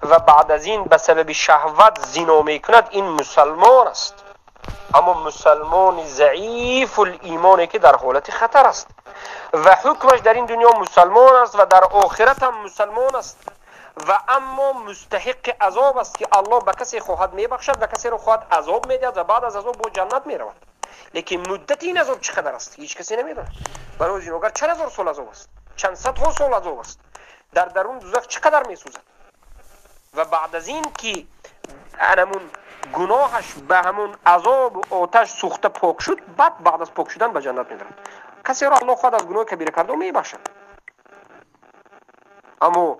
و بعد از این به سبب شهوت زنا میکند، این مسلمان است، اما مسلمان ضعیف الایمانی که در حالت خطر است و حکمش در این دنیا مسلمان است و در آخرت هم مسلمان است و اما مستحق عذاب است که الله به کسی خواهد میبخشد، به کسی رو خواهد عذاب میدهد و بعد از عذاب با جنت میرود. لیکن مدت این عذاب چقدر است هیچ کسی نمیداند. برای زناگر چند هزار سال عذاب است، چند صد ها سال عذاب است، در درون دوزخ چقدر میسوزد. و بعد از این که همون گناهش به همون عذاب و آتش سوخته پاک شد، بعد از پاک شدن به جنت می‌رود. کسی را الله خود از گناه کبیره کرده میبخشد. اما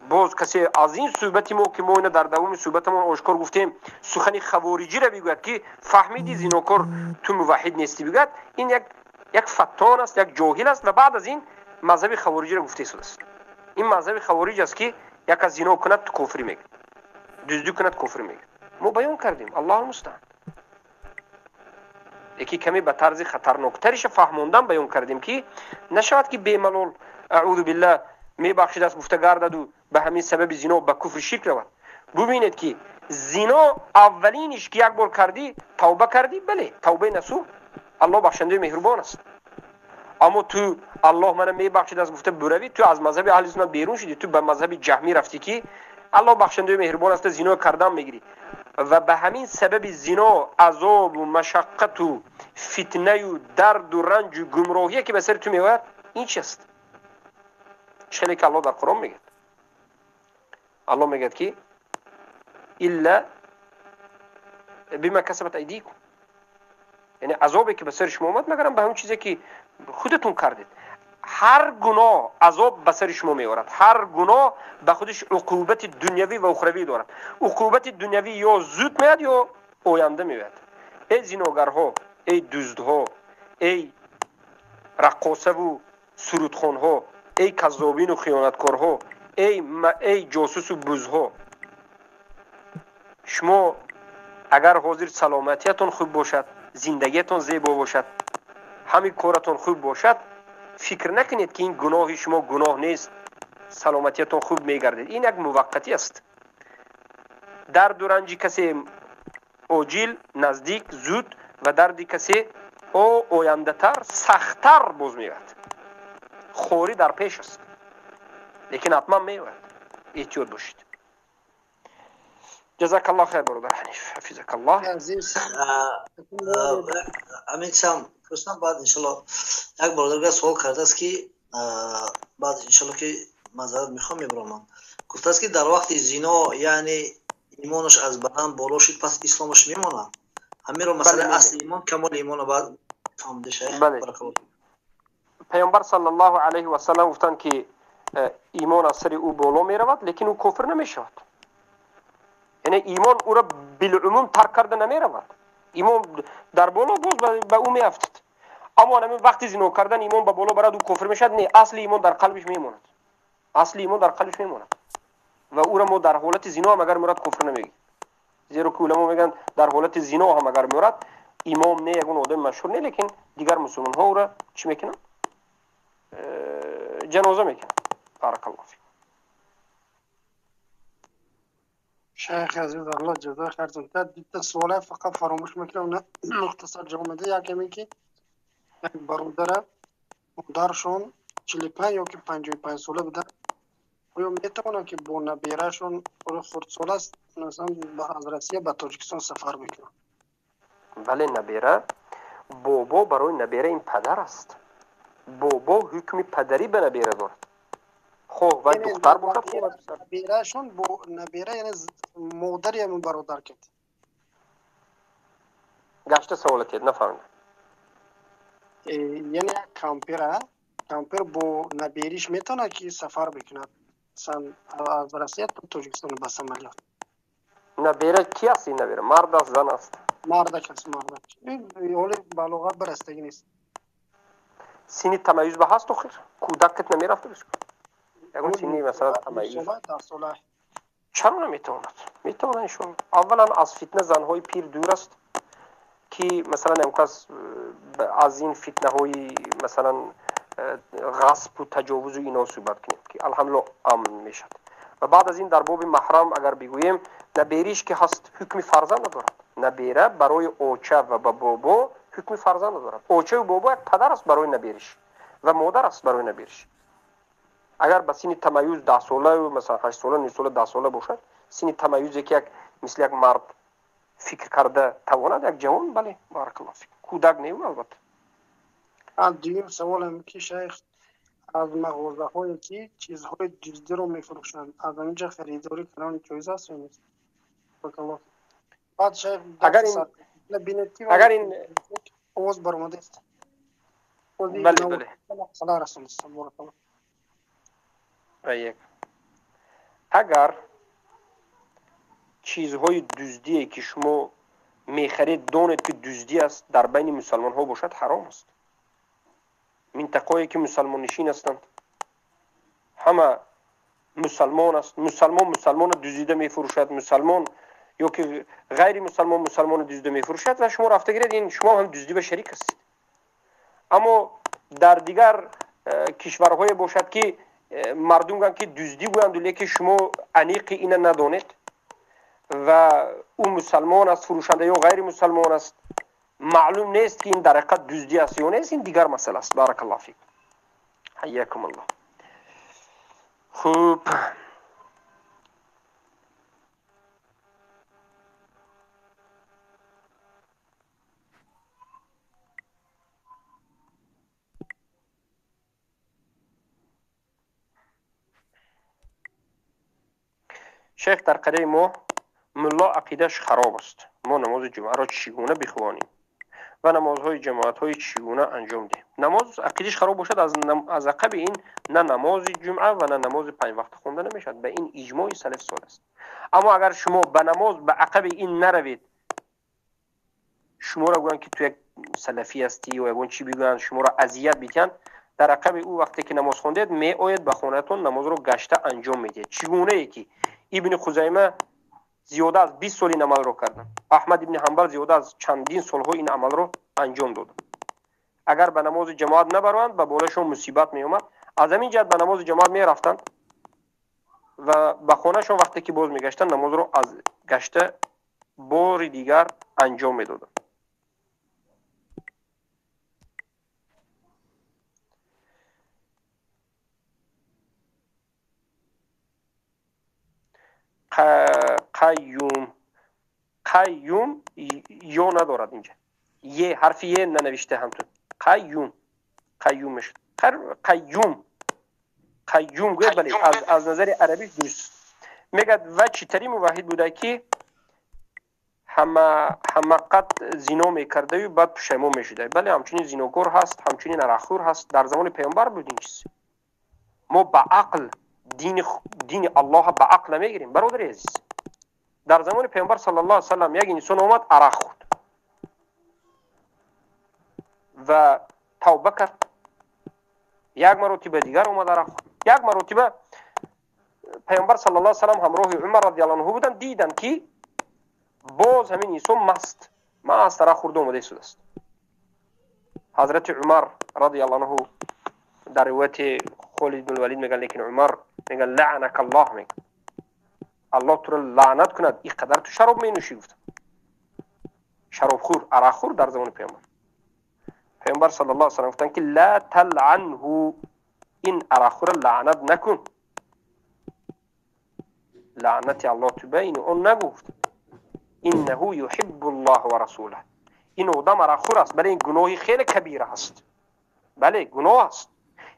باز کسی از این صحبت ما که ما اینو در دوام صحبت ما آشکار گفتیم، سخن خوارجی را بگوید که فهمیدی زناکار تو موحد نیستی، بگوید این یک فتان است، یک جاهل است و بعد از این مذهب خوارجی را گفته شده است. این مذهب خوارج است که یک از زنا کند تو کفر میگه، دزدی کند کفر میگه. ما بیان کردیم، الله المستعان. یکی کمی به طرز خطرناکترش فهموندن بیان کردیم که نشود که بی‌ملال اعوذ بالله میبخشید است گفته گردد و به همین سبب زنا به کفر شرک رود. ببینید که زنا اولینش که یک بار کردی توبه کردی، بله توبه نصوح، الله بخشنده مهربان است. اما تو الله منو میبخشید از گفته بروی، تو از مذهب اهل سنت بیرون شدی، تو به مذهب جهمی رفتی که الله بخشنده مهربان است، زنا کردن میگیری و به همین سبب زنا عذاب و مشقت و فتنه و درد و رنج و گمراهی که به سر تو میآید. این چی است؟ چه که الله در قرآن میگه، الله میگه که الا بما کسبت ایدیکم، یعنی عذابی که به سر شما اومد مگرم به همون چیزی که خودتون کردید. هر گناه عذاب به سر شما میآورد، هر گناه به خودش عقوبت دنیوی و اخروی دارد. عقوبت دنیوی یا زود میاد یا آینده میاد. ای زناگرها، ای دزدها، ای رقاصه و سرودخوانها، ای کذابین و خیانتکارها، ای جاسوس و بزها، شما اگر حاضر سلامتیتون خوب باشد، زندگیتون زیبا باشد، همین کارتون خوب باشد، فکر نکنید که این گناه شما گناه نیست، سلامتیتون خوب میگردید. این یک موقتی است. درد و رنج کسی عاجل، نزدیک، زود و درد کسی آینده تر، سختتر باز میاد. خوری در پیش است لیکن حتما میاد. احتیاط باشید. جزاک الله خیر برادر حنیف، حفظک الله. عزیز امین سام دوستان، بعد انشالله یک برادر سوال کرده است که بعد انشالله که معذرت میخوام میبرم. گفته است که در وقت زنا یعنی ایمانش از بدن بالا شد پس اسلامش میمونه. همین رو مثلا اصل ایمان کمال ایمان بعد فهمیده شیخ. بارک الله. پیامبر صلی الله علیه و سلم گفتند که ایمان از سر او بالا می رود لیکن او کافر نمی شود. یعنی ایمان او را بالعموم ترک کرده نمی رود. ایمان در بالا باز به او می افتد. اما همین وقتی زنا کردن ایمان به بالا برد او کافر می شود؟ نه، اصل ایمان در قلبش می ماند. اصل ایمان در قلبش می ماند و او را ما در حالت زنا هم اگر مراد کفر نمیگیم. زیرا که علما میگن در حالت زنا هم اگر مراد امام نه یگون آدم مشهور نه، لیکن دیگر مسلمان ها او را چی میکنن؟ جنازه میکنن. بارک الله فیک. شیخ عزیز الله جزا خیرتون. دیت سوال فقط فراموش میکنم نه مختصر جواب میده. یکی که برادر مادرشون 45 یا که 55 ساله بوده، آیا میتونه که با نبیرهشون خردساله است مثلا از روسیه به تاجیکستان سفر میکنه؟ بله، نبیره بابا برای نبیره این پدر است. بابا حکم پدری به نبیره دارد. خب و دختر باشد خب نبیرهشون با نبیره یعنی مادر یا برادر کرد. گشت سوالتید نفهمیدم. یعنی کامپیر با نبیریش میتونه که سفر بکنه مثلا از روسیه تا تاجیکستان بس عملیات؟ نبیره کی است؟ این نبیره مرد است زن است؟ مرد است. این حالی بلاغت برستگی نیست. سینی تمایز به هست خیر کودکت نمیرفته بشکن یکون سینی مثلا تمایز چرا نمیتواند؟ میتواند ایشون. اولا از فتنه زنهای پیر دور است که مثلا امکاس از این فتنه های مثلا غصب و تجاوز و اینا صحبت کنیم که الحمدلله امن میشد. و بعد از این در باب محرم اگر بگوییم نبیریش که هست حکم فرزند ندارد. نبیره برای اوچه و بابا حکم فرزند ندارد. اوچه و بابا یک پدر است برای نبیرش و مادر است برای نبیرش. اگر به سن تمیز 10 ساله و مثلا 8 ساله 9 ساله 10 ساله باشد، سن تمیزی که یک مثل یک مرد فکر کرده تواند، یک جوان، بله بارک الله فیک، کودک نیست البته. دویم سوالم که شیخ از مغازه هایی که چیزهای جزدی رو میفروشند از اینجا خریداری کردن جایز است یا نیست؟ بارک الله فیک. بعد شیخ اگر این آواز برآمده است. بله صلی رسول الله بارک الله. اگر چیزهای دزدی که شما میخرید دانید که دزدی است در بین مسلمان ها باشد، حرام است. منطقه‌ای که مسلمان نشین هستند همه مسلمان است، مسلمان دزدیده میفروشد، مسلمان یا که غیر مسلمان دزدیده میفروشد و شما رفته گیرید، این شما هم دزدی به شریک هستید. اما در دیگر کشورهای باشد که مردم گن که دزدی گویند لیکن شما انیق اینه ندانید و او مسلمان است فروشنده یا غیر مسلمان است، معلوم نیست که این در حقیقت دزدی است یا نیست، این دیگر مسئله است. بارک الله فیک، حیاکم الله. خوب، شیخ در قضیه ما ملا عقیدش خراب است، ما نماز جمعه را چگونه بخوانیم و نمازهای جماعت های چگونه انجام دهیم؟ نماز عقیدش خراب باشد از عقب این نه نماز جمعه و نه نماز 5 وقت خونده نمیشد، به این اجماع سلف صالح است. اما اگر شما به نماز به عقب این نروید، شما را گویند که تو یک سلفی هستی و یگون چی بگویند، شما را اذیت بیتن، در عقب او وقتی که نماز خوندید می آید به خونهتون نماز رو گشته انجام میدید. چگونه ای که ابن خزیمه زیاده از 20 سال این عمل رو کردن، احمد ابن حنبل زیاده از چندین سالها این عمل رو انجام دادن. اگر به نماز جماعت نبروند به بالاشون مصیبت می اومد، از همین جهت به نماز جماعت می رفتن و به خونهشون وقتی که باز می گشتن نماز رو از گشته بار دیگر انجام می دادن. قیوم یا ندارد اینجا، یه حرف یه ننوشته همتون، قیوم میشد. قیوم گوید، بله از نظر عربی درست میگد. و چی تری موحد بوده که حماقت زنا میکرده و بعد پشیمان میشده، بله همچنین زناگور هست، همچنین عراخور هست. در زمان پیامبر بود این چیز. ما با عقل دین الله با عقل نمیگیریم برادر عزیز. در زمان پیامبر صلی الله علیه و سلم یک انسان اومد عراق خورد و توبه کرد، یک مرتبه دیگر اومد عراق خورد، یک مرتبه پیامبر صلی الله علیه و سلم همراه عمر رضی الله عنه بودن، دیدن که باز همین انسان مست عراق خورده اومده شده است. حضرت عمر رضی الله عنه در روایت خالد بن الولید میگن، لیکن عمر میگن لعنک الله، میگن الله تو رو لعنت کند، این قدر تو شراب می نوشی. گفتن شراب خور، عراق خور در زمان پیامبر صلی الله علیه و سلم گفتن که لا تلعنه، این عراق خور لعنت نکن، لعنت الله تو بین اون نگفت. انه یحب الله و رسوله، این آدم عراق خور است، بله این گناهی خیلی کبیره است، بله گناه است،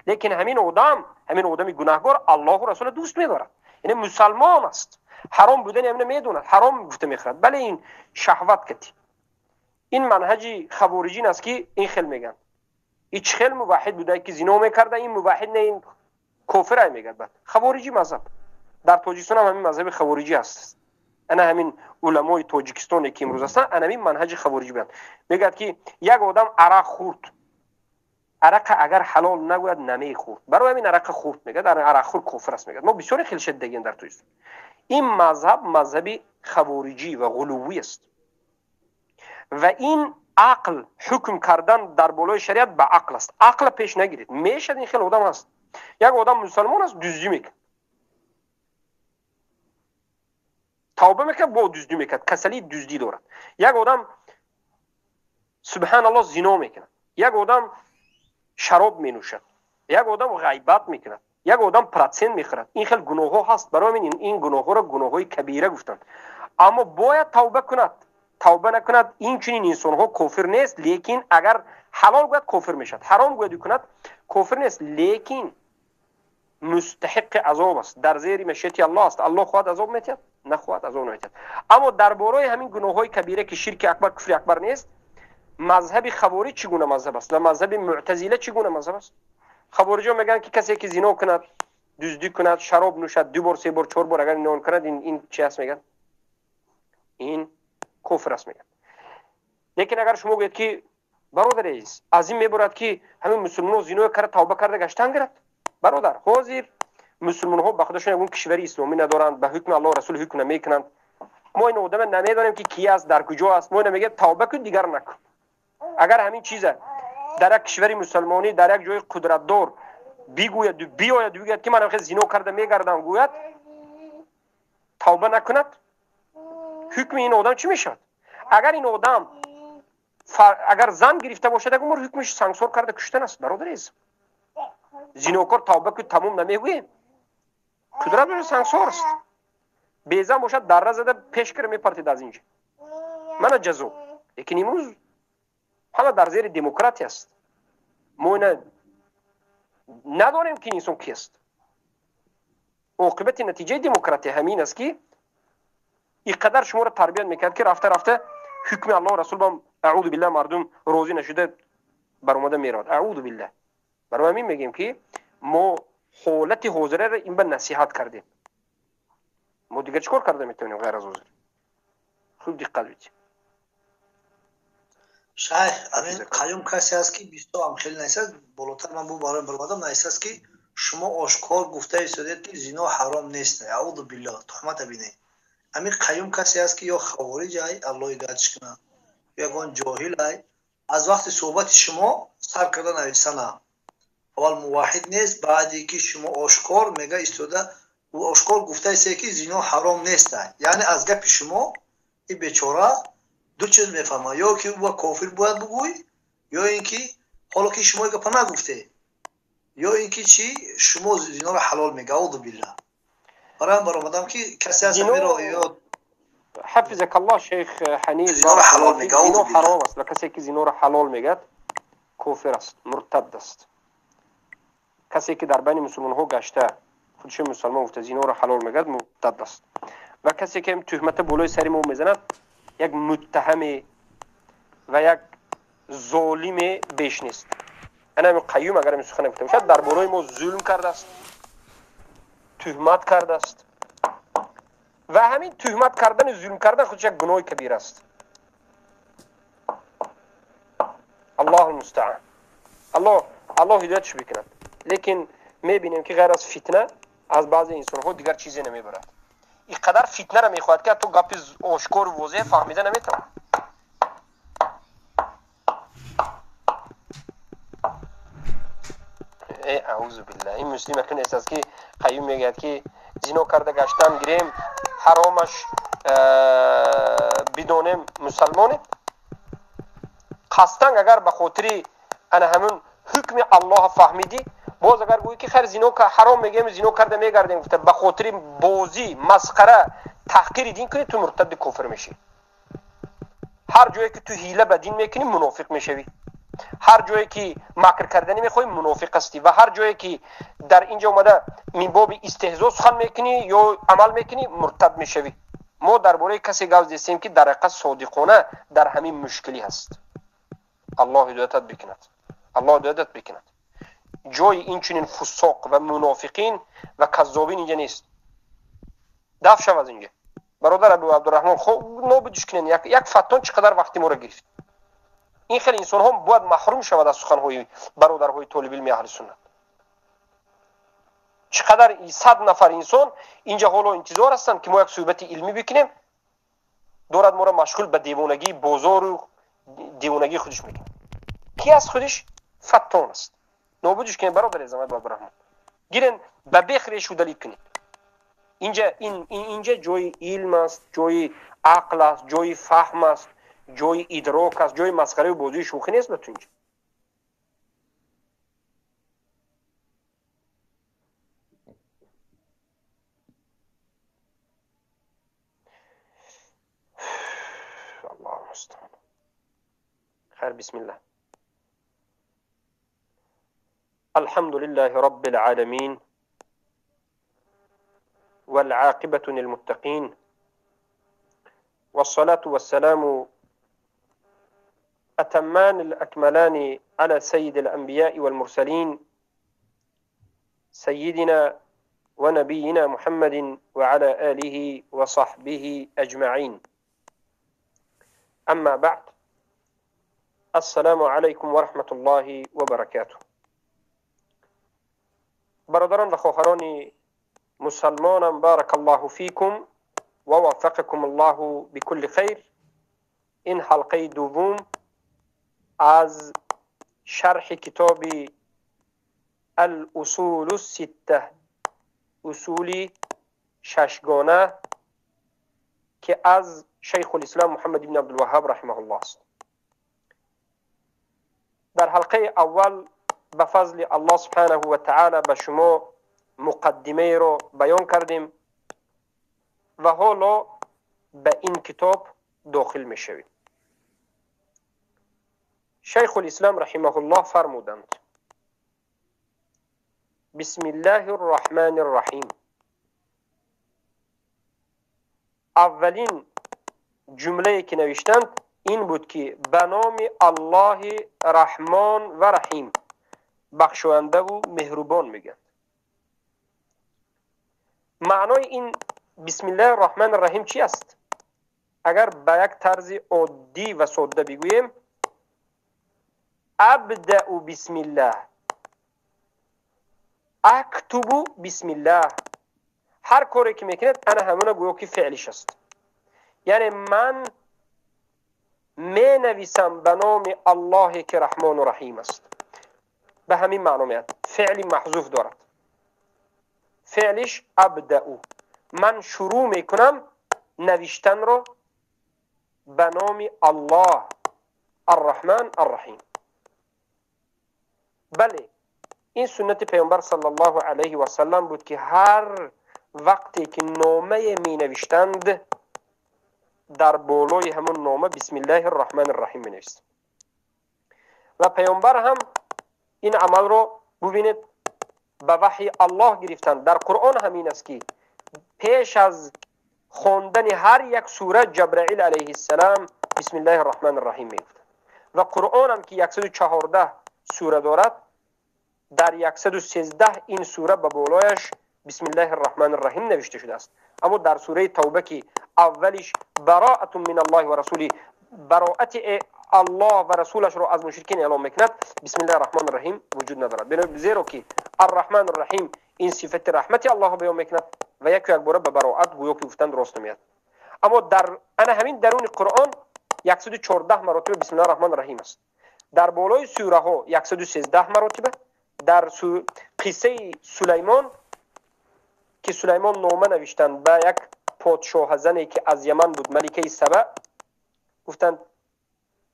لیکن همین آدم گناهگار الله و رسول دوست می‌دارد، یعنی مسلمان است، حرام بودن همین میدوند، حرام گفته میخورد، بله این شهوت کتی. این منهج خوارجین است که این خیل میگن هیچ خیل موحد بوده که زنا میکرده، این موحد نه، این کافر میگن. بعد خوارجی مذهب در تاجیکستان هم همین مذهب خوارجی هست. انا همین علمای تاجیکستان که امروز هستن انا همین منهج خوارجی بیان، میگه که یک آدم عرق خورد، عرق اگر حلال نگوید نمیخورد، برای همین عرق خورد میگه، در عرق خور کافر است میگه. ما بسیار خیلی شد دیگه در تاجیکستان این مذهب خوارجی و غلوی است و این عقل حکم کردن در بالای شریعت به عقل است. عقل پیش نگیرید. میشه این خیلی آدم هست، یک آدم مسلمان است دزدی میکنه، توبه میکنه با دزدی میکنه، کسلی دزدی دارد. یک آدم سبحان الله زنا میکنه، یک آدم شراب مینوشد، یک آدم غیبت میکند، یک آدم پراتسین میخورد. این خیلی گناه ها هست. برای این گناه ها را گناه های کبیره گفتند. اما باید توبه کند. توبه نکند این چنین انسان ها کافر نیست، لیکن اگر حلال گوید کافر میشد، حرام گوید کند کافر نیست، لیکن مستحق عذاب است، در زیر مشیت الله است. الله خواهد عذاب میتید، نخواهد عذاب نمیتید. اما درباره همین گناه های کبیره که شرک اکبر کفر اکبر نیست، مذهب خوارج چگونه مذهب است و مذهب معتزله چگونه مذهب است؟ خوارجا میگن که کسی که زنا کند، دزدی کند، شراب نوشد، 2 بار 3 بار 4 بار اگر نون کند، این چی است میگن؟ این کفر است میگن. لیکن اگر شما گویید که برادر عزیز از این میبرد که همین مسلمان ها زنا کرد توبه کرده گشتن گرفت، برادر حاضر مسلمان ها به خودشون اون کشوری اسلامی ندارند، به حکم الله رسول حکم نمیکنند. ما این آدم نمیدانیم که کی است، در کجا است. ما نمیگه توبه کن دیگر نکن. اگر همین چیزه در یک کشور مسلمانی در یک جای قدرت دار بگوید و بیاید بگوید که من زنا کرده میگردم، گوید توبه نکند، حکم این آدم چی میشد؟ اگر این آدم اگر زن گرفته باشد، اگر حکمش سانسور کرده کشتن است. برادر عزیز زناکار توبه که تمام نمیگوییم، قدرت بر سانسور است. بیزن باشد در زده پیش کرده میپرتید از اینجا من جزو. لیکن امروز همه در زیر دموکراتی است. ما نداریم که انسان کیست. عاقبت نتیجه دموکراتی همین است که اینقدر شما را تربیت میکرد که رفته رفته حکم الله و رسول با اعوذ بالله مردم راضی نشده بر اومده میراد. اعوذ بالله. برای همین میگیم که ما حالت حاضره را این به نصیحت کردیم. ما دیگه چیکار کرده میتونیم غیر از حاضر؟ خوب دقت بدید. شیخ همین قیوم کسی است که 20 هم خیلی نیست، بالاتر من بو باره برمادم نیست است که شما آشکار گفته ایستادید که زنا حرام نیست. اعوذ بالله تهمت بینه. همین قیوم کسی است که یا خوارج ای الله هدایتش کنه یا گون جاهل ای از وقت صحبت شما سر کردن نویسنه. اول موحد نیست، بعدی که شما آشکار میگه ایستاده و آشکار گفته است که زنا حرام نیست. یعنی از گپ شما این بیچاره دو چیز میفهمه، یا که او کافر باید بگوی، یا اینکه حالا که شما گپ نگفته، یا اینکه چی شما زنا رو حلال میگه. اعوذ بالله. برای آمدم که کسی از میرا یا حفظك الله شیخ حنیف زنا رو حلال میگه. زنا حرام است و کسی که زنا رو حلال میگه کافر است، مرتد است. کسی که در بین مسلمان ها گشته خودش مسلمان گفته زنا رو حلال میگه مرتد است. و کسی که تهمت بالای سر ما میزند یک متهم و یک ظالم بیش نیست. انا قیوم اگر سخن گفته باشد در بالای ما ظلم کرده است، تهمت کرده است و همین تهمت کردن و ظلم کردن خودش یک گناه کبیر است. الله المستعان. الله هدایتش بکند. لیکن میبینیم که غیر از فتنه از بعضی انسان ها دیگر چیزی نمیبرد. اینقدر فتنه را میخواهد که تو گپ آشکار و واضح فهمیده نمیتونه. اعوذ بالله. این مسلم اکنون است که قیوم میگه که زنا کرده گشتن گریم حرامش بدونیم مسلمانه. قصدن اگر به خاطر انا همون حکم الله فهمیدی، باز اگر گویی که خیر زنا که حرام میگیم زنا کرده میگردیم گفته به خاطر بازی مسخره تحقیر دین کنی، تو مرتد کفر میشی. هر جایی که تو حیله به دین میکنی منافق میشوی. هر جایی که مکر کردنی میخوای منافق هستی و هر جایی که در اینجا اومده من باب استهزاء سخن میکنی یا عمل میکنی مرتد میشوی. ما درباره کسی گوز دستیم که در حقیقت صادقانه در همین مشکلی هست. الله هدایت بکند. الله هدایت بکند. جای این چنین فساق و منافقین و کذابین اینجا نیست. دفع شو از اینجا. برادر ابو عبدالرحمن خب نوبدش کنین یک فتان چقدر وقتی ما را گرفت. این خیلی انسان ها باید محروم شود از سخنهای برادرهای طالب علم اهل سنت. چقدر 100 نفر انسان اینجا حالا انتظار هستند که ما یک صحبت علمی بکنیم، دارد ما را مشغول به دیوانگی بازار و دیوانگی خودش میکنه. کی از خودش فتان است. نوبدش کنین برادر عزیزم ابو عبدالرحمن. گیرین به بخریش و دلیل کنین. اینجا جای علم است، جای عقل است، جای فهم است، جای ادراک است، جای مسخره و بازی شوخی نیست. تو اینجا الله المستعان. خیر، بسم الله. الحمد لله رب العالمين والعاقبة للمتقين والصلاة والسلام أتمان الأكملان على سيد الأنبياء والمرسلين سيدنا ونبينا محمد وعلى آله وصحبه أجمعين. أما بعد، السلام عليكم ورحمة الله وبركاته. برادران و خواهران مسلمانم، بارك الله فيكم ووفقكم الله بكل خير. این حلقه دوم از شرح کتاب الاصول السته، اصول ششگانه که از شیخ الاسلام محمد بن عبدالوهاب رحمه الله است. در حلقه اول به فضل الله سبحانه و تعالی به شما مقدمه رو بیان کردیم و حالا به این کتاب داخل می شویم. شیخ الاسلام رحمه الله فرمودند: بسم الله الرحمن الرحیم. اولین جمله که نوشتند این بود که به نام الله رحمان و رحیم، بخشاینده و مهربان میگن. معنای این بسم الله الرحمن الرحیم چی است؟ اگر به یک طرز عادی و ساده بگوییم، ابدأ بسم الله، اکتب بسم الله. هر کاری که میکنید انا همون گویا که فعلش است. یعنی من می نویسم به نام الله که رحمان و رحیم است. به همین معنا میاد. فعلی محذوف دارد. فعلش ابدأ، من شروع میکنم نوشتن رو به نام الله الرحمن الرحیم. بله، این سنت پیامبر صلی الله علیه و سلم بود که هر وقتی که نامه می نوشتند در بالای همون نامه بسم الله الرحمن الرحیم می نوشتند. و پیامبر هم این عمل رو ببینید به وحی الله گرفتند. در قرآن همین است که پیش از خواندن هر یک سوره جبرائیل علیه السلام بسم الله الرحمن الرحیم می گفتند. و قرآن هم که 114 سوره دارد، در 113 این سوره به بالایش بسم الله الرحمن الرحیم نوشته شده است. اما در سوره توبه که اولش براءة من الله و رسوله، براءت الله و رسولش رو از مشرکین اعلام میکند، بسم الله الرحمن الرحیم وجود ندارد. زیرا که الرحمن الرحیم این صفت رحمت الله بیان میکند و یک باره به براءت گویا که گفتند راست میاد. اما در همین درون قرآن 114 مراتب بسم الله الرحمن الرحیم است. در بالای سوره ها 113 مراتب. در قصه سلیمان که سلیمان نامه نوشتند به یک پادشاه زنی که از یمن بود، ملکه سبا، گفتند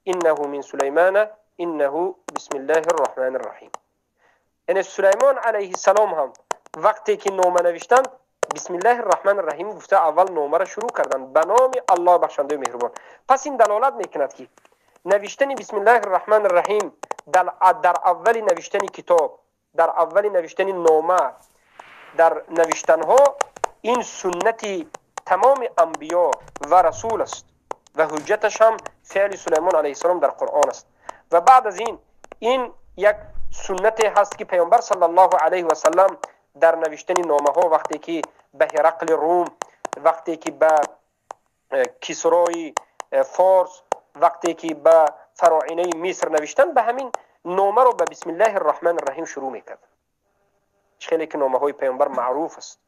انه من سلیمان انه بسم الله الرحمن الرحیم. یعنی سلیمان علیه السلام هم وقتی که نامه نوشتند بسم الله الرحمن الرحیم گفته اول نامه را شروع کردند به نام الله بخشنده و مهربان. پس این دلالت میکند که نوشتن بسم الله الرحمن الرحیم در اول نوشتن کتاب، در اول نوشتن نامه، در نوشتن ها این سنت تمام انبیا و رسول است و حجتش هم فعل سلیمان علیه السلام در قرآن است. و بعد از این یک سنت هست که پیامبر صلی الله علیه و سلم در نوشتن نامه ها وقتی که به هرقل روم، وقتی که به کسرای فارس، وقتی که به فراعنه مصر نوشتن، به همین نامه رو به بسم الله الرحمن الرحیم شروع میکرد. خیلی که نامه های پیامبر معروف است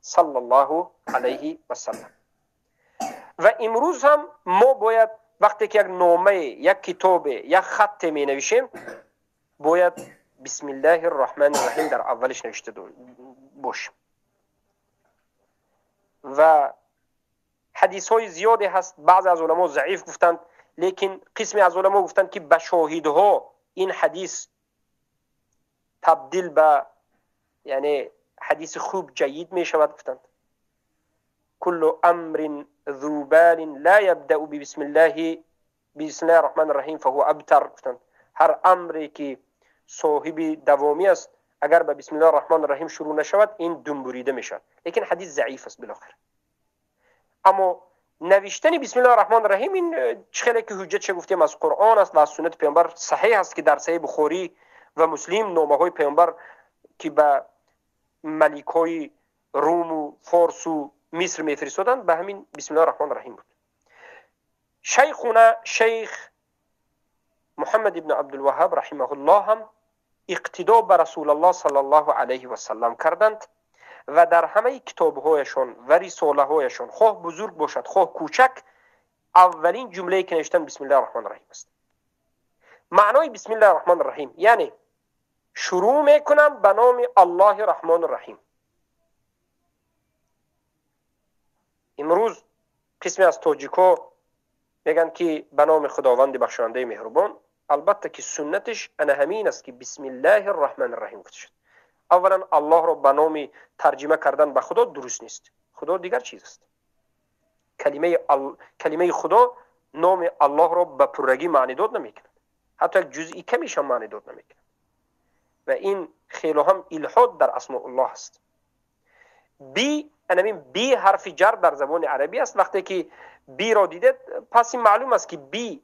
صلی الله علیه و سلم. و امروز هم ما باید وقتی که یک نامه، یک کتاب، یک خط می نویسیم، باید بسم الله الرحمن الرحیم در اولش نوشته باشه. و حدیث های زیادی هست. بعض از علما ضعیف گفتند، لیکن قسمی از علما گفتند که به شاهدها این حدیث تبدیل به یعنی حدیث خوب جید می شود. گفتند كل امر ذو بال لا يبدأ بسم الله الرحمن الرحیم فهو ابتر. گفتند هر امری که صاحب دوامی است اگر به بسم الله الرحمن الرحیم شروع نشود این دم بریده می شود. لیکن حدیث ضعیف است بالاخره. اما نوشتن بسم الله الرحمن الرحیم این خیلی که حجت چه گفتیم از قرآن است و از سنت پیامبر صحیح است که در صحیح بخاری و مسلم نامه های پیامبر که به ملکای روم و فارس و مصر میفرستادند به همین بسم الله الرحمن الرحیم بود. شیخنا شیخ محمد ابن عبدالوهاب رحمه الله هم اقتدا به رسول الله صلی الله علیه و سلم کردند و در همه کتابهایشان و رساله هایشان خواه بزرگ باشد خواه کوچک اولین جمله که نوشتن بسم الله الرحمن الرحیم است. معنای بسم الله الرحمن الرحیم یعنی شروع میکنم به نام الله الرحمن الرحیم. امروز قسمی از تاجیکا میگن که به نام خداوند بخشنده مهربان، البته که سنتش انا همین است که بسم الله الرحمن الرحیم گفته شد. اولا الله را به نام ترجمه کردن به خدا درست نیست. خدا دیگر چیز است. کلمه خدا نام الله را به پرگی معنی داد نمیکنه، حتی یک جزئی کمیش هم معنی داد نمیکنه و این خیلی هم الحاد در اسماء الله است. بی حرف جر در زبان عربی است. وقتی که بی را دیدید پس این معلوم است که بی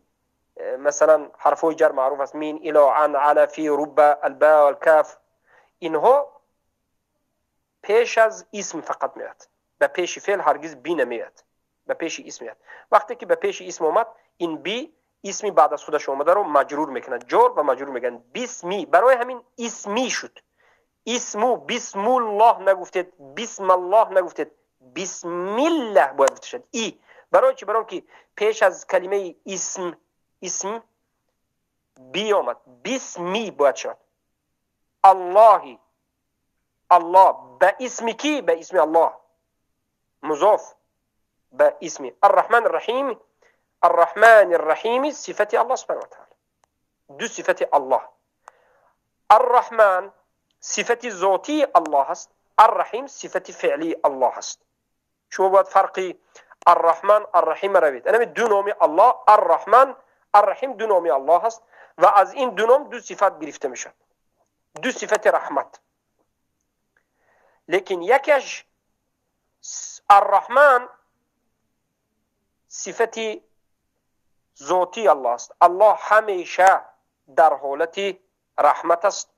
مثلا حرفای جر معروف است، مین الی عن علی فی رب الباء والکاف، اینها پیش از اسم فقط میاد، به پیش فعل هرگز بی نمیاد، به پیش اسم میاد. وقتی که به پیش اسم اومد این بی اسمی بعد از خودش اومده رو مجرور میکنه، جر و مجرور میگن بسمی، برای همین اسمی شد. اسمو بسم الله نگفتید، بسم الله نگفتید، بسم الله باید گفته شد. ای برای چی؟ برای که پیش از کلمه اسم بی آمد، بسمی باید شد. الله به اسم کی؟ به اسم الله مضاف به اسم الرحمن الرحیم. الرحمن الرحیم صفت الله سبحانه و تعالی. دو صفت الله، الرحمن صفت ذاتی الله است، الرحیم صفت فعلی الله است. شما باید فرقی الرحمن الرحیم روید. یعنی دو نام الله الرحمن الرحیم دو نام الله است و از این دو نام دو صفت گرفته میشد، دو صفت رحمت. لیکن یکیش الرحمن صفت ذاتی الله است. الله همیشه در حالت رحمت است.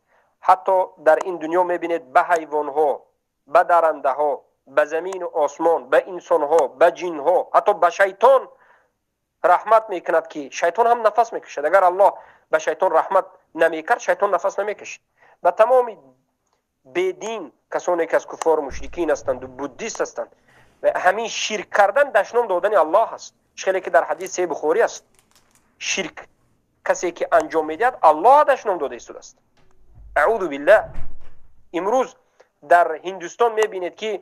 حتی در این دنیا میبینید به حیوان ها، به درنده ها، به زمین و آسمان، به انسان ها، به جن ها، حتی به شیطان رحمت میکند که شیطان هم نفس میکشد. اگر الله به شیطان رحمت نمیکرد شیطان نفس نمیکشد. به تمام بدین کسانی که از کفار مشرکین هستند و بودیست هستند و همین شرک کردن دشنام دادن الله هست. خیلی که در حدیث بخاری است شرک کسی که انجام میدهد الله دشنام داده است. اعوذ بالله. امروز در هندوستان میبینید که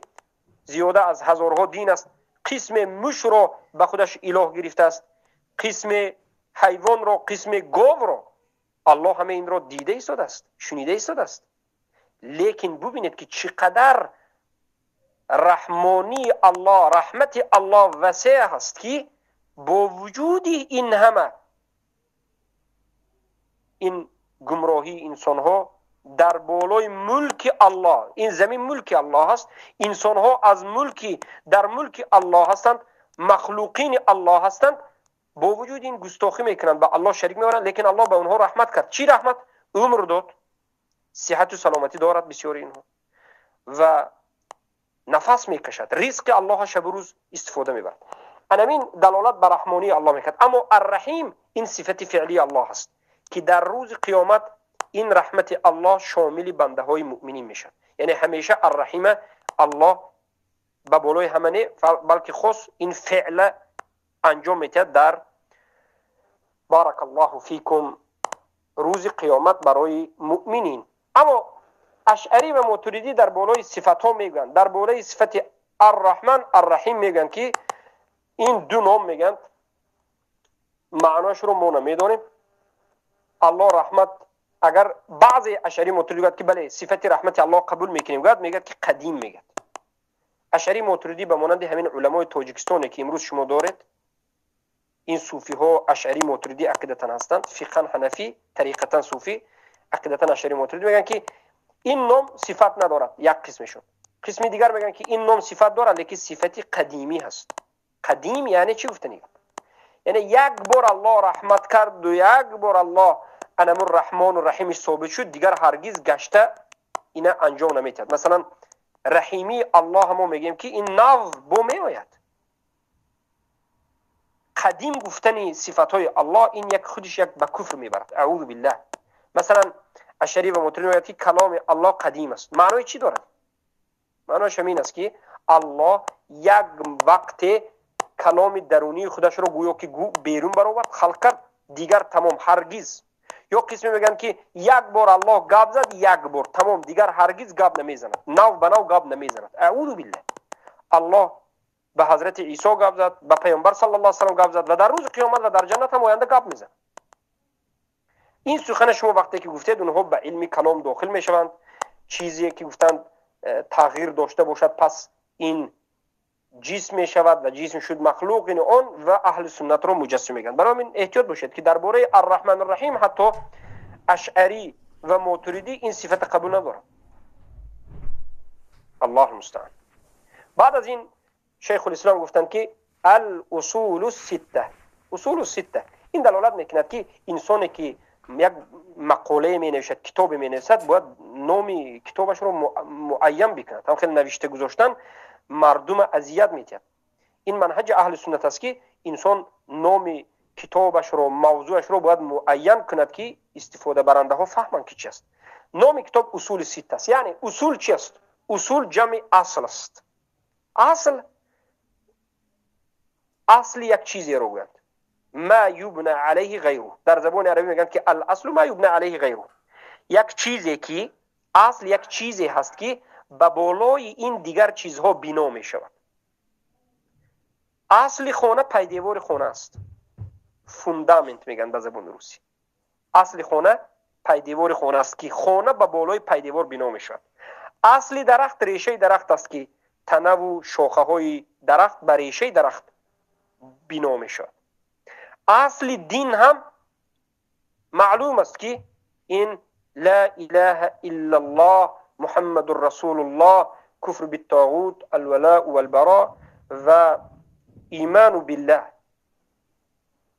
زیاده از هزارها دین است. قسم موش را به خودش اله گرفته است، قسم حیوان را، قسم گاو را. الله همه این را دیده ایستاده است، شنیده ایستاده است. لیکن ببینید که چقدر رحمانی الله، رحمت الله وسیع هست که با وجود این همه این گمراهی انسان ها در بالای ملک الله، این زمین ملک الله هست، انسان ها از ملکی در ملک الله هستند، مخلوقین الله هستند، با وجود این گستاخی میکنند، به الله شریک میکنند. لیکن الله به اونها رحمت کرد. چی رحمت؟ عمر داد، صحت و سلامتی دارد بسیار اینها و نفس میکشد، رزق الله شب و روز استفاده میبرد. همین دلالت بر رحمانی الله میکرد. اما الرحیم این صفت فعلی الله هست که در روز قیامت این رحمت الله شامل بنده های مؤمنین میشد. یعنی همیشه الرحیم الله به بالای همه نه، بلکه خاص این فعل انجام میتید در بارک الله فیکم روز قیامت برای مؤمنین. اما اشعری و ماتریدی در بالای صفت ها میگن، در بالای صفت الرحمن الرحیم میگن که این دو نام میگن معناش رو ما نمیدونیم. الله رحمت، اگر بعضی اشعری ماتریدی گفت که بله صفت رحمت الله قبول میکنیم، گفت میگه که قدیم میگه. اشعری ماتریدی به مانند همین علمای تاجیکستان که امروز شما دارید، این صوفی ها اشعری ماتریدی عقیدتا هستند، فقها حنفی، طریقتا صوفی، عقیدتا اشعری ماتریدی میگن که این نام صفت ندارد. یک قسمشون. قسم دیگر میگن که این نام صفت دارد لیکن صفتی قدیمی هست. قدیم یعنی چی گفتنی؟ یعنی یک بار الله رحمت کرد و یک بار الله انم الرحمن الرحیم ثابت شد، دیگر هرگز گشته اینا انجام نمیتد. مثلا رحیمی الله همو میگیم که این ناو بو میآید. قدیم گفتنی صفاتهای الله این یک خودش یک به کفر میبرد. اعوذ بالله. مثلا اشعری و ماتریدی میگن که کلام الله قدیم است. معنی چی دارد؟ معنیش همین است که الله یک وقت کلام درونی خودش رو گویا که بیرون برآورد، خلق کرد، دیگر تمام هرگز. یا قسمی میگن که یک بار الله گپ زد، یک بار تمام، دیگر هرگز گپ نمیزند، نو به نو گپ نمیزند. اعوذ بالله. الله به حضرت عیسی گپ زد، به پیامبر صلی الله علیه و سلم گپ زد و در روز قیامت و در جنت هم آینده گپ میزند. این سخن شما وقتی که گفتید اونها به علم کلام داخل میشوند. چیزی که گفتند تغییر داشته باشد پس این جسم می شود و جسم شد مخلوق این اون و اهل سنت رو مجسم میگن. برای این احتیاط باشید که درباره الرحمن الرحیم حتی اشعری و ماتریدی این صفت قبول ندارن. الله المستعان. بعد از این شیخ الاسلام گفتن که الاصول السته. اصول السته این دلالت میکند که انسانی که یک مقاله می نوشد، کتاب می نویسد، باید نام کتابش رو معین بکند. هم خیلی نوشته گذاشتن مردم اذیت میتید. این منهج اهل سنت است که انسان نام کتابش رو، موضوعش رو باید معین کند که استفاده برنده ها فهمند که چی است. نام کتاب اصول سته است. یعنی اصول چی است؟ اصول جمع اصل است. اصل یک چیزی رو گوید. ما یبنى علیه غیره. در زبان عربی میگن که الاصل ما یبنى علیه غیره. یک چیزی که اصل یک چیزی هست که به بالای این دیگر چیزها بنا می شود. اصل خانه پایدیوار خانه است. فوندامنت میگن به زبان روسی. اصل خانه پایدیوار خانه است که خانه به بالای پایدیوار بنا می شود. اصل درخت ریشه درخت است که تنه و شاخه های درخت بر ریشه درخت بنا می شود. اصل دین هم معلوم است که این لا اله الا الله محمد رسول الله، کفر بالطاغوت، الولاء والبراء و ایمان بالله،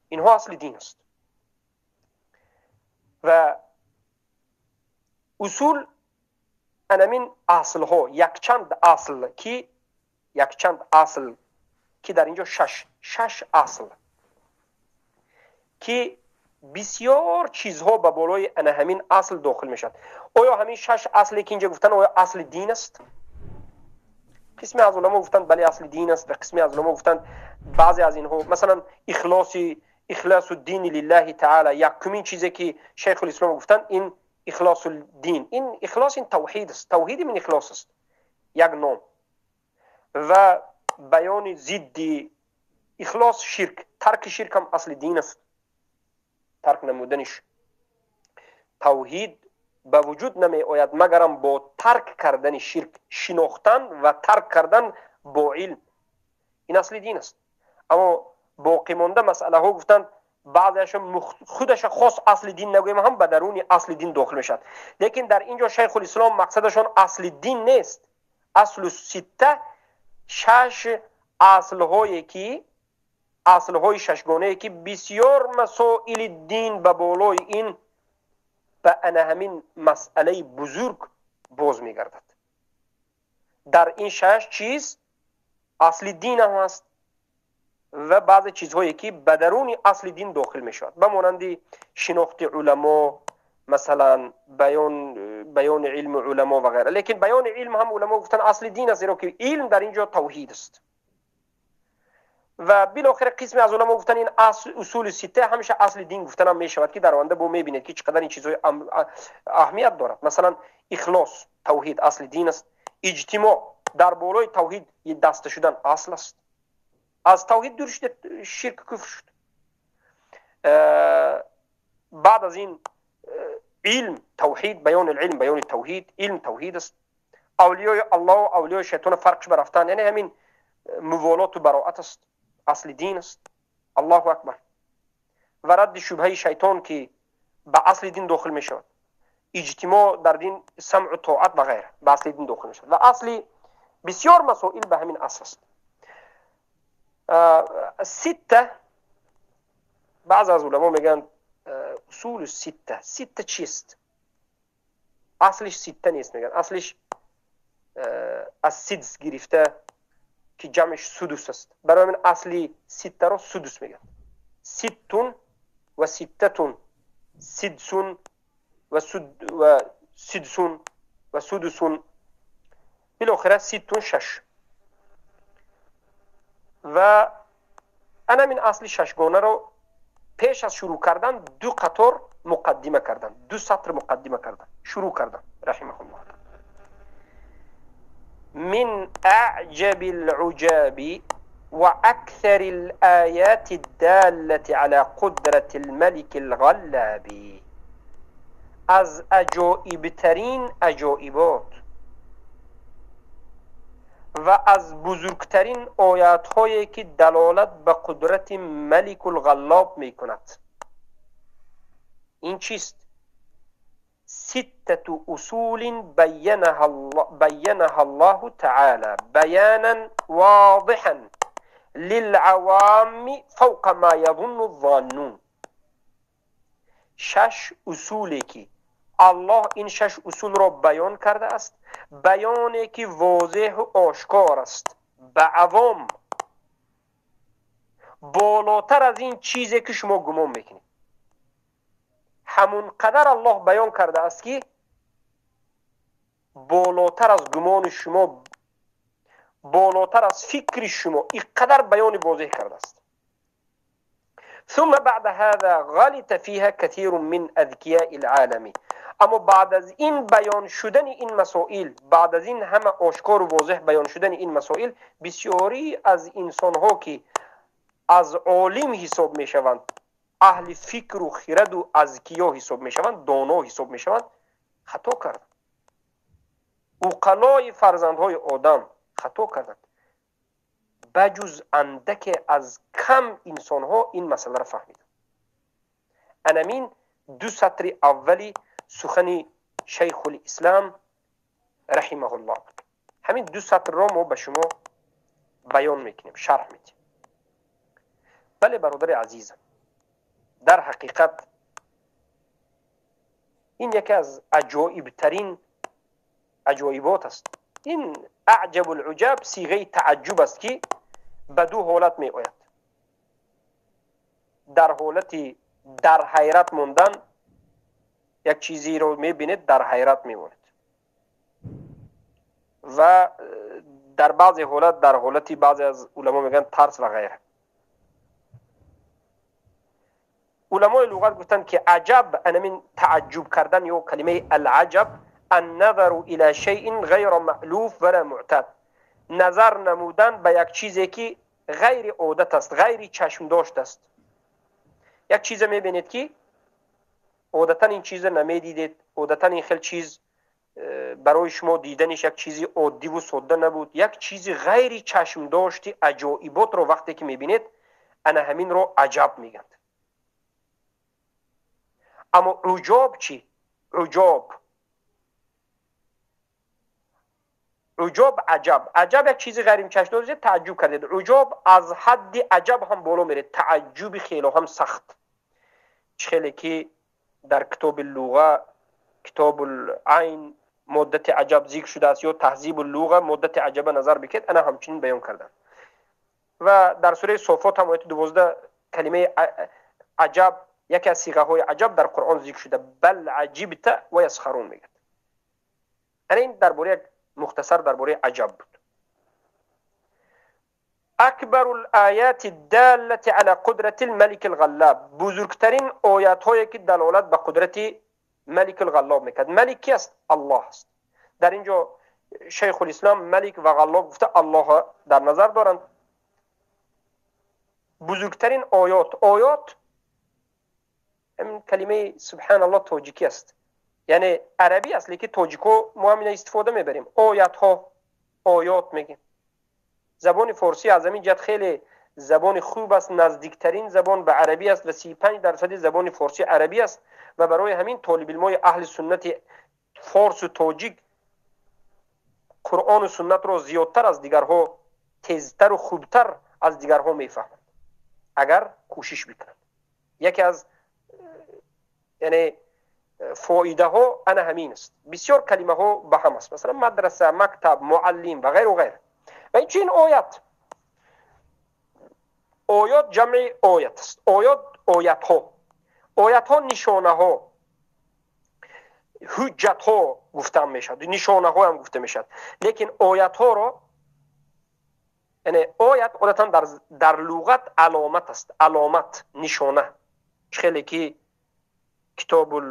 اینها اصل دین است. و اصول انمین اصل ها یک چند اصل که در اینجا شش اصل که بسیار چیزها به بالای همین اصل داخل میشد. آیا همین شش اصلی که اینجا گفتن آیا اصل دین است؟ قسمی از علما گفتن بله اصل دین است و قسمی از علما گفتن بعضی از اینها مثلا اخلاص الدین لله تعالی. یکمین چیزی که شیخ الاسلام گفتن این اخلاص الدین، این اخلاص این توحید است. توحید من اخلاص است، یک نام. و بیان ضد اخلاص شرک، ترک شرک هم اصل دین است. ترک نمودنش. توحید به وجود نمی آید مگرم با ترک کردن شرک، شناختن و ترک کردن با علم. این اصل دین است. اما باقی مانده مسئله ها گفتن بعضیش خودش خاص اصل دین نگویم هم به درون اصل دین داخل میشد. لیکن در اینجا شیخ الاسلام مقصدشون اصل دین نیست. اصل سته شش اصلهای ششگانه که بسیار مسائل دین به بالای این به همین مسئله بزرگ باز میگردد. در این شش چیز اصل دین هم هست و بعض چیزهایی که به درون اصل دین داخل می شود، به مانند شناخت علما، مثلا بیان علم علما و غیره. لیکن بیان علم هم علما گفتن اصل دین است، زیرا که علم در اینجا توحید است. و بالاخره قسمی از علما گفتن این اصول سته همیشه اصل دین گفتن هم می شود که در آینده می بینید که چقدر این چیزهای اهمیت دارد. مثلا اخلاص توحید اصل دین است. اجتماع در بالای توحید دست شدن اصل است. از توحید دور شد شرک کفر شد. بعد از این علم توحید، بیان العلم بیان توحید، علم توحید است. اولیای الله و اولیای شیطان فرقش برفتن، یعنی همین موالات و براءت است، اصل دین است. الله اکبر. و رد شبهه شیطان که به اصل دین داخل می شود، اجتماع در دین، سمع و طاعت و غیره به اصل دین داخل می شود. و اصلی بسیار مسائل به همین اصل است. سته، بعض از علما میگن اصول سته چیست؟ اصلش سته نیست، میگن اصلش از سدس گرفته که جمعش سدوس است. برای من اصلی سته رو سدوس میگن. ستون و ستتون، سدسون و سدسون و سدسون، بالاخره ستون شش. و انا من اصل ششگانه رو پیش از شروع کردن دو قطار مقدمه کردن، دو سطر مقدمه کردن، شروع کردن رحمه الله. من اعجب العجاب وأكثر الآيات الدالة على قدرة الملك الغلاب، از عجائبترین عجائبات و از بزرگترین آیات هایی که دلالت به قدرت ملک الغلاب می کند. این چیست؟ ستة اصول بینها الله تعالی بیانا واضحا للعوام فوق ما يظن الظانون. شش اصولی که الله این شش اصول را بیان کرده است، بیانی که واضح و آشکار است به عوام، بالاتر از این چیزی که شما گمان میکنید. همون قدر الله بیان کرده است که بالاتر از گمان شما، بالاتر از فکر شما، این قدر بیان واضح کرده است. ثم بعد هذا غلط فيها كثير من اذكياء العالم. اما بعد از این بیان شدن این مسائل، بعد از این همه آشکار و واضح بیان شدن این مسائل، بسیاری از انسان ها که از عالم حساب می شوند، اهل فکر و خرد و اذکیا حساب می شوند، دانا حساب می شوند، خطا کردند. عقلای فرزندهای آدم خطا کردند. بجز اندک از کم انسان ها این مسئله را فهمیدند. انامین دو سطر اولی سخن شیخ الاسلام رحمه الله، همین دو سطر را ما به شما بیان میکنیم، شرح میدیم. بله برادر عزیزم، در حقیقت این یکی از عجایب ترین عجایبات است. این اعجب العجاب صیغه تعجب است که به دو حالت می آید. در حالت در حیرت موندن، یک چیزی رو می بینید در حیرت می مانید، و در بعضی حالت، در حالتی بعضی از علما میگن ترس و غیره. علمای لغت گفتن که عجب، انمین تعجب کردن، یا کلمه العجب النظر الى شیء غیر مألوف ولا معتاد، نظر نمودن به یک چیزی که غیر عادت است، غیر چشم داشت است. یک چیز میبینید که عادتا این چیز نمیدیدید، عادتا این خیلی چیز برای شما دیدنش یک چیزی عادی و ساده نبود، یک چیزی غیر چشم داشتی عجایبات رو وقتی که میبینید، انا همین رو عجب میگند. اما عجاب چی؟ عجاب عجب. عجب یک چیزی غیر چشم داشتی تعجب کردید. عجاب از حد عجب هم بالا میره، تعجب خیلی هم سخت. خیلی که در کتاب اللغه، کتاب العین، مدت عجب ذکر شده است، یا تهذیب اللغه مدت عجب نظر بکید، انا همچنین بیان کردم. و در سوره صافات هم آیت 12 کلمه عجب، یکی از صیغه های عجب در قرآن ذکر شده، بل عجبت و یسخرون میگه. این درباره مختصر درباره عجب بود. اکبر الآیات الدالة على قدرت الملك الغلاب، بزرگترین آیات هایی که دلالت به قدرت ملک الغلاب میکرد. ملک کی است؟ الله است. در اینجا شیخ الاسلام ملک و غلاب گفته الله در نظر دارند. بزرگترین آیات همین کلمه سبحان الله تاجیکی است، یعنی عربی است لیکن تاجیکو ما هم استفاده میبریم. آیات میگیم. زبان فارسی از همین جهت خیلی زبان خوب است، نزدیکترین زبان به عربی است و 35% زبان فارسی عربی است و برای همین طالب علمای اهل سنت فارس و تاجیک قرآن و سنت را زیادتر از دیگرها، تیزتر و خوبتر از دیگرها میفهمند اگر کوشش بکنند. یکی از یعنی فایده ها انا همین است. بسیار کلمه ها به هم است، مثلا مدرسه، مکتب، معلم و غیر و غیر. و این چین آیات جمع آیت است. آیت ها نشانه ها، حجت ها گفته میشد، نشانه ها هم گفته میشد. لیکن آیت ها را، یعنی آیت عادتا در لغت علامت است، علامت، نشانه. خیلی که کتاب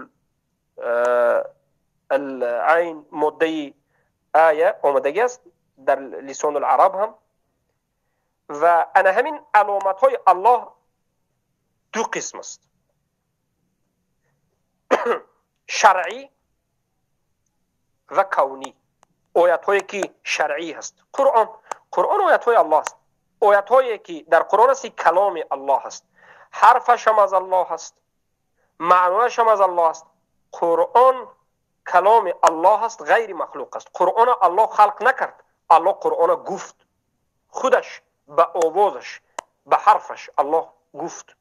العین ماده آیه آمدگی است در لسان العرب هم. و انا همین علامت های الله دو قسم است، شرعی و کونی. آیات هایی که شرعی هست، قرآن آیات های الله است. آیات هایی که در قرآن است کلام الله است، حرفش هم از الله است، معنیش هم از الله است. قرآن کلام الله است، غیر مخلوق است. قرآن الله خلق نکرد، الله قرآن گفت، خودش به آوازش، به حرفش الله گفت.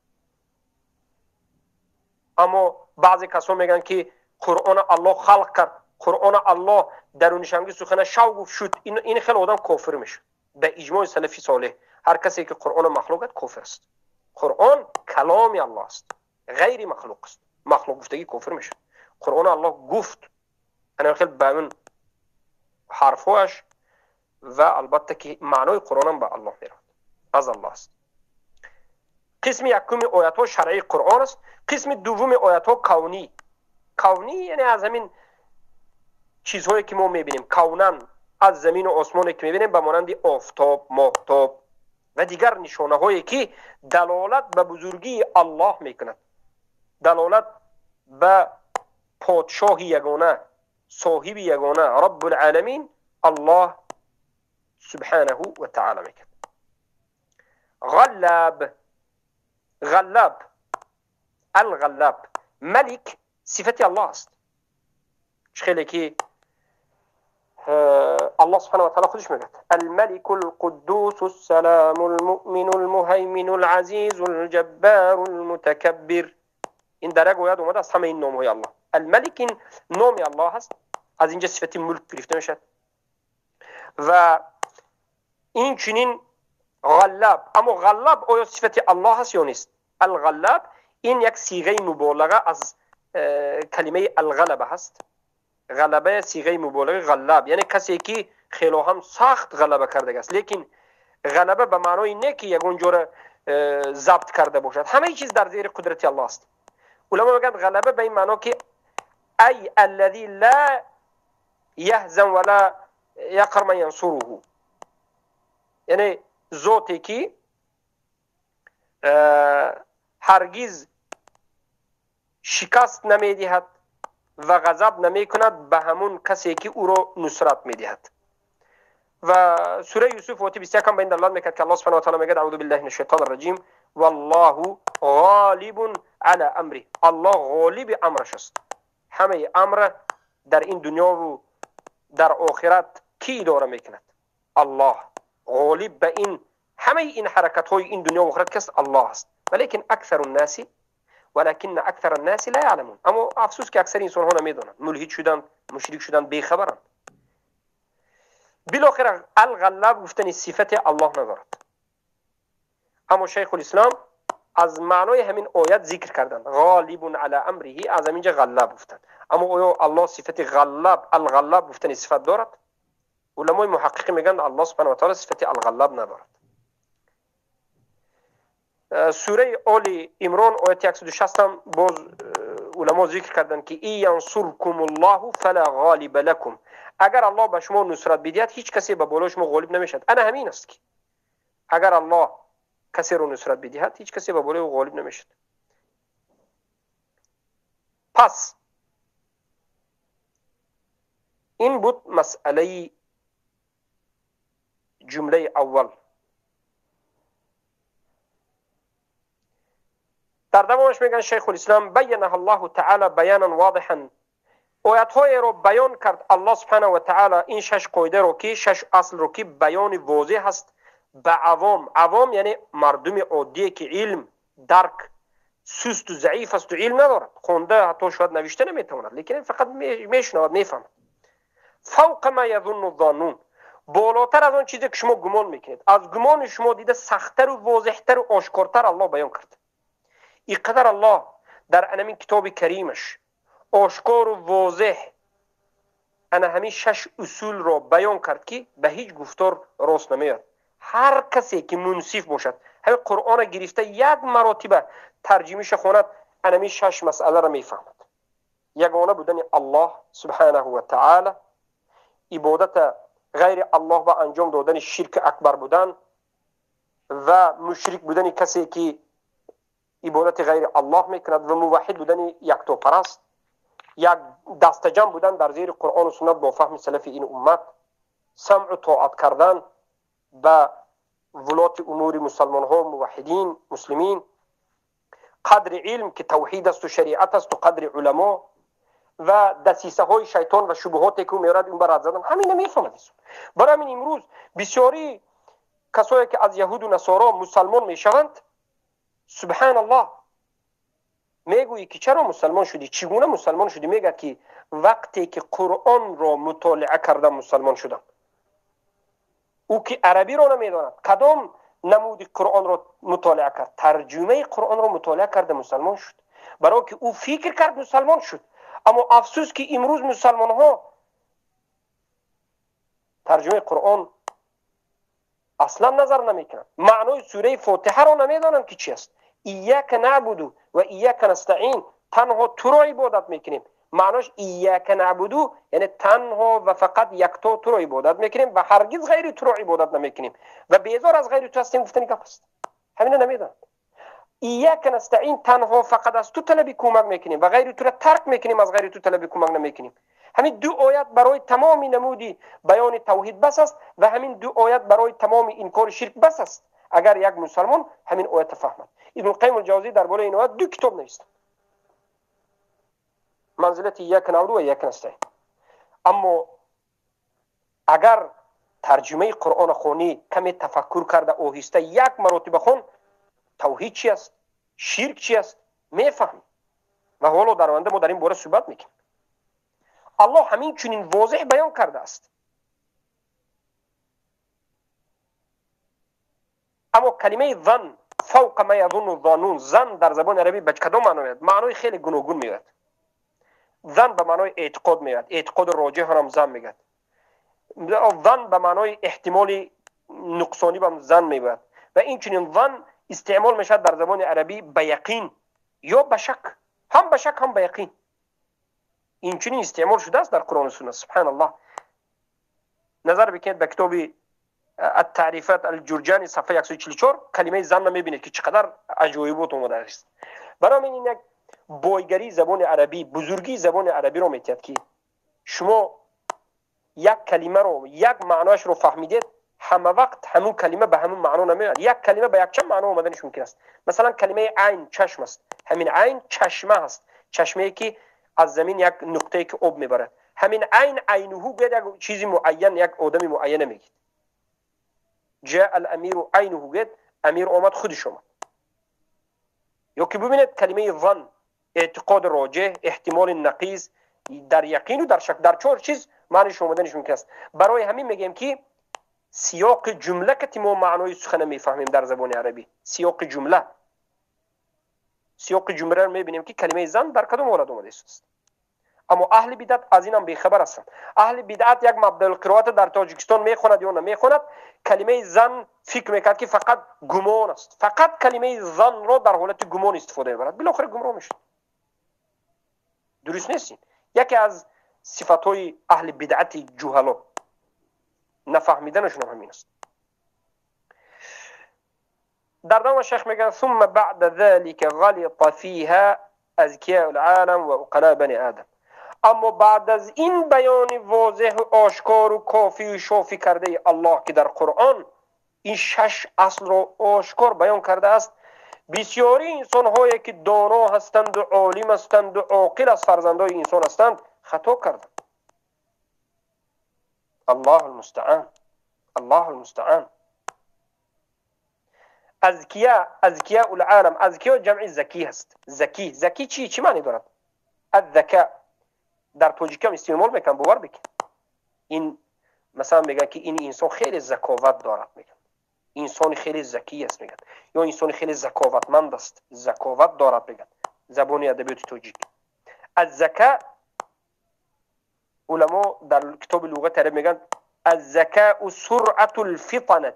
اما بعضی کسان میگن که قرآن الله خلق کرد، قرآن الله درونش هم سخن شو گفت شد. این خیلی آدم کافر میشه به اجماع سلفی صالح. هر کسی که قرآن مخلوق است کافر است. قرآن کلام الله است، غیر مخلوق است. مخلوق گفتگی کافر میشه. قرآن الله گفت، انا خیلی به اون حرفاش و البته که معنای قرآن هم به الله میرد، از الله است. قسم یکم آیات ها شرعی قرآن است. قسم دوم آیات ها کونی یعنی از همین چیزهایی که ما میبینیم کونن، از زمین و آسمانی که میبینیم، به مانند آفتاب، ماهتاب و دیگر نشانه هایی که دلالت به بزرگی الله میکند، دلالت به پادشاه یگانه، صاحب یگانه، رب العالمین الله سبحانه و تعالی میکند. الغلاب ملک صفت الله است. خیلی که الله سبحانه و تعالی خودش میگه الملك القدوس السلام المؤمن المهيمن العزيز الجبار المتكبر. این در یک آیه اومده از همه این نام‌های الله. الملک این نام الله است، از اینجا صفت ملک گرفته میشه. و این چنین غلاب. اما غلاب آیا صفت الله هست یا نیست؟ الغلاب این یک صیغه مبالغه از کلمه الغلبه هست. غلبه صیغه مبالغه غلاب، یعنی کسی که خیلی هم سخت غلبه کرده است. لیکن غلبه به معنای نه که یگان جور ضبط کرده باشد، همه چیز در زیر قدرت الله است. علما میگن غلبه به این معنا که ای الذی لا یهزم ولا یقهر من ینصره، یعنی ذاتی که هرگز شکست نمیدهد و غضب نمی کند به همون کسی که او را نصرت میدهد. و سوره یوسف آیه 21 هم به این دلالت میکرد که الله سبحانه و تعالی میگه اعوذ بالله من الشیطان الرجیم والله غالب علی امره. الله غالب امرش است. همه امر در این دنیا و در آخرت کی اداره میکند؟ الله. غالب به این همه این حرکت های این دنیا و آخرت کس الله است. ولكن اکثر الناس لا يعلمون. اما افسوس که اکثر انسان ها نمیدونند، ملحد شدند، مشرک شدند، بیخبرند. بالاخره الغلاب گفتن صفت الله ندارد. اما شیخ الاسلام از معنای همین آیت ذکر کردند غالب علی امره، از اینجا غلاب گفتند. اما آیا الله صفت غلاب الغلاب گفتن صفت دارد؟ علمای محقق میگن الله سبحانه و تعالی صفت الغلاب ندارد. سوره آل عمران آیه 160 هم باز علما ذکر کردند که ای ینصرکم الله فلا غالب لكم. اگر الله به شما نصرت بدهد هیچ کسی به بالای شما غالب نمیشد. انا همین است که اگر الله کسی رو نصرت بدهد هیچ کسی به بالای او غالب نمیشد. پس این بود مسئله جمله اول. در دوامش میگن شیخ الاسلام بینه الله تعالی بیانا واضحا، آیات‌های رو بیان کرد الله سبحانه و تعالی این 6 قاعده رو که 6 اصل رو که بیان واضح است به عوام. عوام یعنی مردم عادی که علم درک سست و ضعیف است و علم ندارد، خونده حتی شاید نوشته نمیتواند، لیکن فقط میشنود میفهمد. فوق ما یظن الظانون، بالاتر از آن چیزی که شما گمان میکنید، از گمان شما دیده سخت‌تر و واضح‌تر و آشکارتر الله بیان کرد. اینقدر الله در همین کتاب کریمش آشکار و واضح انا همین 6 اصول را بیان کرد که به هیچ گفتار راست نمیاد. هر کسی که منصف باشد همین قرآن گرفته یک مراتبه ترجمهش خواند همین 6 مسئله را میفهمد. یگانه بودن الله سبحانه و تعالی، عبادت غیر الله و انجام دادن شرک اکبر بودن و مشرک بودن کسی که عبادت غیر الله میکند و موحد بودن یکتا پرست، یک دست جمع بودن در زیر قرآن و سنت با فهم سلف این امت، سمع و طاعت کردن به ولات امور مسلمان ها موحدین مسلمین، قدر علم که توحید است و شریعت است و قدر علما و دسیسه های شیطان و شبهاتی که میارد اون برات زدن. همین نمیفهمد. برای همین امروز بسیاری کسایی که از یهود و نصارا مسلمان میشوند سبحان الله میگویی که چرا مسلمان شدی، چگونه مسلمان شدی؟ میگه که وقتی که قرآن را مطالعه کردم مسلمان شدم. او که عربی را نمیداند کدام نمود قرآن را مطالعه کرد؟ ترجمه قرآن را مطالعه کرده مسلمان شد. برای که او فکر کرد مسلمان شد. اما افسوس که امروز مسلمان ها ترجمه قرآن اصلا نظر نمیکنند، معنای سوره فاتحه را نمیدانند که چی است. ایاک نعبد و ایاک نستعین، تنها تو را عبادت میکنیم. معناش ایاک نعبد یعنی تنها و فقط یکتا تو را عبادت میکنیم و هرگز غیر تو را عبادت نمیکنیم و بیزار از غیر تو هستیم. گفتن گپ است. همین نمیدانند. ایاک نستعین تنها فقط از تو طلب کمک میکنیم و غیر تو را ترک میکنیم، از غیر تو طلب کمک نمیکنیم. همین دو آیت برای تمام نمودی بیان توحید بس است و همین دو آیت برای تمام انکار شرک بس است. اگر یک مسلمان همین آیت فهمد. ابن القیم الجوزی در بالای این آیت 2 کتاب نوشته، منزلت یک نعبد و یک نستعین. اما اگر ترجمه قرآن خونی کمی تفکر کرده آهسته یک مرتبه خون توحید چی است، شرک چی است میفهمی. و حالا در آینده ما در این باره صحبت میکنیم. الله همین چنین واضح بیان کرده است. اما کلمه ظن فوق ما یظن الظانون، ظن در زبان عربی به کدام معنی میاد؟ معنای خیلی گوناگون میاد. ظن به معنای اعتقاد میاد، اعتقاد راجح هم ظن میگه. ظن به معنای احتمال نقصانی هم ظن میاد و این چنین ظن استعمال میشه در زبان عربی به یقین یا به شک، هم به شک هم به یقین. این چنین استعمال شده است در قرآن و سنت. سبحان الله. نظر بکنید به کتاب التعریفات الجرجانی صفحه 144 کلمه ظن میبینید که چقدر عجایبات اومده است. برای این یک بایگری زبان عربی، بزرگی زبان عربی رو میتید که شما یک کلمه رو یک معناش رو فهمیدید، همه وقت همون کلمه به همون معنا نمیاد. یک کلمه به یک چند معنا اومدنش ممکن است. مثلا کلمه عین چشم است، همین عین چشمه است، چشمه که از زمین یک نقطه که آب میبرد. همین عین عینه گید یک چیزی معین، یک آدم معین نمیگید. جاء الامیر عینه گید امیر آمد خودش آمد. یا که ببینید کلمه ظن اعتقاد راجح، احتمال نقیض، در یقین و در شک، در 4 چیز معنیش اومدنش ممکن است. برای همین میگیم که سیاق جمله که ما معنای سخن میفهمیم در زبان عربی، سیاق جمله رو میبینیم که کلمه ظن در کدام مورد اومده است. اما اهل بدعت از اینم بیخبر هستند. اهل بدعت یک مبدا القرائت در تاجیکستان میخواند یا نمیخواند، کلمه ظن فکر میکرد که فقط گمان است، فقط کلمه ظن رو در حالت گمان استفاده میبرد، بالاخره گمراه میشه. درست نیست. یکی از صفتهای اهل بدعت جهلا، نفهمیدنشون همین است. در دوام شیخ میگن ثم بعد ذلك غلط فيها اذكياء العالم و عقلاء بني آدم. اما بعد از این بیان واضح و آشکار و کافی و شافی کرده الله که در قرآن این 6 اصل را آشکار بیان کرده است، بسیاری انسان هایی که دانا هستند و عالم هستند و عاقل از فرزندای انسان هستند خطا کردند. الله المستعان، الله المستعان. اذکیاء العالم، اذکیاء جمع زکی هست. زکی چی معنی دارد؟ الذکاء در توجیه هم استعمال میکنن، باور بکن. این مثلا میگن که این انسان خیلی ذکاوت دارد، میگن انسان خیلی ذکی است، میگن یا انسان خیلی ذکاوتمند است، ذکاوت دارد، میگن زبان ادبیات توجیه. الذکاء علما در کتاب لغت عرب میگن الذکاء سرعت الفطنه.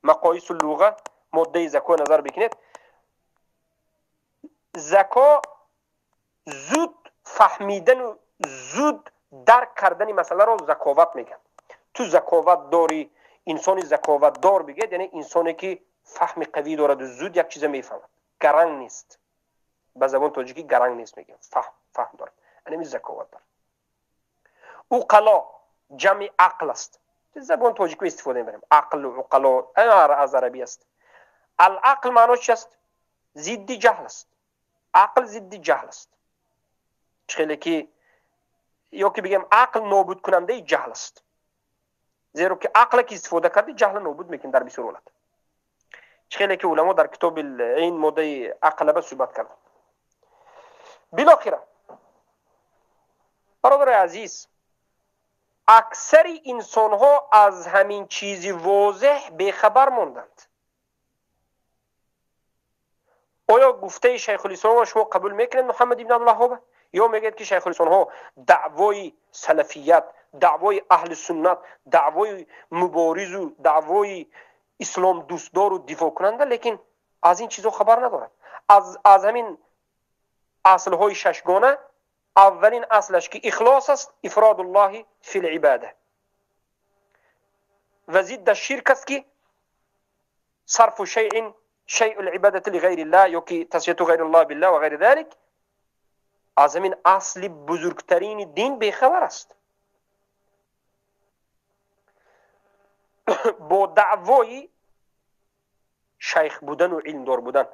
مقایس اللغه ماده ذکا نظر بکنید. ذکا زود فهمیدن و زود درک کردن مسئله را ذکاوت میگن. تو ذکاوت داری، انسانی ذکاوت دار بگید یعنی انسانی که فهم قوی دارد و زود یک چیز میفهمد، گرنگ نیست. به زبان تاجیکی گرنگ نیست میگن، فهم دارد، یعنی ذکاوت دارد. عقلا جمع عقل است. زبان تاجیکی استفاده میبریم. عقل و عقلا از عربی است. العقل معناش چی است؟ ضد جهل است. عقل ضد جهل است. خیلی که یا که بگیم عقل نابود کننده جهل است، زیرا که عقل که استفاده کردی جهل نابود میکنه در بسیار حالت. خیلی که علما در کتاب این ماده عقلبه صحبت کردن. بالاخره برادر عزیز، اکثر انسان ها از همین چیز واضح بیخبر ماندند. آیا گفته شیخ الاسلام شما قبول میکنید محمد ابن عبدالوهاب؟ یا میگید که شیخ الاسلام ها دعوای سلفیت، دعوای اهل سنت، دعوای مبارز و دعوای اسلام دوستدار و دفاع کننده، لیکن از این چیزا خبر ندارد. از همین اصل های ششگانه اولین اصلش که اخلاص است، افراد الله فی العباده، و ضد شرک است که صرف شیء العباده لغیر الله یا که تسویه غیر الله بالله و غیر ذلك. از همین اصل بزرگترین دین بیخبر است. با دعوای شیخ بودن و علم دار بودن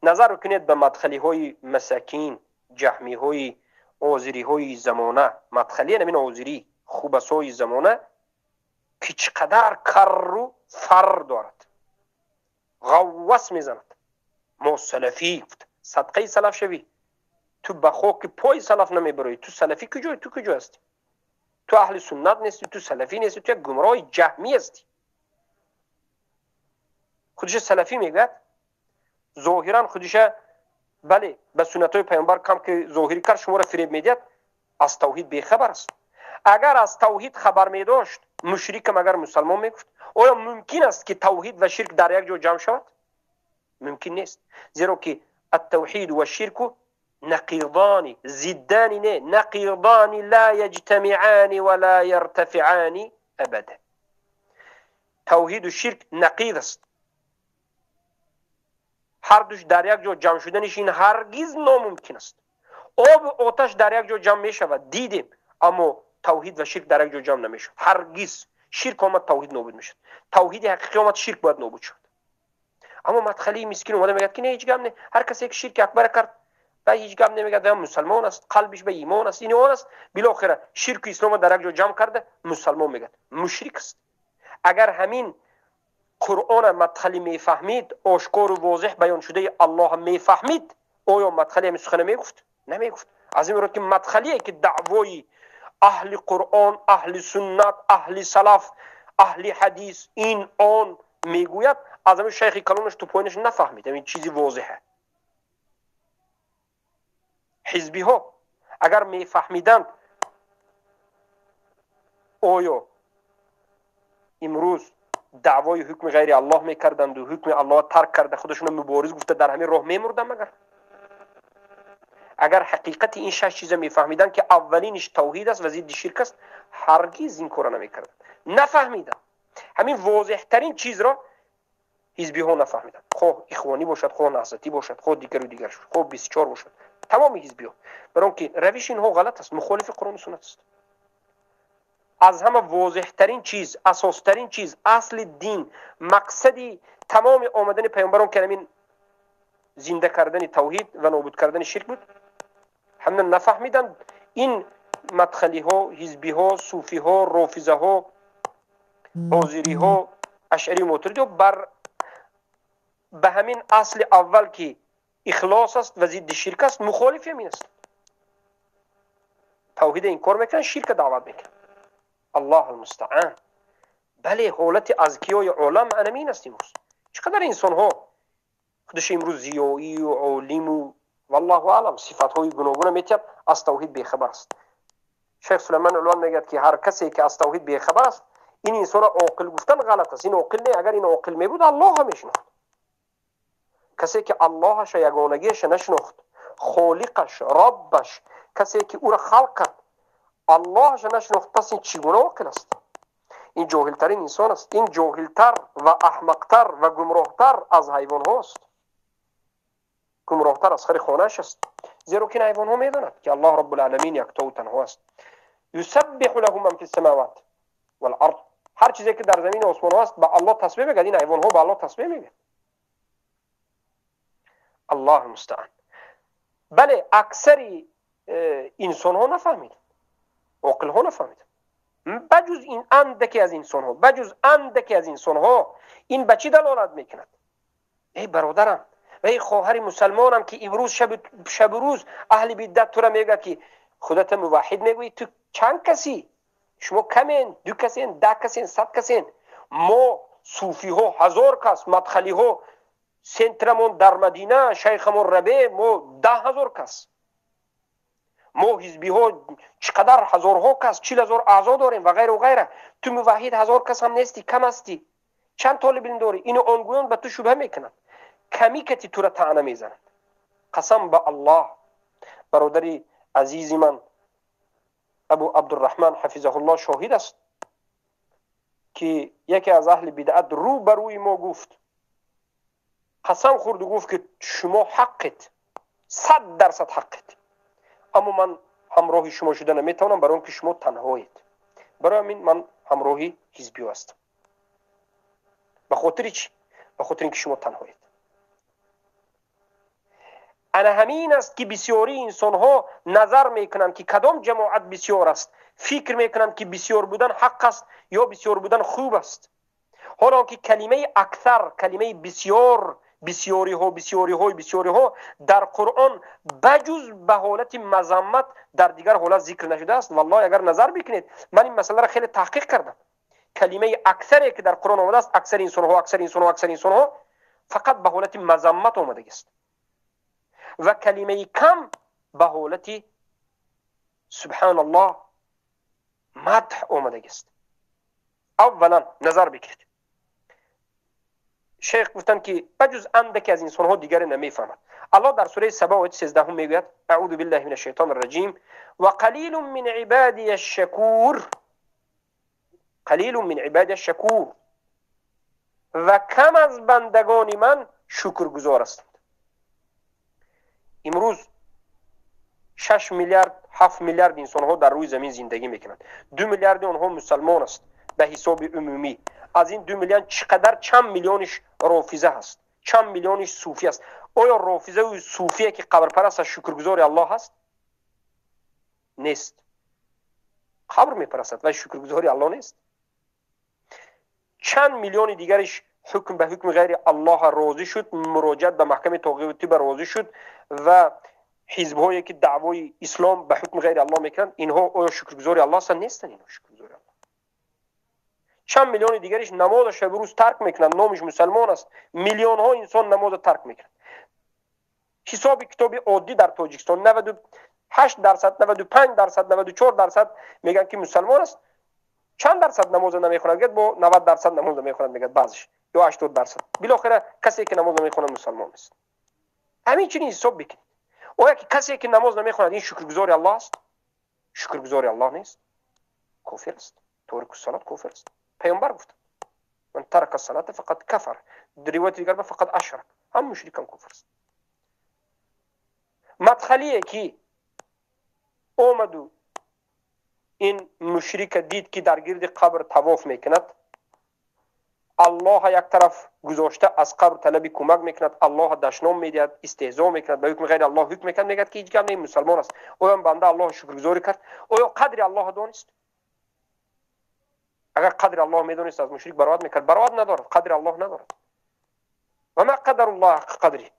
نظر کنید به مدخلی های مساکین، جهمی های آذری های زمانه، مدخلی نمین آذری خوبس های زمانه که چقدر کر و فر دارد، غوص میزند. ما سلفی صدقه سلف شوی، تو بخاک پای سلف نمیبروی، تو سلفی کجایی؟ تو کجا هستی؟ تو اهل سنت نیستی، تو سلفی نیستی، تو یک گمراه جهمی هستی. خودش سلفی میگه، ظاهرا خودش بله به سنت های پیامبر کم که ظاهری کار شما را فریب میدید، از توحید بیخبر است. اگر از توحید خبر می داشت مشرک مگر مسلمان میگفت؟ آیا ممکن است که توحید و شرک در یک جا جمع شود؟ ممکن نیست، زیرا که التوحید و شرک نقیضان، ضدان نه، نقیضان لا یجتمعان ولا یرتفعان ابدا. توحید و شرک نقیض است، هر دوش در یک جا جمع شدنش این هرگز ناممکن است. آب و آتش در یک جا جمع می شود، دیدیم، اما توحید و شرک در یک جا جمع نمی شود. هرگز شرک آمد توحید نابود می شود، توحید حقیقی آمد شرک باید نابود شود. اما مدخلی مسکین اومده میگه که نه هیچ گم نه، هر کسی که شرک اکبر کرد و هیچ گم نمیگه و مسلمان است، قلبش به ایمان است، این اون است، بالاخره شرک و اسلام در یک جا جمع کرده مسلمان میگه مشرک است. اگر همین قرآن مدخلی میفهمید، آشکار و واضح بیان شده الله میفهمید، آیا مدخلی همین سخن میگفت؟ نمیگفت. از این رو که مدخلیه که دعوای اهل قرآن، اهل سنت، اهل سلف، اهل حدیث این آن میگوید، از همین شیخ کلونش تو پایینش نفهمید. همین چیزی واضحه. حزبی ها اگر میفهمیدند آیا امروز دعوای حکم غیر الله میکردند و حکم الله ترک کرده خودشون مبارز گفته در همین راه میمردن؟ مگر اگر حقیقت این 6 چیز میفهمیدن که اولینش توحید است و ضد شرک است، هرگز این کارو نمیکردن. نفهمیدن. همین واضح ترین چیز را حزبی ها نفهمیدن. خواه اخوانی باشد، خواه نهضتی باشد، خواه دیگر و دیگر، خواه 24 باشد، تمام حزبی ها، برای که روش اینها غلط است، مخالف قرآن و سنت است. از همه واضح ترین چیز، اساس ترین چیز، اصل دین، مقصدی تمام آمدن پیامبران که همین زنده کردن توحید و نابود کردن شرک بود. همه نفهمیدن. این مدخلی ها، حزبی ها، صوفی ها، رافضه ها، حاضری ها، اشعری معترضی ها به همین اصل اول که اخلاص است و ضد شرک است مخالف همین است. توحید این کار میکنن، شرک دعوت میکنن. الله المستعان. بله، حالت ازکیای عالم انمین است امروز. چقدر انسان ها خودش امروز زیایی و عالم و والله اعلم صفات های گوناگون میتیاب از توحید بیخبر است. شیخ سلیمان علوان میگه که هر کسی که از توحید بیخبر است، این انسان عاقل گفتن غلط است. این عاقل نه. اگر این عاقل میبود الله هم میشناخت. کسی که اللهش یگانگیش نشناخت، خالقش، ربش، کسی که او را خلق کرد اللهش نشناخت، پس این چگونه عاقل است؟ این جاهلترین انسان است. این جاهلتر و احمقتر و گمراهتر از حیوان هاست. گمراهتر از خر خانه‌اش است. زیرا که حیوان ها میداند که الله رب العالمین یکتا و تنها است. یسبح له من فی السماوات والارض. هر چیزی که در زمین و آسمان ها است به الله تسبیح میگه. این حیوان ها به الله تسبیح میگه. الله المستعان. بله، اکثر انسان ها نفهمید، عاقل ها نفهمید. بجز این اندکی از انسان ها، بجز اندکی از انسان ها این به چی دلالت میکند؟ ای برادرم و ای خواهر مسلمانم که امروز شب روز اهل بدعت تو را میگه که خودت موحد میگویی، تو چند کسی؟ شما کمین، 2 کسین، 10 کسین، 100 کسین. ما صوفی ها 1000 کس، مدخلی ها سنترمون در مدینه، شیخمون ربیع ما 10,000 کس، ما حزبی ها چقدر هزارها کس، 40,000 اعضا داریم و غیره و غیره. تو موحد 1000 کس هم نیستی، کم هستی. چند طالب علم داری؟ اینو آنگویان به تو شبهه میکنند، کمی کتی تو را طعنه میزنند. قسم به الله، برادری عزیزی من ابو عبدالرحمن حفظه الله شاهد است که یکی از اهل بدعت رو بروی ما گفت، قسم خورد و گفت که شما حقت، 100% حقت، اما من همراه شما شده نمیتونم برای که شما تنهایید. برای همین من همراهی حزبی هستم. به خاطر چی؟ به خاطر اینکه شما تنهایید. انا همین است که بسیاری انسان ها نظر میکنند که کدام جماعت بسیار است، فکر میکنند که بسیار بودن حق است یا بسیار بودن خوب است، حالا که کلمه اکثر، کلمه بسیار، بسیاری ها در قرآن بجز به حالت مذمت در دیگر حالت ذکر نشده است. والله اگر نظر بکنید، من این مسئله را خیلی تحقیق کردم. کلمه اکثری که در قرآن آمده است، اکثر انسان ها فقط به حالت مذمت آمده است و کلمه کم به حالت سبحان الله مدح آمده است. اولا نظر بکنید، شیخ گفتن که بجز اندکی از انسان ها دیگر نمیفهمند. الله در سوره سبا آیه 13 میگوید اعوذ بالله من الشیطان الرجیم و قلیل من عبادی الشکور، قلیل من عبادی الشکور، و کم از بندگان من شکرگزار هستند. امروز 6 میلیارد 7 میلیارد انسان ها در روی زمین زندگی میکنند. 2 میلیارد اونها مسلمان است به حساب عمومی. از این 2 میلیون چند میلیونش رافضه هست، چند میلیونش صوفی است. آیا رافضه و صوفی که قبر پرست شکرگزار الله هست؟ نیست. قبر میپرستد و شکرگزار الله نیست. چند میلیون دیگرش حکم به حکم غیر الله راضی شد، مراجعت به محکمه طاغوتی به راضی شد و حزب هایی که دعوای اسلام به حکم غیر الله میکنند، اینها آیا شکرگزار الله هستند؟ نیستند. اینها شکرگزار الله. چند میلیون دیگرش نماز شب روز ترک میکنند، نامش مسلمان است. میلیون ها انسان نماز ترک میکنند. حساب کتاب عادی در تاجیکستان 98%، 95%، 94% میگن که مسلمان است. چند درصد نماز نمیخونند؟ گفت با 90% نماز نمیخونند میگه بعضش، یا 80%. بالاخره کسی که نماز نمیخونه مسلمان است. همین چنین حساب بکنید. آیا که کسی که نماز نمیخواند این شکرگزار الله است؟ شکرگزار الله نیست، کافر است. تارک الصلاه کافر است. پیامبر گفت من ترک الصلاه فقط کفر. در روایت دیگر فقط اشرک. هم مشرک هم کافر است. مدخلیه که اومدو این مشرک دید که در گرد قبر طواف میکند، الله یک طرف گذاشته از قبر طلب کمک میکند، الله دشنام میدهد، استهزا میکند، به حکم غیر الله حکم میکند، میگه که هیچ کم نیم مسلمان است. آیا بنده الله شکرگزاری کرد؟ آیا قدر الله دانست؟ اگر قدر الله میدونست از مشرک برآت میکرد. برآت ندارد، قدر الله ندارد. و ما قدر الله حق قدری.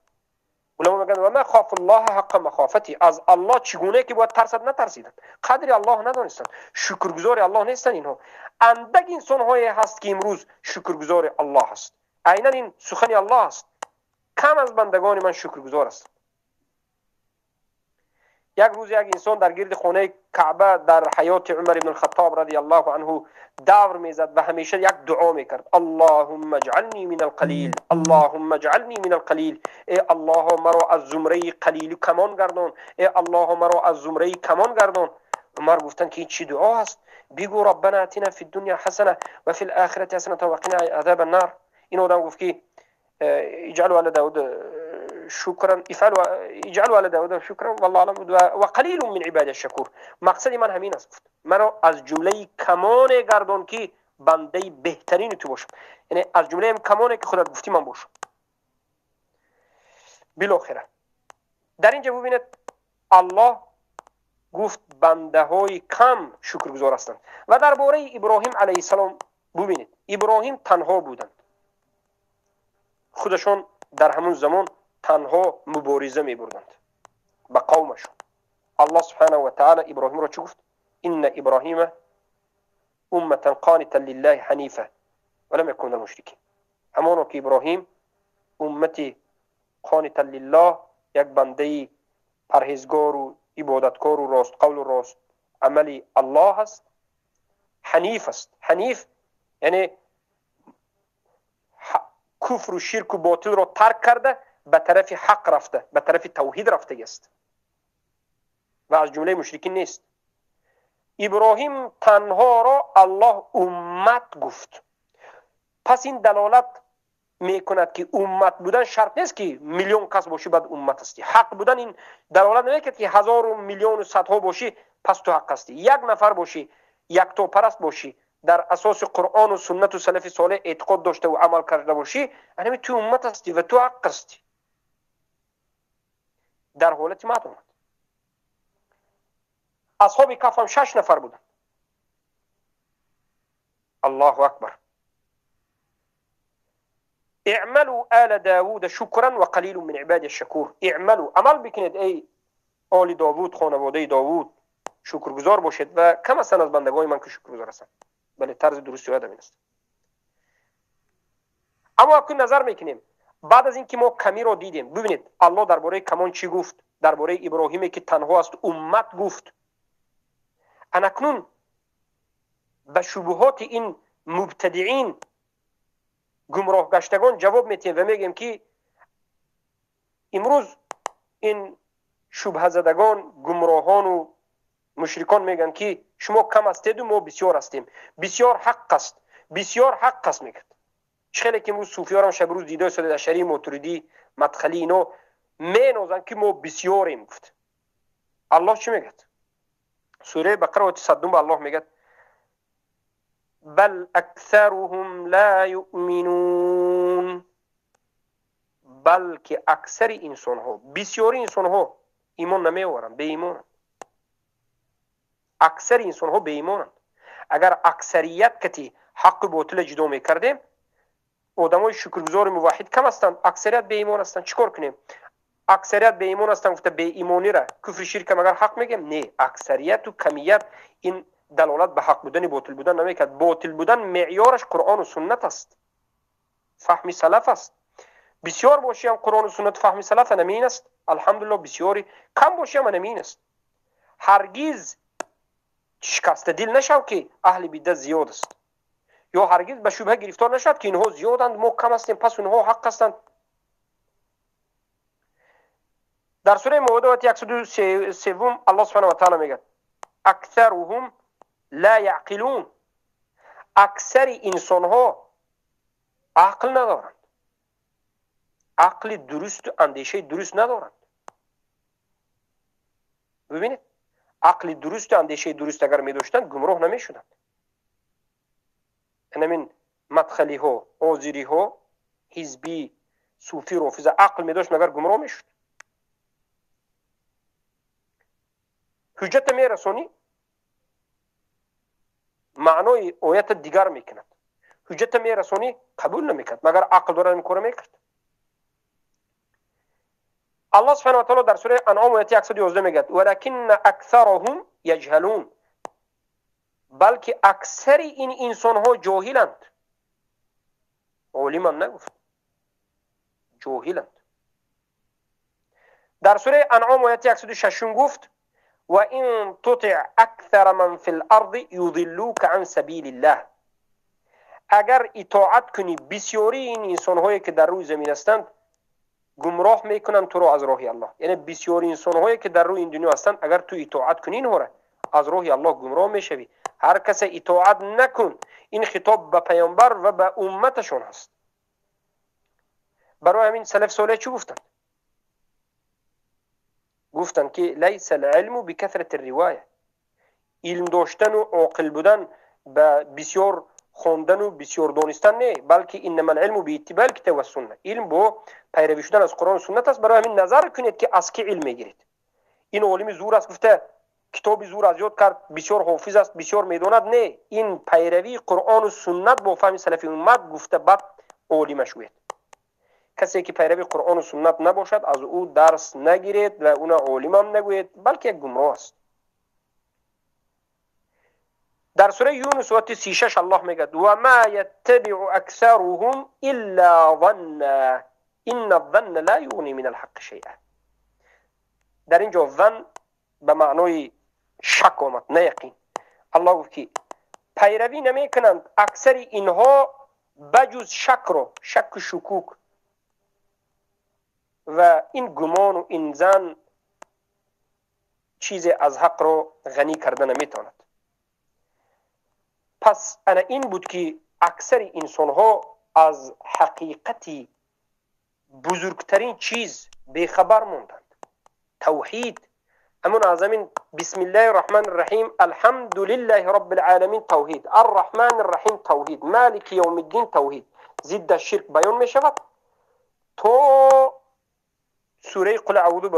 علما میگن و ما خاف الله حق مخافتی. از الله چگونه که باید ترسد نترسیدند. قدر الله ندانستند، شکرگزار الله نیستند. اینها اندک انسان های هست که امروز شکرگزار الله هست. عیناً این سخن الله است. کم از بندگان من شکرگزار است. یک روز یک انسان در گرد خانه کعبه در حیات عمر بن الخطاب رضی الله عنه دور میزد و همیشه یک دعا میکرد: اللهم اجعلنی من القلیل، اللهم اجعلنی من القلیل. ای الله مرا از زمره قلیل کمان گردان، ای الله مرا از زمره کمان گردان. عمر گفتن که این چی دعا است؟ بگو ربنا اتنا فی الدنیا حسنه و فی الاخره حسنه و قنا عذاب النار. این آدم گفت که اجعلوا على داود شکرا، اجعلوا على داود شکرا والله علم و قلیل من عباد الشکور. مقصد من همین است، مرا از جمله کمان گردان که بنده بهترین تو باشم. یعنی از جمله کمانی که خودت گفتی من باشم. بالاخره در اینجا ببینید الله گفت بنده های کم شکرگزار هستند. و درباره ابراهیم علیه السلام ببینید، ابراهیم تنها بودند. خودشون در همون زمان تنها مبارزه می بردند با قومشون. الله سبحانه و تعالی ابراهیم را چه گفت؟ ان ابراهیم امه قانتا لله حنیفه ولم یکن من المشرکین. همانا که ابراهیم امتی قانتا لله، یک بنده پرهیزگار و عبادتکار و راست قول و راست عملی الله است. حنیف است. حنیف یعنی کفر و شرک و باطل را ترک کرده، به طرف حق رفته، به طرف توحید رفته است و از جمله مشرکین نیست. ابراهیم تنها را الله امت گفت. پس این دلالت میکند که امت بودن شرط نیست که میلیون کس باشی بعد امت هستی. حق بودن این دلالت نمیکند که هزار و میلیون و صدها باشی پس تو حق هستی. یک نفر باشی، یک تو پرست باشی، در اساس قرآن و سنت و سلف صالح اعتقاد داشته و عمل کرده باشی، یعنی تو امت هستی و تو حق هستی. در حالت معدوم اصحاب کهف هم 6 نفر بودند. الله اکبر. اعملوا آل داوود شکرا و قلیل من عباد الشکور. اعملوا، عمل بکنید ای آل داوود، خانواده داوود، شکرگزار باشید و کم هستند از بندگان من که شکرگزار هستند. بله، طرز درستی یادم است. اما اکنون نظر میکنیم بعد از اینکه ما کمی را دیدیم، ببینید الله درباره کمان چی گفت؟ درباره ابراهیمی که تنها است امت گفت. اکنون به شبهات این مبتدعین گمراه گشتگان جواب میتیم و میگیم که امروز این شبهه زدگان، گمراهان و مشرکان میگن که شما کم هستید و ما بسیار هستیم. بسیار حق است، بسیار حق است میگن. خیلی که امروز صوفیان هم شب روز دیده ساده اشعری، ماتریدی، مدخلی اینا مینازن که ما بسیاریم. گفت الله چی میگه؟ سوره بقره و تصدم به الله میگه بل اکثرهم لا یؤمنون. بلکه اکثر انسان ها، بسیاری انسان ها ایمان نمیآورند، به ایمان. اکثر انسان ها به ایمانند. اگر اکثریت کتی حق باطل جدا میکردیم، آدمای شکرگزار موحد کم هستند، اکثریت به ایمان هستند. چیکار کنیم؟ اکثریت به ایمان هستند، گفته به ایمانی را کفر شرک مگر حق میگیم؟ نه، اکثریت و کمیت این دلالت به حق بودن باطل بودن نمیکرد. باطل بودن معیارش قرآن و سنت است، فهم سلف است. بسیار باشی هم قرآن و سنت فهم سلف نمین است، الحمدلله. بسیاری کم باشی هم نمین است. هرگز شکست دل نشو که اهل بدعت زیاد است، یا هرگز به شبهه گرفتار نشد که اینها زیادند ما کم هستیم پس اونها حق هستند. در سوره مائده 103 الله سبحانه و تعالی میگه اکثرهم لا یعقلون، اکثر انسان ها عقل ندارند، عقل درست و اندیشه درست ندارند. ببینید عقل درست و اندیشه درست اگر می داشتند گمراه نمی شدند. همین مدخلی ها، آزیری ها، حزبی، صوفی، رافضه عقل می داشت مگر گمراه می شد. حجت می رسانی معنای آیت دیگر می کند. حجت می رسانی قبول نمی کرد مگر عقل داره این کار می کرد. الله سبحانه و تعالی در سوره انعام آیه 111 میگه ولکن اکثرهم یجهلون، بلکه اکثر این انسان ها جاهلند. عالم نگفت، جاهلند. در سوره انعام آیه 106 گفت و این تطع اکثر من فی الارض یضلوک عن سبیل الله، اگر اطاعت کنی بسیاری این انسان هایی که در روی زمین هستند گمراه میکنن تو رو از راه الله. یعنی بسیاری انسان هایی که در روی این دنیا هستند اگر تو اطاعت کنی اینها را از راه الله گمراه میشوی. هر کس اطاعت نکن، این خطاب به پیامبر و به امتشون هست. برای همین سلف صالح چی گفتند؟ گفتند که لیس العلم بکثرت الروایه، علم داشتن و عاقل بودن به بسیار خوندن و بسیار دانستن نه، بلکه انما العلم باتباع الکتاب و سنت، علم با پیروی شدن از قرآن و سنت است. برای همین نظر کنید که از کی علم میگیرید. این عالم زور است گفته کتابی زور از یاد کرد بسیار حافظ است بسیار میداند، نه، این پیروی قرآن و سنت با فهم سلف امت گفته بعد عالم شوید. کسی که پیروی قرآن و سنت نباشد از او درس نگیرید و اون عالم هم نگوید، بلکه گمراه است. در سوره یونس آیه 36 الله میگه و ما یتبع اکثرهم الا ظن ان الظن لا یغنی من الحق شیئا. در اینجا ظن به معنای شک آمد، نه یقین. الله گفت که پیروی نمی کنند اکثر اینها بجز شک را، شک و شکوک، و این گمان و این ظن چیز از حق را غنی کرده نمیتواند. پس انا این بود که اکثر انسان ها از حقیقتی بزرگترین چیز بیخبر موندند، توحید. همون از همین بسم الله الرحمن الرحیم الحمد لله رب العالمین توحید، الرحمن الرحیم توحید، مالک یوم الدین توحید، ضد شرک بیان می شود تا سوره قل اعوذ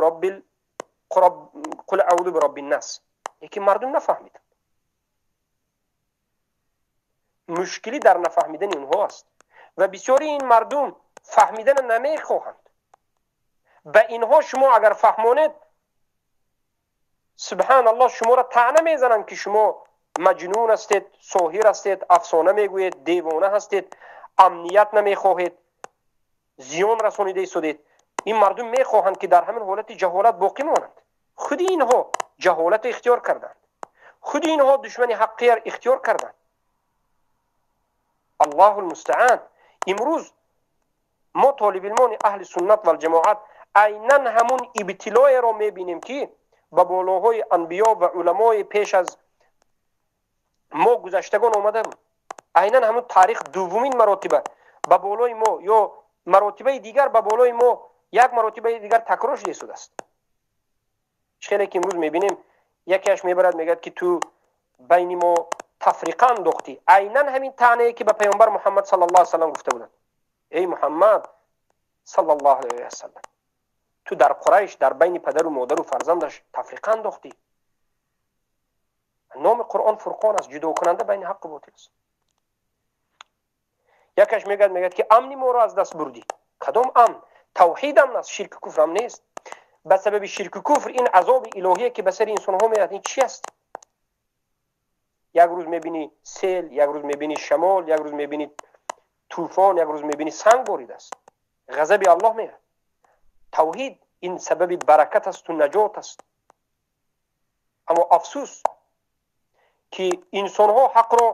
برب الناس. یکی مردم نفهمیدن. مشکلی در نفهمیدن اونها است و بسیاری این مردم فهمیدن نمیخواهند. به اینها شما اگر فهمانید سبحان الله شما را طعنه میزنند که شما مجنون هستید، ساحر هستید، افسانه میگویید، دیوانه هستید، امنیت نمیخواهید، زیان رسانیده شدید. این مردم میخواهند که در همین حالت جهالت باقی مانند. خود اینها جهالت اختیار کردند، خود اینها دشمن حقی اختیار کردند. الله المستعان. امروز ما طالب علمان اهل سنت و الجماعت عیناً همون ابتلای را میبینیم که به بالاهای انبیا و علمای پیش از ما گذشتگان آمده بود. عیناً همون تاریخ دومین مراتبه به بالای ما یا مراتبه دیگر به بالای ما یک مراتبه دیگر تکرار شده است. خیلی که امروز میبینیم یکیش میبرد میگه که تو بین ما تفریقه انداختی. عیناً همین طعنه‌ای که به پیامبر محمد صلی الله علیه و سلم گفته بودند. ای محمد صلی الله علیه و سلم، تو در قریش در بین پدر و مادر و فرزندش تفریقه انداختی. نام قرآن فرقان است، جدا کننده بین حق و باطل است. یکیش میگه که امنی ما را از دست بردی. کدام امن؟ توحید امن است، شرک کفر هم نیست. به سبب شرک کفر این عذاب الهی که به سر انسان ها میاد این چی است؟ یک روز میبینی سیل، یک روز میبینی شمال، یک روز میبینی طوفان، یک روز میبینی سنگ بارید است. غضب الله میاد. توحید این سبب برکت است و نجات است. اما افسوس که انسان ها حق را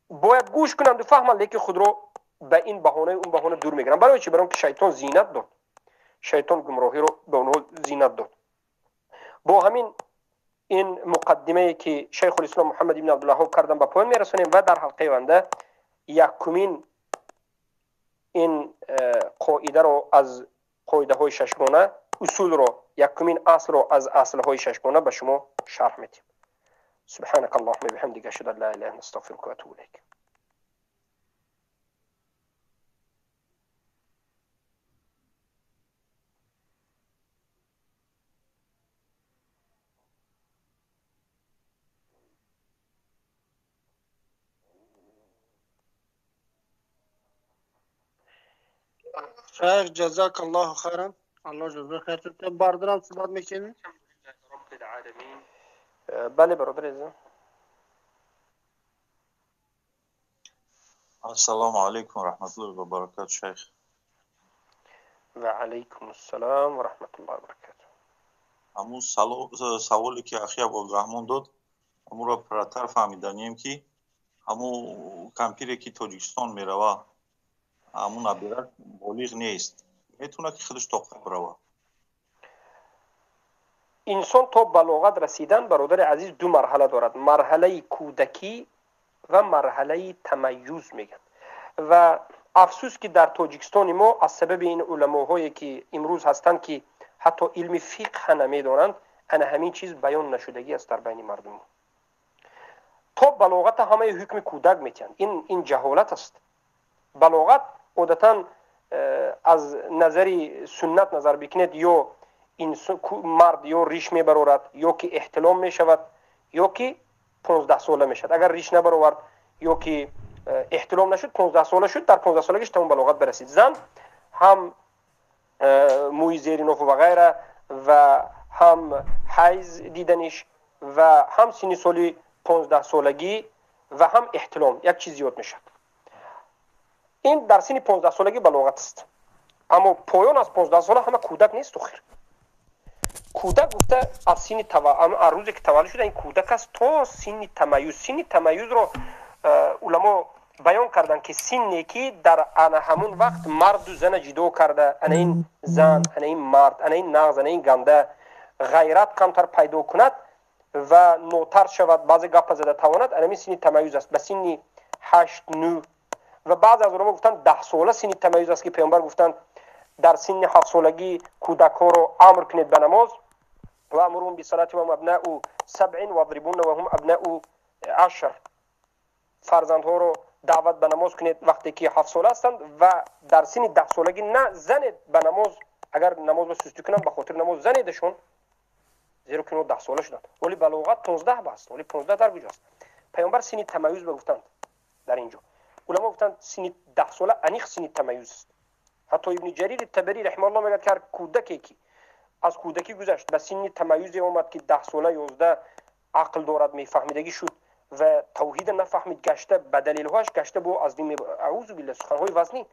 باید گوش کنند و فهمند، لیکن خود را به این بهانه اون بهانه دور میگیرن. برای چی؟ برای که شیطان زینت داد. شیطان گمراهی رو به اونها زینت داد. با همین این مقدمه که شیخ الاسلام محمد ابن عبدالوهاب کردن به پایان میرسونیم و در حلقه آینده یکمین این قاعده رو از قاعده های ششگانه، اصول رو، یکمین اصل رو از اصل های ششگانه به شما شرح میدیم. سبحانك اللهم وبحمدك اشهد ان لا اله الا انت استغفرك واتوب اليك. شیخ جزاک الله خیرا. الله جزا خیر تو باردرم صحبت میکنی؟ بله برادر عزیزم. السلام علیکم و رحمت الله و برکاته شیخ. و علیکم السلام و رحمت الله و برکاته. همون سوالی که اخی عبدالرحمن داد همون را پراتر فهمیدنیم که همون کمپیری که تاجیکستان میروه همون نبیرک بالغ نیست، میتونه که خودش طاقت بروه. انسان تا بلاغت رسیدن برادر عزیز دو مرحله دارد، مرحله کودکی و مرحله تمیز میگن. و افسوس که در تاجیکستان ما از سبب این علماهایی که امروز هستند که حتی علم فقه نمیدانند، انا همین چیز بیان نشدگی است در بین مردم. تا بلاغت همه حکم کودک میتن، این جهالت است. بلاغت عادتا از نظر سنت نظر بکنید یا مرد یا ریش میبرورد یا که احتلام میشود یا که 15 ساله میشد. اگر ریش نبرورد یا که احتلام نشد 15 ساله شد، در 15 سالگیش تمام بلاغت برسید. زن هم موی زیر ناف و غیره و هم حیض دیدنش و هم سنی سالی 15 سالگی و هم احتلام یک چیز زیاد میشد. این در سن 15 سالگی بلاغت است. اما پایان از 15 ساله همه کودک نیست. خیر کودک گفته از سن روزی که تولد شده این کودک است تا سن تمیز. سن تمیز رو علما بیان کردن که سنی که در آن همون وقت مرد و زن جدا کرده، انا این زن، انا این مرد، انا این نغز، انا این گنده غیرت کمتر پیدا کند و نوتر شود، بعضی گپ زده تواند، انا این سن تمیز است. به سن 8 9 و بعض از علما گفتن 10 ساله سن تمیز است که پیامبر گفتند در سن 7 سالگی کودک ها رو امر کنید به نماز و امرون بالصلاه و هم ابناء 7 و اضربون و هم ابناء 10. فرزند ها رو دعوت به نماز کنید وقتی که 7 ساله هستند و در سن 10 سالگی نه زنید به نماز. اگر نماز رو سستی کنن به خاطر نماز زنیدشون، زیرا که 10 ساله شدند. ولی بلاغت 15 بست. ولی 15 در کجاست؟ پیامبر سن تمیز گفتند. در اینجا علما گفتند سن 10 ساله انیخ سن تمیز است. حتی ابن جریر الطبری رحمه الله میگه که کودکی که از کودکی گذشت به سن تمیز اومد که 10 ساله 11 عقل دارد، میفهمیدگی شد و توحید نفهمید، گشته به دلیل هاش گشته با از دین اعوذ بالله سخنهای وزنی.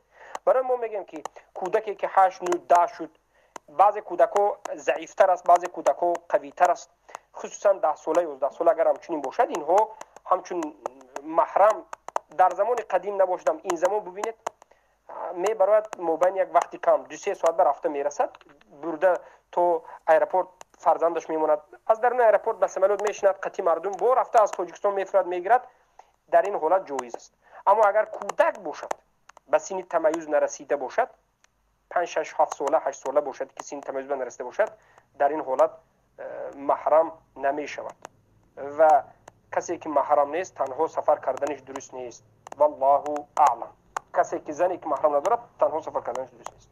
برای ما میگیم که کودکی که 8 9 10 شد، بعضی کودکو ضعیفتر است، بعضی کودکو قویتر است. خصوصا 10 ساله 11 ساله اگر همچنین باشد، اینها همچون محرم در زمان قدیم نباشدم، این زمان ببینید می برود مبین یک وقتی کم 2-3 ساعت به رفته میرسد، برده تو ایرپورت فرزندش میموند، از درون ایرپورت به سملود میشند، قطعی مردم با رفته از تاجیکستان میفرد میگیرد. در این حالت جایز است. اما اگر کودک باشد به سن تمیز نرسیده باشد، 5 6 7 ساله 8 ساله باشد که سن تمیز نرسیده باشد، در این حالت محرم نمی شود و کسی که محرم نیست تنها سفر کردنش درست نیست. والله اعلم. کسی که زنی که محرم ندارد تنها سفر کردنش درست نیست.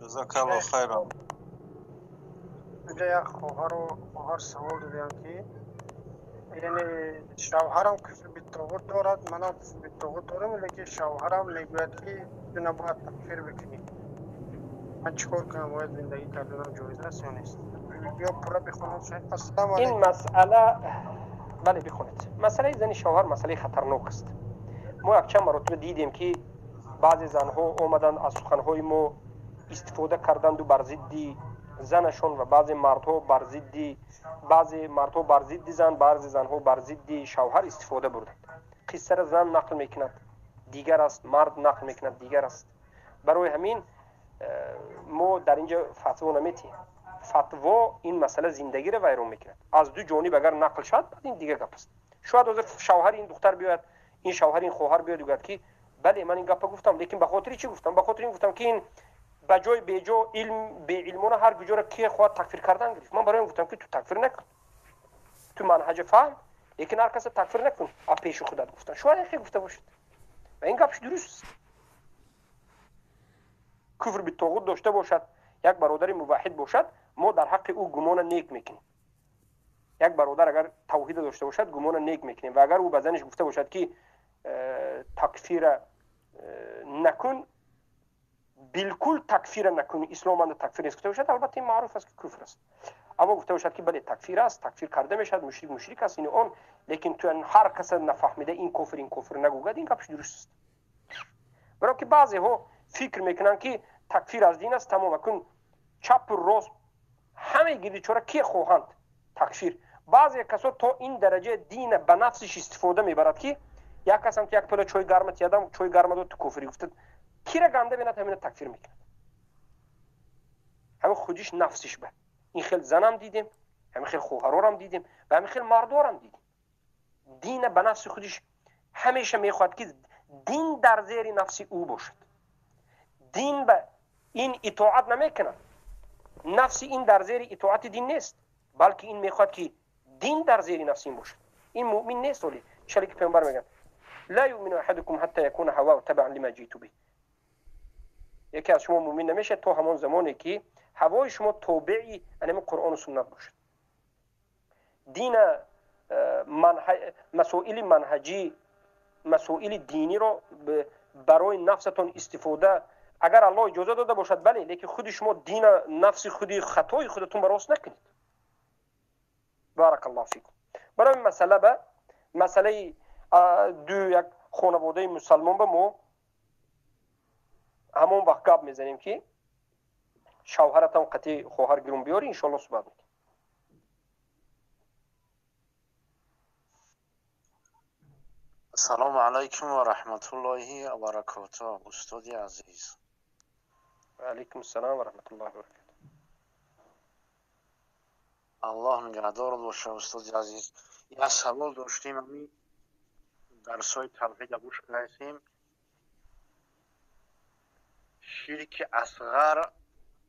جزاک الله خیرا. اینجا یک خواهر سوال دادیم که یعنی شوهرم کفر بالطاغوت دارد، منم کفر بالطاغوت دارم، لیکن شوهرم میگوید که تو نباید تکفیر بکنی. من چیکار کنم؟ باید زندگی کردنم جایز است یا نیست؟ یا پورا بخونم شاید. السلام علیکم. این مسئله بله بخونید. مسئله زن شوهر مسئله خطرناک است. ما یک چند مرتبه دیدیم که بعضی زنها آمدن از سخنهای ما استفاده کردند و بر ضد زنشون و بعضی مردها بر ضد زن، بعضی زنها بر ضد شوهر استفاده بردند. قصه را زن نقل میکند دیگر است، مرد نقل میکند دیگر است. برای همین ما در اینجا فتوا نمیتیم. فتوا این مسئله زندگی رو ویران میکند. از دو جانب اگر نقل شد بعد این دیگه گپ است. شاید از شوهر این دختر بیاد، این شوهر این خواهر بیاد بگه که بله من این گپ گفتم، لیکن به خاطر چی گفتم؟ به خاطر این گفتم که این بجای بیجا علم به علمونه هر گجا که خواهد تکفیر کردن گرفت. من برای این گفتم که تو تکفیر نکن، تو منهج فهم، لیکن هر کس تکفیر نکن. از پیش خودت گفتن شاید این خیلی گفته باشد و این گپش درست است. کفر به طاغوت داشته باشد، یک برادر موحد باشد، ما در حق او گمان نیک میکنیم. یک برادر اگر توحید داشته باشد گمان نیک میکنیم و اگر او به زنش گفته باشد که تکفیر نکن، بالکل تکفیر نکن، اسلام اند تکفیر نیست گفته باشد، البته این معروف است که کفر است. اما گفته باشد که بله تکفیر است، تکفیر کرده میشد، مشرک است این اون، لیکن تو هر کس نفهمیده این کفر نگوید، این گپش درست است. برای که بعضی ها فکر میکنن که تکفیر از دین است، تمام کن چپ و راست همه گیری چورا کی خواهند تکفیر. بعضی کسا تا این درجه دین به نفسش استفاده میبرد که یک کس هم که یک پله چای گرمت یادم چای گرم داد تو کفری گفتد، کی را گنده بیند همین تکفیر میکند. همه خودش نفسش به این خیل زنم دیدیم، همین خیل خواهرا هم دیدیم و همین خیل مردا هم دیدیم. دین به نفس خودش همیشه میخواد که دین در زیر نفس او باشد. دین به این اطاعت نمیکند، نفس این در زیر اطاعت دین نیست، بلکه این میخواد که دین در زیر نفس این باشد. این مؤمن نیست. ولی چلی که پیامبر میگن لا یؤمن احدکم حتی یکون هواه تبعا لما جئت به. یکی از شما مؤمن نمیشه تا همان زمانی که هوای شما تابعی انم قرآن و سنت باشد. دین مسائل منهجی، مسائل دینی رو برای نفستون استفاده اگر الله اجازه داده باشد بله، لیکن خود شما دین نفس خودی خطای خودتون براست نکنید. بارک الله فیکم. برای مسئله به مسئله دو یک خانواده مسلمان به ما همون وقت گپ میزنیم که شوهرت هم قطعی خواهر گرون بیاری انشاءالله صحبت میکنیم. السلام علیکم و رحمت الله و برکاته. استاد عزیز. و علیکم السلام و رحمت الله و برکاته. الله نگهدار باشه استاد عزیز. یک سوال داشتیم، همین درسای توحید گوش کردیم. شرک اصغر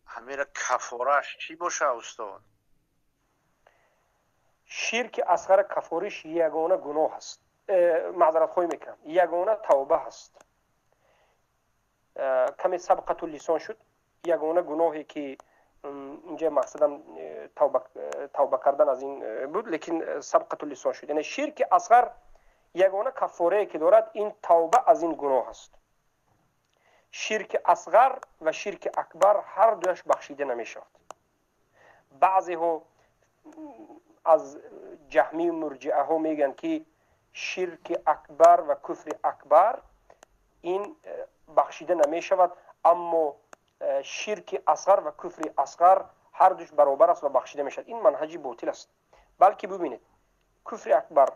همین کفارش چی باشه استاد؟ شرک اصغر کفارش یگانه گناه است. معذرت خواهی میکنم، یگانه توبه هست. کمی سبقت اللسان شد. یگانه گناهی که اینجا مقصدم توبه کردن از این بود، لیکن سبقت اللسان شد. یعنی شرک اصغر یگانه کفاره که دارد این توبه از این گناه است. شرک اصغر و شرک اکبر هر دوش بخشیده نمیشود. بعضی ها از جهمی و مرجعه ها میگن که شرک اکبر و کفر اکبر این بخشیده نمی شود، اما شرک اصغر و کفر اصغر هر دوش برابر است و بخشیده می شود. این منهجی باطل است. بلکه ببینید کفر اکبر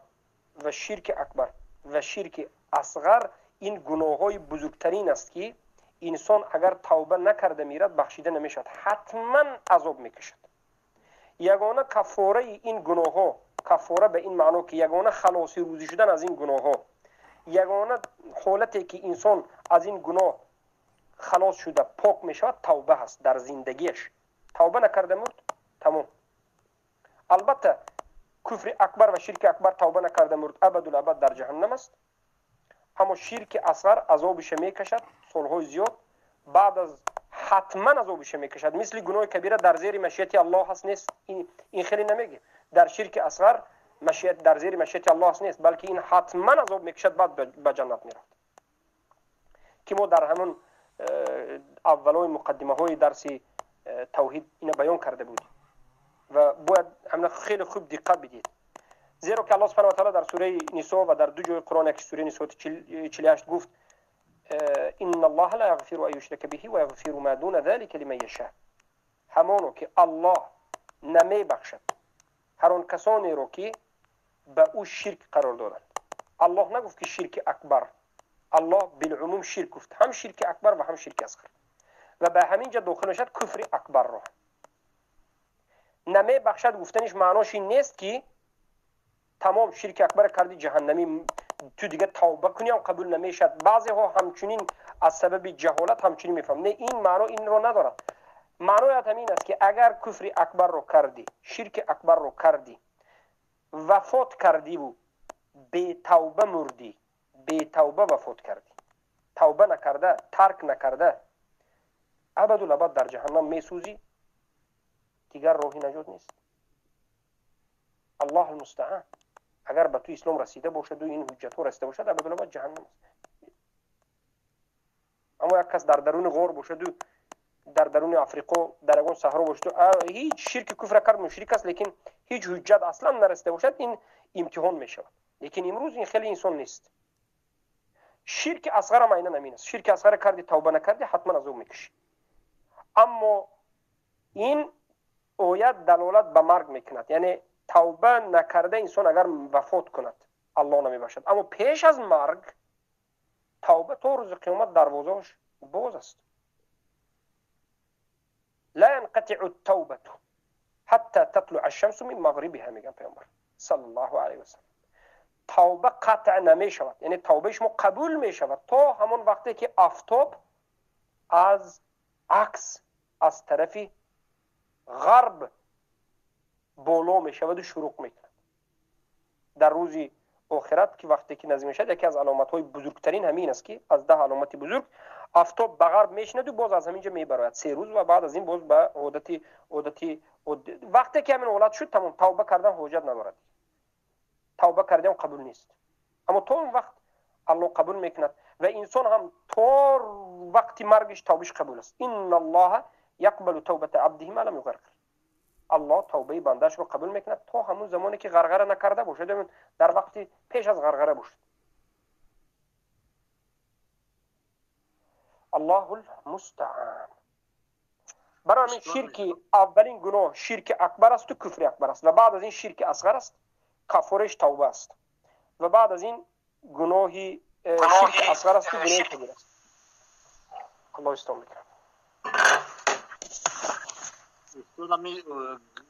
و شرک اکبر و شرک اصغر این گناه های بزرگترین است که انسان اگر توبه نکرده میرد بخشیده نمی شود، حتما عذاب می کشد. یگانه کفاره این گناه ها، کفاره به این معنی که یگانه خلاصی روزی شدن از این گناه ها، یگانه حالتی که انسان از این گناه خلاص شده پاک می شود توبه هست. در زندگیش توبه نکرده مرد تمام. البته کفر اکبر و شرک اکبر توبه نکرده مرد ابدالابد در جهنم است. اما شرک اصغر عذابش می کشد سالهای زیاد، بعد از حتما عذابش می کشد. مثل گناه کبیره در زیر مشیت الله هست نیست، این خیلی نمیگه. در شرک اصغر مشیت در زیر مشیت الله هست نیست، بلکه این حتما عذاب می کشد، بعد به جنت می رود. که ما در همون اولای مقدمه های درس توحید اینو بیان کرده بودیم و باید همین خیلی خوب دقت بدید. زیرا که الله سبحانه و تعالی در سوره نساء و در دو جای قرآن که سوره نساء 48 گفت ان الله لا یغفر ان یشرک به و یغفر ما دون ذلك لمن یشاء. همانو که الله نمی بخشد هر آن کسانی رو که به او شرک قرار دادند. الله نگفت که شرک اکبر، الله بالعموم شرک گفت، هم شرک اکبر و هم شرک اصغر، و به همین جا داخل میشد کفر اکبر را. نمی بخشد گفتنش معناش این نیست که تمام شرک اکبر کردی جهنمی، تو دیگه توبه کنی هم قبول نمیشد. بعضی ها همچنین از سبب جهالت همچنین میفهم. نه، این معنا این رو ندارد. معنایت همین است که اگر کفر اکبر رو کردی، شرک اکبر رو کردی، وفات کردی و بی توبه مردی، بی توبه وفات کردی، توبه نکرده، ترک نکرده، ابدالابد در جهنم میسوزی، دیگر راهی نجات نیست. الله المستعان. اگر به تو اسلام رسیده باشد و این حجت ها رسیده باشد، ابدالابد جهنم است. اما یک کس در درون غار باشد و در درون افریقا در اون صحرا باشد و هیچ شرک کفر کرد، مشرک است، لیکن هیچ حجت اصلا نرسیده باشد، این امتحان می شود. لیکن امروز این خیلی انسان نیست. شرک اصغر هم عیناً همین است. شرک اصغر کردی توبه نکردی حتما از اون میکشی. اما این آیت دلالت به مرگ میکند، یعنی توبه نکرده انسان اگر وفات کند الله نمیبخشد، اما پیش از مرگ توبه تا روز قیامت دروازه‌اش باز است. لا ينقطع التوبه حتى تطلع الشمس من مغربها، میگن پیامبر صلی الله علیه و سلم. توبه قطع نمی شود، یعنی توبه شما قبول می شود تا همون وقتی که آفتاب از عکس از طرف غرب بالا می شود و شروق می کند. در روز آخرت که وقتی که نزدیک می شود، یکی از علامت های بزرگترین همین است که از 10 علامت بزرگ، آفتاب به غرب میشند و باز از همینجا میبراید 3 روز و بعد از این باز به عادتی وقتی که همین حالت شد تمام، توبه کردن حجت ندارد، توبه کردن قبول نیست. اما تا اون وقت الله قبول میکند و انسان هم تا وقتی مرگش توبهش قبول است. ان الله یقبل توبه عبده ما لم یغرق. الله توبه بندهش رو قبول میکند تا همون زمانی که غرغره نکرده باشد، در وقتی پیش از غرغره باشد. الله المستعان. برای همین شرک اولین گناه شرک اکبر است و کفر اکبر است، و بعد از این شرک اصغر است، کفارش توبه است، و بعد از این گناهی شرک اصغر است و گناه کبیر است. الله استعان بکنه.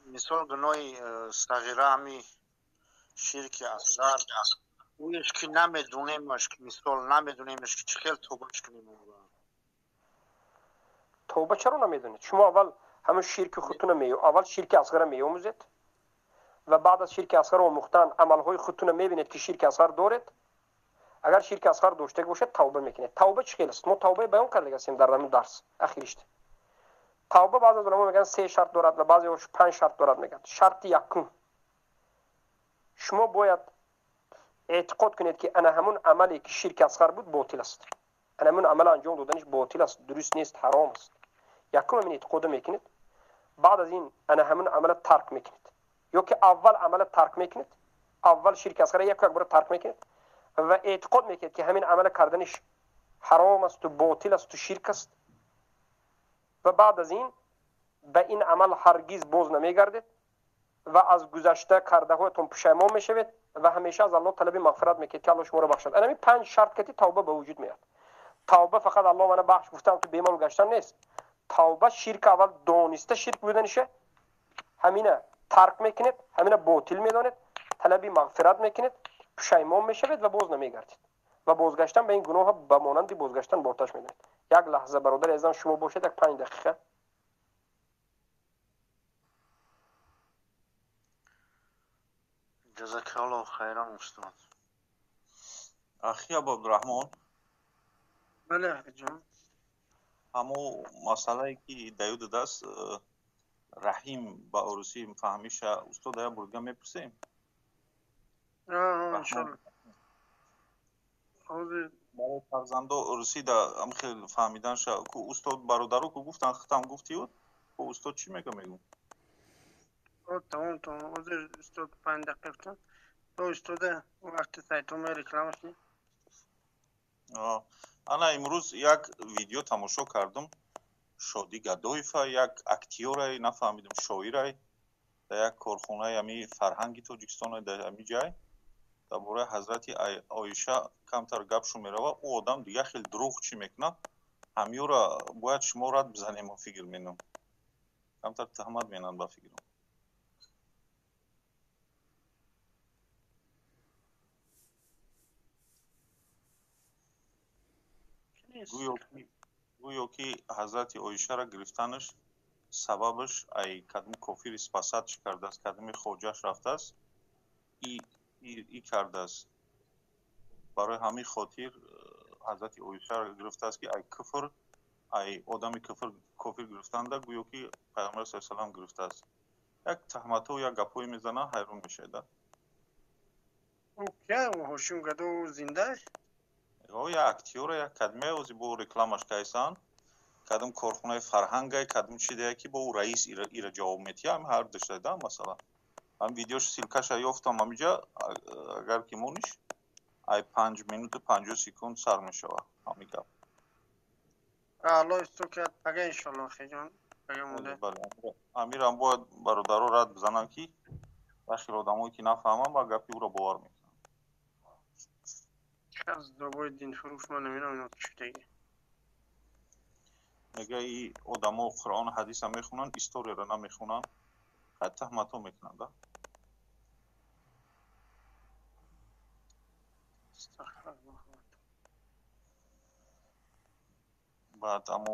مثال گناه صغیره همی شرک اصغر اویش که نمیدونیمش، که مثال نمیدونیمش که چه خیلی توبهش کنیم. توبه چرا نمیدونید؟ شما اول همه شرک خودتون اول شرک اصغر میآموزید و بعد از شرک اصغر آموختن عملهای خودتون میبینید که شرک اصغر دارید. اگر شرک اصغر داشته باشید توبه میکنید. توبه چه خیلی است؟ ما توبه بیان کرده هستیم در همین درس اخیرش. توبه بعضی از علما میگن 3 شرط دارد و بعضی‌هاش 5 شرط دارد. میگن شرط یکم، شما باید اعتقاد کنید که انا همون عملی که شرک اصغر بود باطل است، انا همون عمل انجام دادنش باطل است، درست نیست، حرام است. یکم همین اعتقاد میکنید. بعد از این انا همون عمل ترک میکنید، یا که اول عمل ترک میکنید، اول شرک اصغر یک بار ترک میکنید و اعتقاد میکنید که همین عمل کردنش حرام است و باطل است و شرک است، و بعد از این به این عمل هرگز باز نمیگردید و از گذشته کرده هایتون پشیمان میشوید و همیشه از الله طلب مغفرت میکنید که الله شما رو بخشد. همین 5 شرط که توبه به وجود میاد. توبه فقط الله منو بخش گفتم که بیمال گشتن نیست. توبه شرک اول دانسته شرک بودنشه، همینه ترک میکنید، همینه باطل میدانید، طلب مغفرت میکنید، پشیمان میشوید و باز نمیگردید و بازگشتن به این گناه به مانند بازگشتن به آتش میدانید. یک لحظه برادر عزیزم شما باشید، یک 5 دقیقه. جزاک الله خیرا استاد. اخی عبدالرحمن، بله جان. همو مسئله که دیود دست رحیم با عروسی فهمیش استاد یا برگه میپرسیم. انشالله. برای فرزنده عروسی دا هم خیلی فهمیدن شد که استاد برادرو که گفتن ختم گفتی بود که استاد چی میگم؟ تمام استاد 5 دقیقه تو استاد وقت سایتو می رکلامش نی. انا امروز یک ویدیو تماشا کردم، شادی گدایفه یک اکتیور نفهمیدم شاعر در یک کارخانه همی فرهنگی تاجیکستان در همی جای дар бораи ҳазрати оиша камтар гапшо мерава. Ӯ одам дига хеле дурӯғ чӣ мекунад, ҳамиёра бояд шумо рад бизанем, мо фикр менам. Камтар таҳмат менан ба фикрам. гӯё ки ҳазрати оишаро гирифтанаш сабабаш ай кадми кофири спасад чӣ кардааст, кадми хоҷаш рафтааст, и кардааст. барои ҳамин хотир ҳазрати оишаро гирифтааст ки ай куфр, ай одами кофир гирифтанда гӯё ки пайғамбар саллаллоҳу алайҳи ва саллам гирифтааст. як таҳматҳо як гапҳое мезананд, ҳайрон мешавед. ҳошим гадо зинда я актёра, як кадме ози бо рекламаш кайсан, кадом корхонаи фарҳангай, кадом чидае ки бо раис ира ҷавоб метиҳам, ҳар даштада масала. Ам видеош силкаша ёфтам ҳамиҷа, агар ки мониш ай 5 минуту 50 секунд сар мешавад ҳамин гап. алло истокат ага иншаллоҳ хеҷон ага монда. Амирам бояд бародаро рад бизананд ки вақти одамое ки нафаҳманд ба гапи ӯро бовар мекунанд. аз добои динфурӯш ман намедонам ино чиштаги. мега и одамо қуръону ҳадиса мехонанд, историяро намехонанд, ҳар таҳматҳо мекунанд. баъд амо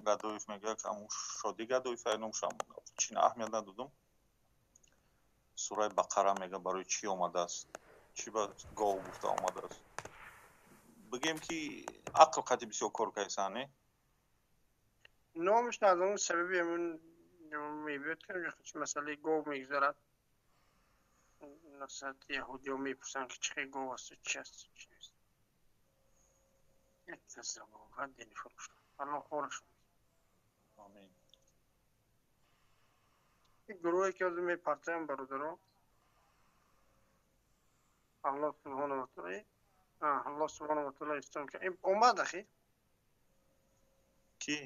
гадоев мегӯяд, амо шоди гадоев айномшам чин аҳамият надодум. сураи бақара мега барои чӣ омадааст, чӣ ба гов гуфта омадааст. бигем ки ақл қати бисёр кор кайсан, не? номиш аз он сабаби амин мебиёд ки масъалаи гов мегзарад. насат яҳудиё мепурсанд ки чӣ хел гов асту, чӣ асту, чӣ нест. як тазаввуҳат динфурӯш. аллоҳ хорашон. амин. гурӯҳе ки ҳозир мепартоям бародаро, аллоҳ субҳанаҳу ва таоло истон ки омад ахи ки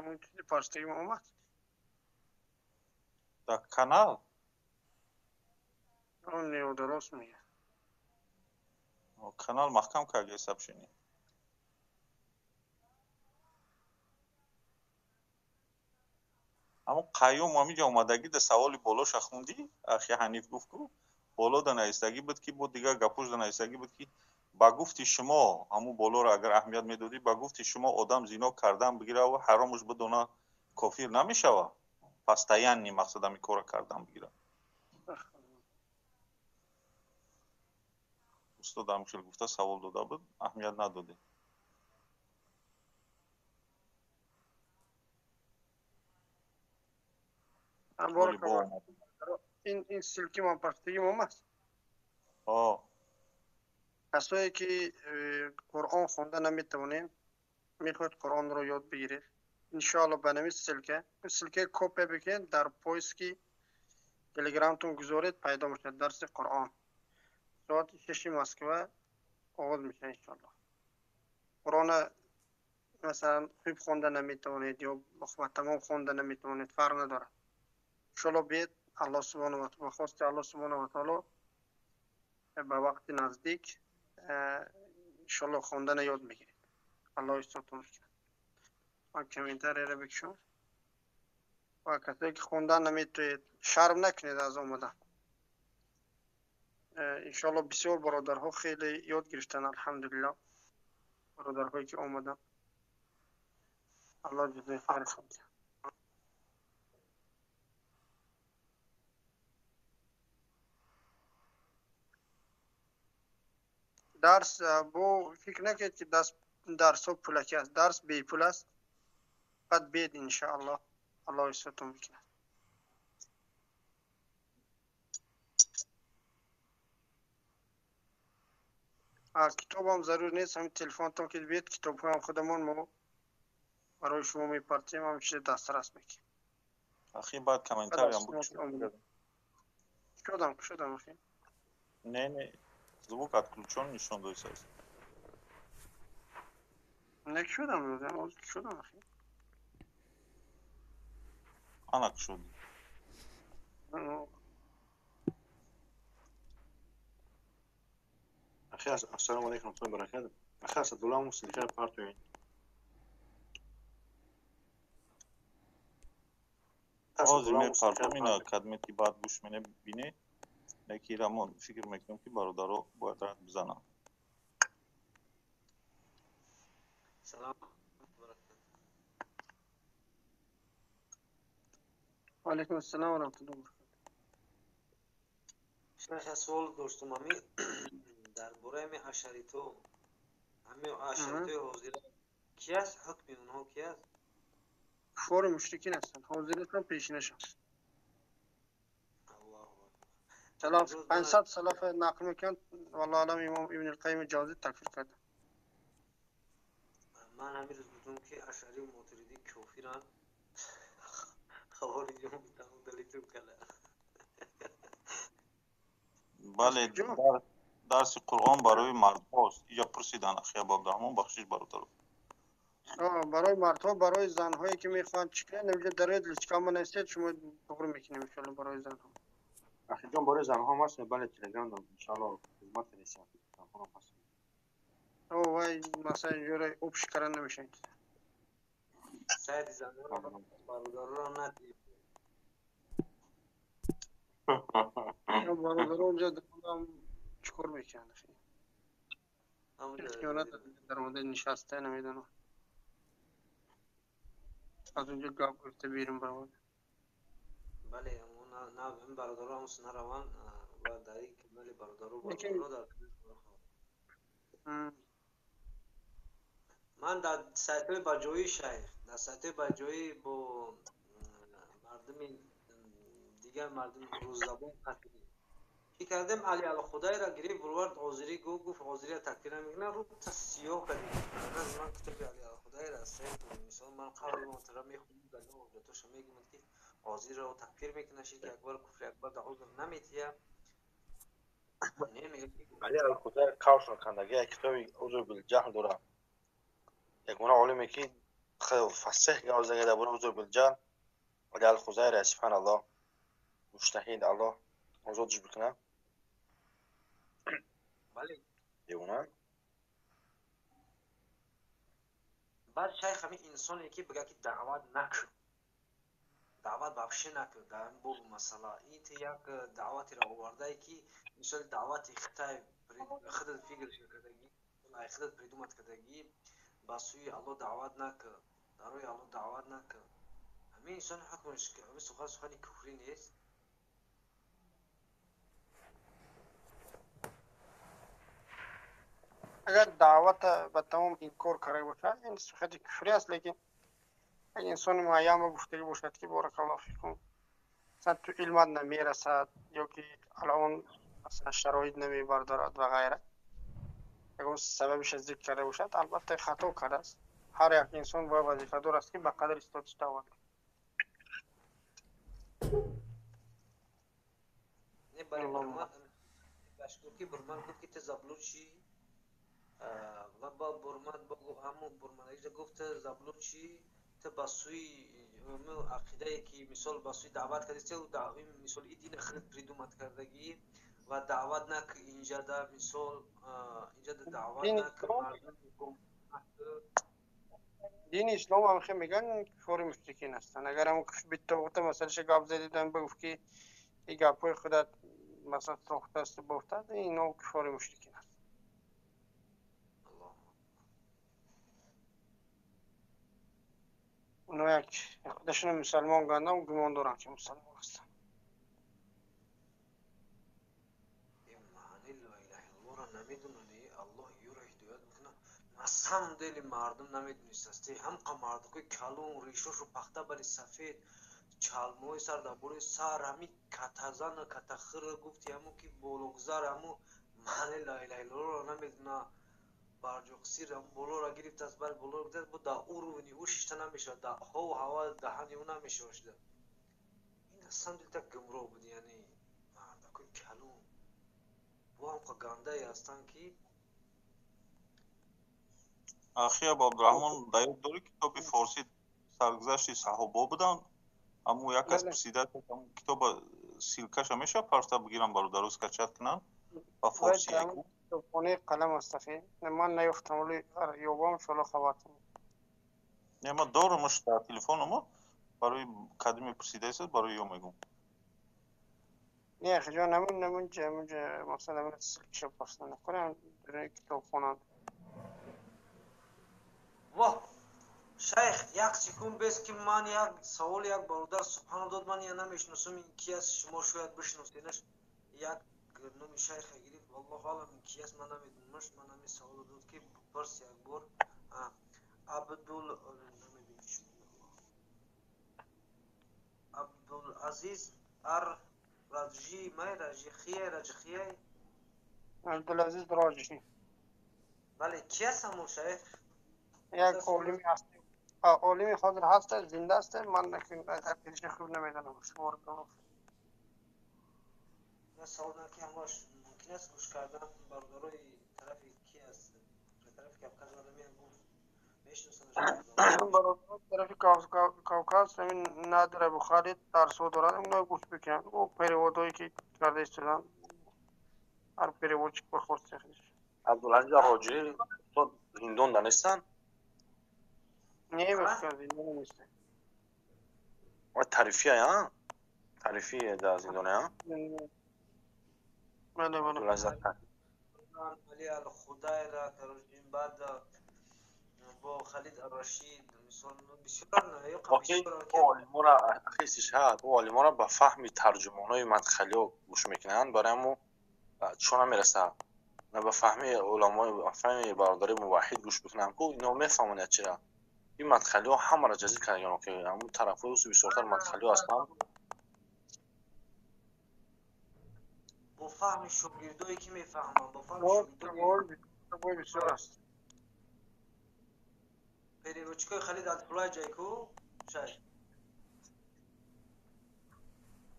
он чизи парстагим омад дар канал он неодарост мега канал маҳкам кард ҳисаб шинӣ. аммо қайём ҳамиҷа омадагӣ да саволи болоша хундӣ, ахи ҳаниф гуфт ку боло да наистагӣ буд ки бо дигар гапош да наистагӣ буд ки ба гуфти шумо ҳаму болоро агар аҳамият медодӣ, ба гуфти шумо одам зино кардан бигираву ҳаромаш бидона кофир намешава. пас таянни мақсад ҳамин кора кардан бигира. устод ҳамишел гуфта савол дода буд, аҳамият надодӣ. این سلکی من پرستگی ماست. کسایی که قرآن خونده نمیتونین میخواید قرآن رو یاد بگیرید انشاءالله به نمی سلکه کپی بکن در پویسکی تلگرامتون گذارید پیدا میشه درس قرآن ساعت 6 مسکو آغاز میشه انشاءالله. قرآن مثلا خوب خونده نمیتونید یا تمام خونده نمیتونید فرق نداره. انشاءالله بید الله سبحانه و تعالی خواست الله سبحانه و تعالی به وقت نزدیک انشاءالله خوندن یاد میگیرید. الله استاتون کنه. من کامنتر رو بکشم. و کسایی که خوندن نمیتونید شرم نکنید از اومدن. انشاءالله بسیار برادرها خیلی یاد گرفتن الحمدلله. برادرهایی که اومدن. الله جزای خیرشون بده. درس بو فکر نکنید که درس ها پولکی است. درس بی پول است. قد بید انشاءالله. الله استاتون بکنه. کتاب هم ضرور نیست. همین تلفن تون که بید کتاب هم خودمون ما برای شما میپرتیم همیشه دسترس میکنیم. اخی بعد کامنتاری هم بود. شدم اخی. نه звук отключен нишон дойсаст. Не шудам, да, шудам ахи. Анак шуд. خلاص السلام عليكم ورحمة الله وبركاته. خلاص الدولار مستقر بارتوين. حاضر پارتومینا کدمتی بعد گوش منه بینه یکی رامون فکر میکنم که برادرو باید رد بزنم. سلام و علیکم السلام و رحمت الله و برکاته. شیخ سوال داشتم امی درباره می اشریتو امی اشریتو حاضر کی است؟ حکم اونها کی است؟ کفار مشرکین هستن. حاضرتون پیشینشان. سلاف 500 سلاف نقل میکن والله علم امام ابن القیم جوزی تکفیر کرده. من همین روز بودم که اشعری و ماتریدی کافرن خوارجی هم بودن دلیتو کلا. بله درس قرآن برای مرد هاست. اینجا پرسیدن اخی عبدالرحمن بخشش برادر. برای مردها برای زنهایی که میخوان چیکار نمیشه درید لچکام نستید شما دور میکنیم ان شاء الله برای زنها. اخی جان برای زنها هست بله تلگرام دارم ان شاء الله خدمت رسید. زنها هست. وای مثلا اینجوری اوبش کردن نمیشه. سعید زنها رو برادر رو ندید. برادر اونجا دارم چیکار میکنن اخی؟ خیانت در مورد نشسته نمیدونم. از اونجا گاب گفته بیرون برود. بله اون نه این برادرها هم سن روان و دایی که مال برادرها در من در سطح بجایی شیخ در سطح بجایی با مردم دیگر مردم روززبان قتلی که کردم علی خدای را گریب برورد آذری گفت آذری را تکفیر نمیکنه رو تا سیاه کردیم من کتاب علی خدای را سید مثلا من قبل محترم میخونم در نوع حجتاش میگم که آذری را تکفیر میکنه شرک اکبر کفر اکبر در عذر نمیتیه علی خدای کارشون کندگی یک کتابی عذر بالجهل داره یک مونه عالمی که خیلی فصیح گوزده در باره عذر بالجهل علی الخدای را سبحان الله مجتهد الله آزادش بکنه بله دیونه بعد شیخ همین انسانی که بگه که دعوت نکن دعوت بخشی نکن در این باب مسئله این یک دعوتی را آورده ای که مثال دعوت خطای خودت فکر کردگی خودت پریدومت کردگی با سوی الله دعوت نکن در روی الله دعوت نکن همین انسان حکمش که همین سخنی کفری نیست اگر دعوت به تمام انکار کرده باشد این صفت کفری است لیکن اگر انسان معیم گفتگی باشد که بارک الله فیکم مثلا تو علمت نمیرسد یا که الان مثلا شرایط نمیبردارد و غیره اگر اون سببش ذکر کرده باشد البته خطا کرده است هر یک انسان باید وظیفه دار است که به قدر استادش دعوت نه برای برمت بشکوکی برمت گفت که تزبلوچی و با برمت با همون برمت گفت زبلوچی بسوی عقیده ای که مثال بسوی دعوت کردی و دعوی مثال این دین خرد پریدومت کردگی و دعوت نک اینجا در مثال اینجا در دعوت نک مردم دین اسلام هم خیلی میگن کفار مشرکین هستن اگر هم بیت توقت مثلا گپ زدیدن بگفت که این گپای خودت مثلا ساخته است بافتد اینا کفار مشرکین هست اونا یک خودشون مسلمان گندن و گمان دارن که مسلمان هستن این معنی لا اله الا الله را نمیدونی الله یو را هدایت میکنه اصلا دل مردم نمیدونستی هم مردم که کلون ریشوش رو پخته بری سفید چالموی سر در بوری سر همی کتزن کتخر گفتی همون که بولوگزار همون معنی لا اله الا الله را نمیدونه برجوکسی را بولو را گرفت از بر بولو را گرفت دا او رو ونی او ششته نمیشه دا هوا دهنی او نمیشه شده این اصلا دلتا گمرو بود یعنی مرد که کلون و هم که گنده هستن که اخی عبدالرحمن دایت داری کتاب فارسی سرگذشت صحابه بودن اما یک از پرسیده کتاب سیلکش همیشه پرسته بگیرم برادروز کچت کنن و فارسی توفوني قلم مستفي لما أنا يفتحوا لي يوم شو خواتم نعم دور مش تليفون ما برای کدوم پرسیده است برای یوم میگم يا أخي جو من مثلا من السلك بسنا كنا دريك توفونا واه شیخ یک سکون بس که من یک سوال یک برادر سبحان داد من یا نمیشناسم این کی است شما شاید بشناسینش یک نام شیخ گرفت والله عالم این کی است من نمیدونمش من همین سوال داد که بپرس یک بار عبدالعزیز ار رجی مای رجخیه عبد العزيز راجحي بله کی است همون شیخ يا عالمي هست عالمي حاضر هست زنده است من لكن اپلیکیشن خوب نمیدونم شمار کنم من سوال نکی همش ممکن است گوش کردن برادرای طرف کی است طرف کفکز آدمی هم گفت میشناسنش برادر طرف کاوکاز همین نادر ابو خالد ترسو دارن اونا گوش بکنن او پریودایی که کرده استودن هر پریود چی بخورد سخیش عبدالعزیز راجعی تو هندون دانستن نیمش کردی نیست و تعریفی ها تعریفی در زندانه ها بله بله عبدالعزیز علی الخدای را کروجین بعد با خالد الرشید مثال بسیار نه یا بسیار که عالما را اخیستش ها او عالما را به فهم ترجمانای مدخلی ها گوش میکنن برای همو چون نمیرسه نه به فهم علمای فهم برادری موحد گوش بکنن کو اینا میفهمن چرا این مدخلی ها همه را جزی کردن که همون طرفای او بسیارتر مدخلی ها هستن با فهم شاگردایی که میفهمن با فهم شاگردایی بسیار است پریوچکای خالد الخدای جایکو شاید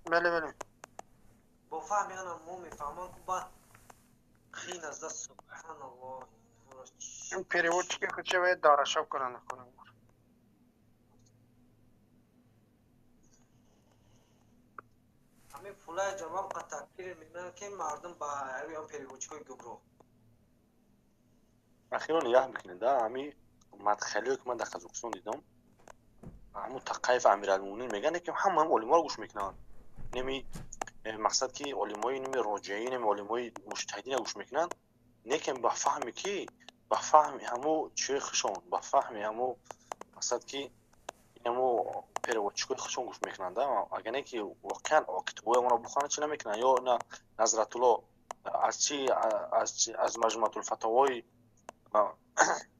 بله بله با فهم انا مو میفهمن که با خین از دست سبحان الله این پریود که کچه باید دارشاب کنن کنن همین فولای جوان قطع میکنن که مردم با هم پریوچکای گبرو اخیرا نگاه میکنید همین مدخلی که من در قزاقستان دیدم همون تقیف امیرالمومنین میگن که همه علما رو گوش میکنن نمی مقصد که علمای نمی راجعین نمی علمای مجتهدین گوش میکنن لیکن با فهمی که با فهم همو شیخشون با فهم همو مقصد که همو پروچکای خشون گوش میکنن اگر نه که واقعا کتابای اون رو بخونن چی نمیکنن یا نه نظرت الله از مجموعه الفتاوای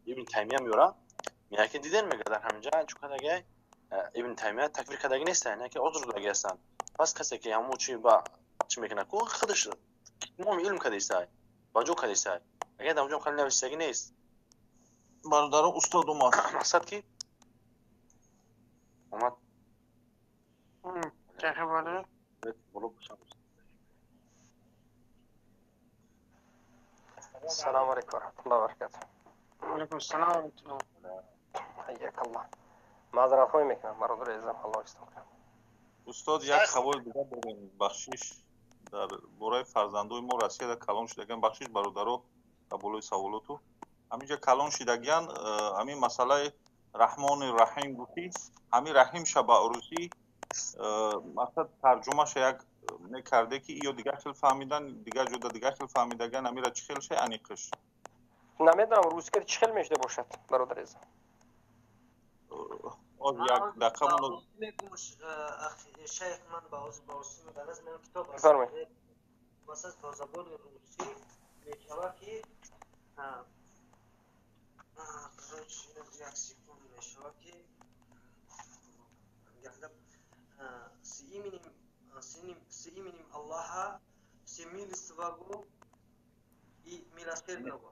ابن تیمیه میاره میگه که دیدن میگه در همینجا چون که ابن تیمیه تکفیر کردگی نیستن نه که عذر داده هستن پس کسی که همون چی با چی میکنه کو خودش مهم علم کده است با جو کده است اگه دامجم خیلی نوشتگی نیست برادر استاد اومد مقصد که اومد چه خبره السلام عليكم ورحمة الله وبركاته. علیکم السلام و رحمت الله حياك الله. معذرت خواهی میکنم برادر عزیزم الله استون کنم. استاد یک سوال دیگه داریم بخشش در برای فرزندوی ما رسید کلام شدگان بخشش برادرو قبولای سوالاتو همینجا کلام شدگان همین مسئله رحمان رحیم گفتی همین رحیم شبا عروسی مثلا ترجمهش یک نکرده که ایو دیگه خیلی فهمیدن دیگه جدا دیگه خیلی فهمیدگان همین را چه خیلی شه انیقش نمیدونم روز که چه خیلی میشده باشد برادر عزیزم. از یک دقیقه منو شیخ من باوسی مدرس من کتاب بفرمایید. مثلا تازبان روسی میشوه که یک سکون میشوه که سیمینیم الله سیمیل استواگو میلاسر نگو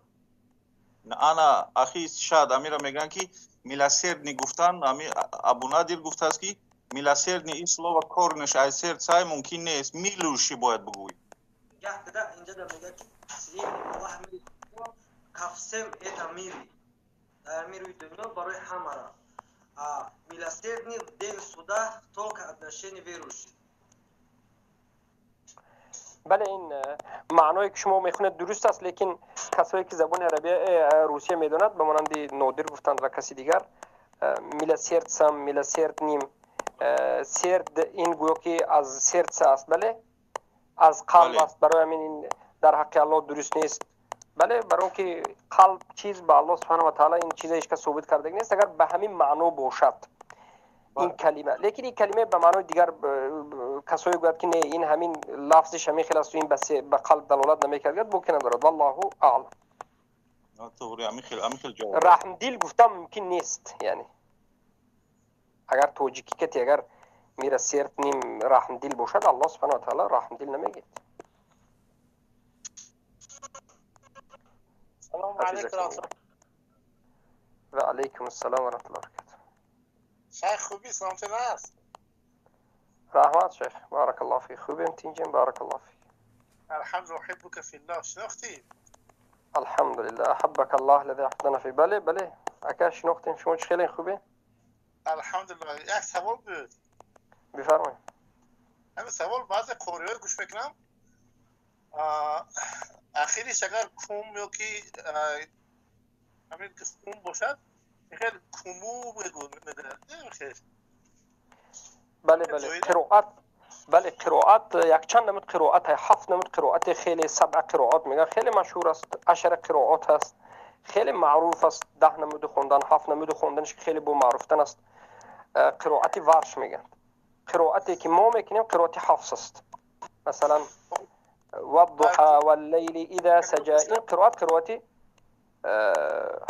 انا اخی شاید امیرا میگن که میلاسردنی گفتن امی ابو نادر گفته است که میلاسردنی این سلو و کارنش ایسرد سای ممکن نیست میلوشی باید بگوی اینجا در میگه که سیمینیم الله میلی کفسم ایتا میلی در میروی دنیا برای همه را милосердный ден суда только отношение верующих. بله این معنایی که شما میخونید درست است، لیکن کسایی که زبان عربی روسیه میدونند به مانند نادر گفتند و کسی دیگر میل سرد میل سرد نیم سرد این گویا که از سرد است، بله از قلب است. برای همین این در حق الله درست نیست. بله برای که قلب چیز به الله سبحانه و تعالی این چیزش که ثابت کرده نیست اگر به همین معنا باشد این کلمه. لیکن این کلمه به معنای دیگر کسایی گوید که نه این همین لفظش همین خیلی است و این به قلب دلالت نمیکرد بو که ندارد. والله اعلم. رحم دل گفتم ممکن نیست، یعنی اگر توجیکی کتی اگر میره سرت نیم رحم دل باشد الله سبحانه و تعالی رحم دل نمیگه. سلام علیکم. و علیکم السلام و رحمت الله وبرکاته. شیخ خوبی سلامت است؟ رحمت شیخ بارک الله فیک. خوبیم تینجیم بارک الله فیک. الحمدلله احبك فی الله. شناختی؟ الحمدلله احبك الله الذي احببنا فيه. بله بله اکا شناختیم. شما چه خیلی خوبه؟ الحمدلله. یک سوال بود. بفرمایید. همین سوال بعضی قوری‌ها گوش میکنم اخیرش اگر کوم یا که همین که کوم باشد خیلی کومو بگو میدن خیر. بله بله قرائت. بله قرائت یک چند نمود قرائت 7 نمود قرائت خیلی 7 قرائت میگن خیلی مشهور است. 10 قرائت هست خیلی معروف است. 10 نمود خوندن 7 نمود خوندنش خیلی با معروفتن است. قرائت ورش میگن. قرائتی که ما میکنیم قرائت حفص است. مثلا والضحى والليل اذا سجى این قرائت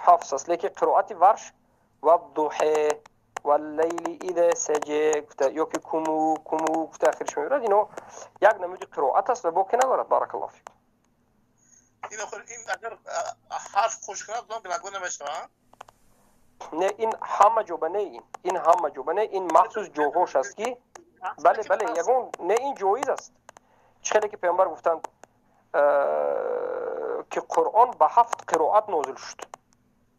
حفص است. لیکن قرائت ورش والضحى والليل اذا سجى گفته یا که کومو گفته آخرش میبرد. اینو یک نمود قرائت است و باقی ندارد. بارک الله فیک. این اگر حرف خوش کنه دام بلگو نمیشه. نه این همه جوبه نه این همه جوبه نه این مخصوص جوهاش است که بله بله یگون نه این جویز است. چخیلی که پیامبر گفتند که قرآن به 7 قرائت نازل شد.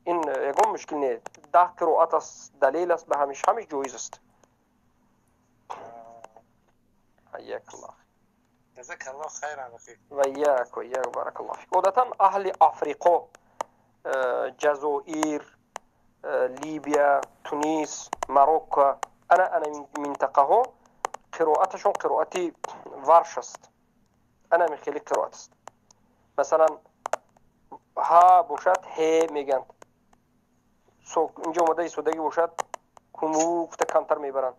این یگون مشکل نه. 10 قرائت است دلیل است به همیش جویز است. حیاک الله. جزاک الله خیر اخی. و یک بارک الله فیک. عادتا اهل افریقا جزایر لیبیا تونس مروکو انا منطقه ها قرائتشون قرائت ورش است. انا من خیلی قرائت است. مثلا ها باشد ه میگن اینجا اومده سودگی باشد کومو گفته کمتر میبرن.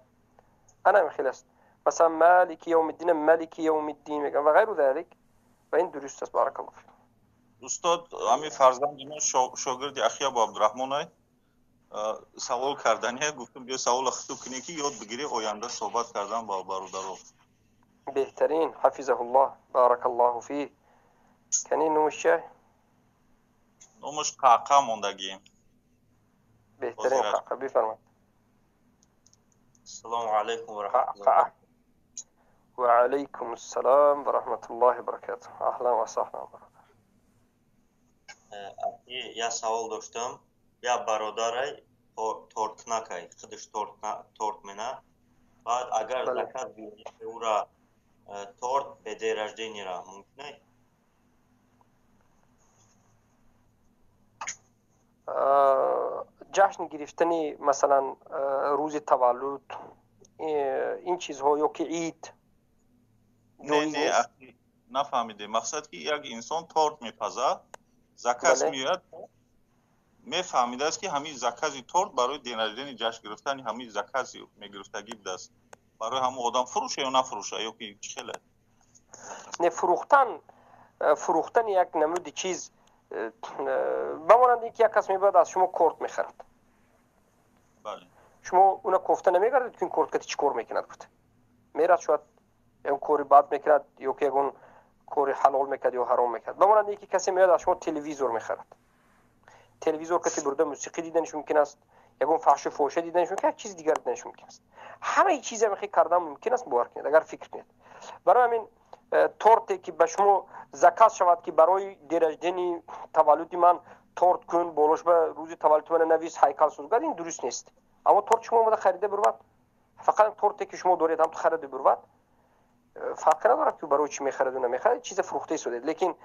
انا من خیلی است. مثلا مالک یوم الدین مالک یوم الدین میگن و غیر ذلك و این درست است. بارک الله فیک. استاد همین فرزند ما شاگرد اخی ابو عبدالرحمن سوال کردنیه گفتم بیا سوال خطو کنی که یاد بگیری آینده صحبت کردن با برادرها. بهترین حفظه الله بارک الله فیه. کنی نومش چه؟ نومش قعقه موندگی. بهترین قعقه بفرمایید. السلام علیکم و رحمت الله. و علیکم السلام و رحمت الله و برکاته. اهلا و سهلا. Я савол доштам. Я бародарай тортнакай, худаш торт мена. Баъд агар закат биёрад ура торт бе ден рождениера мумкин جشن گرفتنی مثلا روز تولد این چیزها یا که عید نه اخی نفهمیده. مقصد که یک انسان تورت میپزد زکات میاد میفهمیده است که همین زکات تورت برای دیناردن جشن گرفتن همین زکات میگرفتگی بوده است. برای هم آدم فروشه یا نفروشه یا که چخله نه فروختن یک نمود چیز بمانند اینکه یک کس میباید از شما کورت میخرد. بله شما اونا کوفته نمیگردید که این کورت کتی چی کور میکند گفت میرد شاید اون کوری بد میکند یا که اون کوری حلال میکند یا حرام میکند. بمانند اینکه کسی میاد از شما تلویزیون میخرد. تلویزیون کسی برده موسیقی دیدنش ممکن است، یگون فحش و فحشه دیدنش ممکن است، چیز دیگر دیدنش ممکن است. همه این چیزا میخواد کردن ممکن است باور کنید اگر فکر کنید. برای همین تورتی که به شما زکات شود که برای دیرجدنی تولد من تورت کن بالاش به روز تولد من نویس هیکل سوزگار این درست نیست. اما تورت شما اومده خریده برود فقط تورتی که شما دارید هم خریده برود فرق ندارد که برای چی میخرد و نمیخرد، چیز فروخته شده، لیکن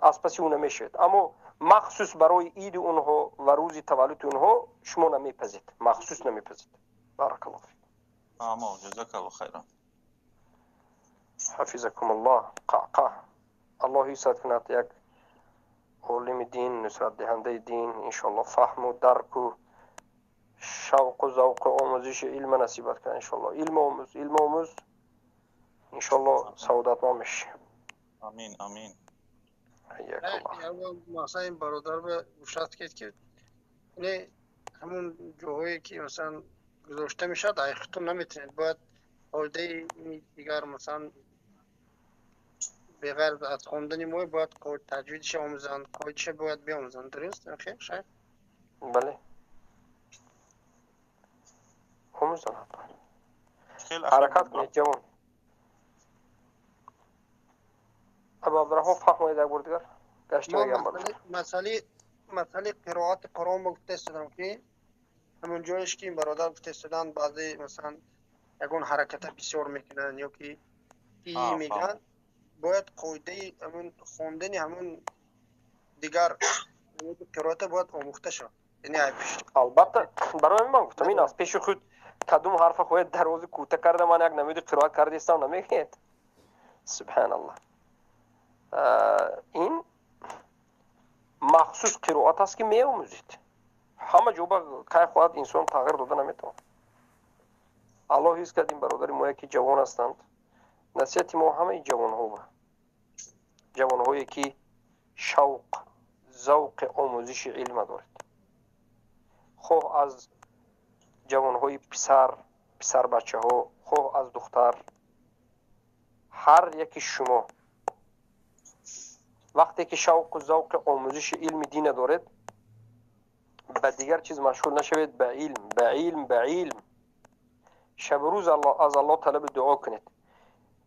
از پس اون نمیشد. اما مخصوص برای عید اونها و روز تولد اونها شما نمیپذید، مخصوص نمیپذید. بارک الله فیک. اما جزاک الله خیرا. حفظكم الله. قعقاع الله يسعد كنات یک علم دین، نصرت دهنده دین، انشالله فهم و درک و شوق و ذوق و آموزش علم نصیبت کنه انشالله. علم آموز انشالله سعادتمند میشه. آمین آمین. حیاک الله. مثلا این برادر به گوشت کرد که نه همون جاهایی که مثلا گذاشته میشه دقیقتون نمیتونید، باید قاعده دیگر مثلا بغیر از خوندن موی باید قاعده تجویدش آموزن، قاعدش باید بیاموزن. درست؟ خیلی شاید بله آموزن خیلی حرکت کنید جوان. ابو عبدالرحمن فهمید یک بار دیگر گشتی بگم مسئله قرائت قرآن با گفته استدن که همون جایش که این برادر گفته استدن بعضی مثلا یکون حرکت بسیار میکنن یا که میگن باید قاعده همون خوندن همون دیگر قرائت باید آموخته شد. یعنی البته برای من گفتم این از پیش خود کدوم حرف خواهد دروز کوته کرده من یک نمید قرائت کرده استم نمیگید. سبحان الله. این مخصوص قرائت است که می آموزید. همه جوبا که خواهد انسان تغییر داده نمیتونه. الله هیست کردیم برادر ما که جوان هستند. نصیحت ما همه جوان ها با جوان هایی که شوق ذوق آموزش علم دارد، خواه از جوان های پسر بچه ها، خواه از دختر، هر یکی شما وقتی که شوق و ذوق آموزش علم دین دارد به دیگر چیز مشغول نشوید، به علم به علم به علم. شب و روز از الله طلب دعا کنید،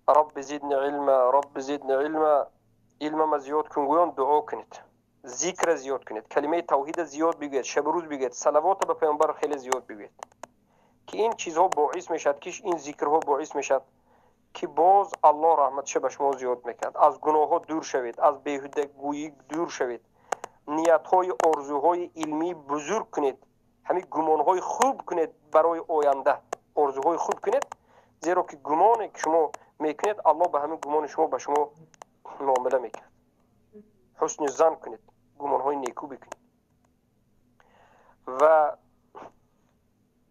رب زدنی علم، رب زدنی علم. علم زیاد کن گویان دعا کنید، ذکر زیاد کنید، کلمه توحید زیاد بگوید، شب و روز بگوید، صلوات به پیامبر خیلی زیاد بگوید که این چیزها باعث میشد که این ذکرها باعث میشد که باز الله رحمتش به شما زیاد میکند. از گناه ها دور شوید، از بیهودگویی دور شوید، نیت های آرزوهای علمی بزرگ کنید، همین گمان های خوب کنید برای آینده، آرزوهای خوب کنید، زیرا که گمانی که شما میکنید الله به همین گمان شما به شما معامله میکند. حسن ظن کنید، گمان های نیکو بکنید و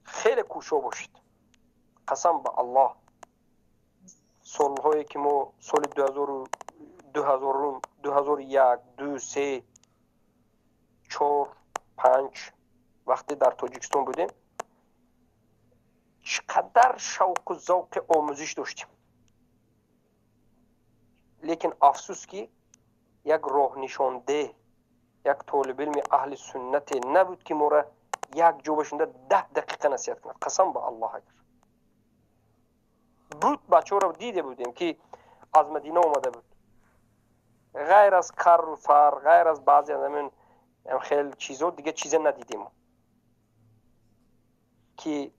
خیلی کوشا باشید. قسم به الله سالهایی که ما سال 2001 2 3 4 5 وقتی در تاجیکستان بودیم چقدر شوق و ذوق آموزش داشتیم، لیکن افسوس که یک راه نشانده، یک طالب علم اهل سنت نبود که ما را یک جا بشنده 10 دقیقه نصیحت کند. قسم به الله اگر بود بچه ها را دیده بودیم که از مدینه آمده بود، غیر از کر و فر، غیر از بعضی از همین خیلی چیزا دیگه چیزی ندیدیم که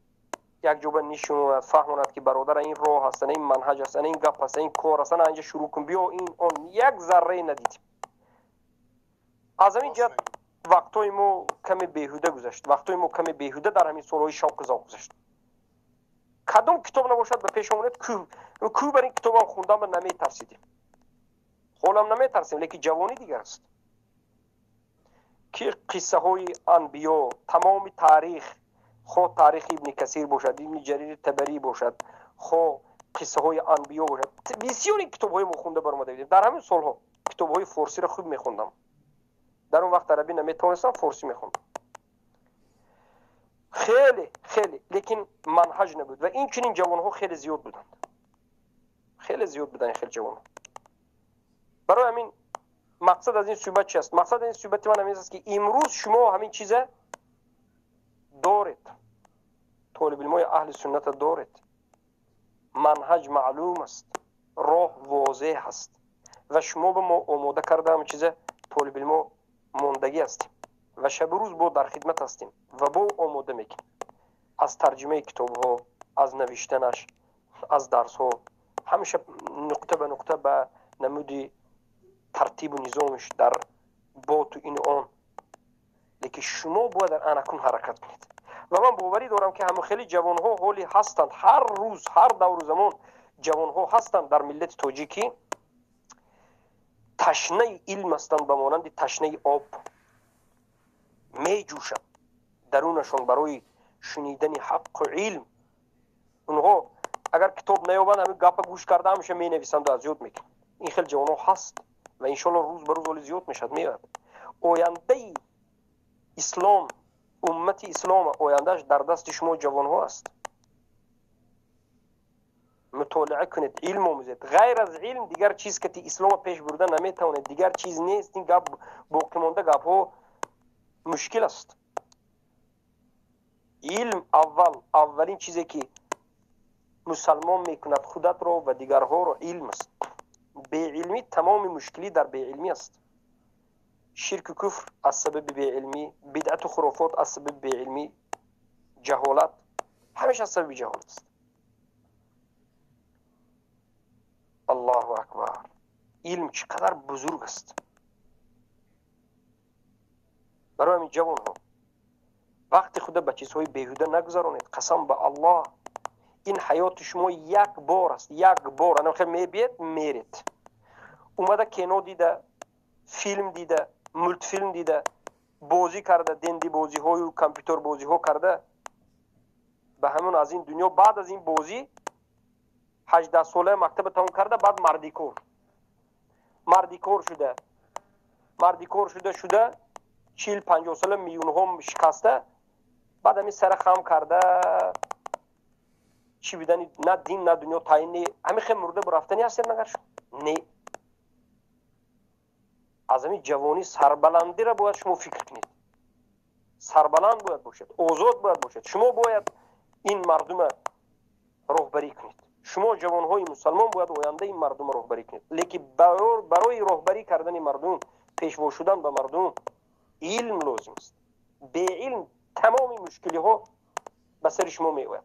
یک جوبه نشوند فهموند که برادر این راه هستن، این منهج هستن، این گپ هستن، این کار هستن، اینجا شروع کن بیا این اون. یک ذره ندیدیم. از همین جهت وقتای ما کمی بیهوده گذشت، وقتای ما کمی بیهوده در همین سالهای شوق و ذوق گذشت. کدوم کتاب نباشد به پیش آمد کو بر این کتاب هم خوندم و نمی ترسیدیم، خودم نمی ترسیم، لیکن جوانی دیگر است که قصه های انبیا، تمام تاریخ، خود تاریخ ابن کثیر باشد، ابن جریر طبری باشد، خود قصه های انبیا باشد، بسیاری کتاب های مخونده برآمده بودیم. در همین سالها کتاب های فارسی را خوب میخوندم، در اون وقت عربی نمیتونستم، فارسی میخوندم خیلی، لیکن منهج نبود و این چنین جوان ها خیلی زیاد بودند، خیلی زیاد بودند خیلی جوان ها. برای همین مقصد از این صحبت چی است؟ مقصد این صحبت من همین است که امروز شما همین چیزه دارید، طالب علمای اهل سنت دارید، منهج معلوم است، راه واضح است و شما به ما آماده کرده همین چیزه طالب علما موندگی هستیم و شب روز با در خدمت هستیم و با آماده میکنیم از ترجمه کتاب ها، از نوشتنش، از درس ها، همیشه نقطه به نقطه به نمودی ترتیب و نظامش در بات و این آن. لیکن شما باید در انکون حرکت کنید. و من باوری دارم که همه خیلی جوان ها حالی هستند، هر روز هر دور زمان جوان ها هستند در ملت تاجیکی تشنه علم هستند، به مانند تشنه آب می جوشند درونشان برای شنیدن حق و علم. اونها اگر کتاب نیابند همین گپ گوش کرده همیشه می نویسند و از یاد میکنند. این خیلی جوان ها هست و انشالله روز به روز زیاد میشد. میاد آینده اسلام، امت اسلام آیندهش در دست شما جوان ها است. مطالعه کنید، علم آموزید. غیر از علم دیگر چیز که اسلام پیش بردن نمیتواند، دیگر چیز نیست. این گپ باقی مانده گپ ها مشکل است. علم اولین چیزی که مسلمان میکند خودت را و دیگرها را علم است. بی علمی تمام مشکلی در بی علمی است. شرک و کفر از سبب بی علمی، بدعت و خرافات از سبب بی علمی، جهالت همیشه از سبب جهالت است. الله اکبر. علم چقدر بزرگ است برای همین جوان ها. وقت خود به چیزهای بیهوده نگذارونید. قسم به الله این حیات شما یک بار است، یک بار. انا خیلی میبید میرید. اومده کینو دیده، فیلم دیده، مولت فیلم دیده، بازی کرده، دندی بازی های و کامپیوتر بازی ها کرده، به همون از این دنیا بعد از این بازی 18 ساله مکتب تموم کرده، بعد مردی کور شده 40-50 ساله میون هم شکسته، بعد همین سر خم کرده چی بیدنی نه دین نه دنیا تعیین نی، همین خیلی مرده برفتنی هستید نگر شد نی. از همین جوانی سربلندی را باید شما فکر کنید. سربلند باید باشد، آزاد باید باشد. شما باید این مردم راهبری کنید. شما جوانهای مسلمان باید آینده این مردم راهبری کنید. لیکن برای راهبری کردن مردم، پیشوا شدن به مردم، علم لازم است. به علم تمام مشکلی ها به سر شما میآید.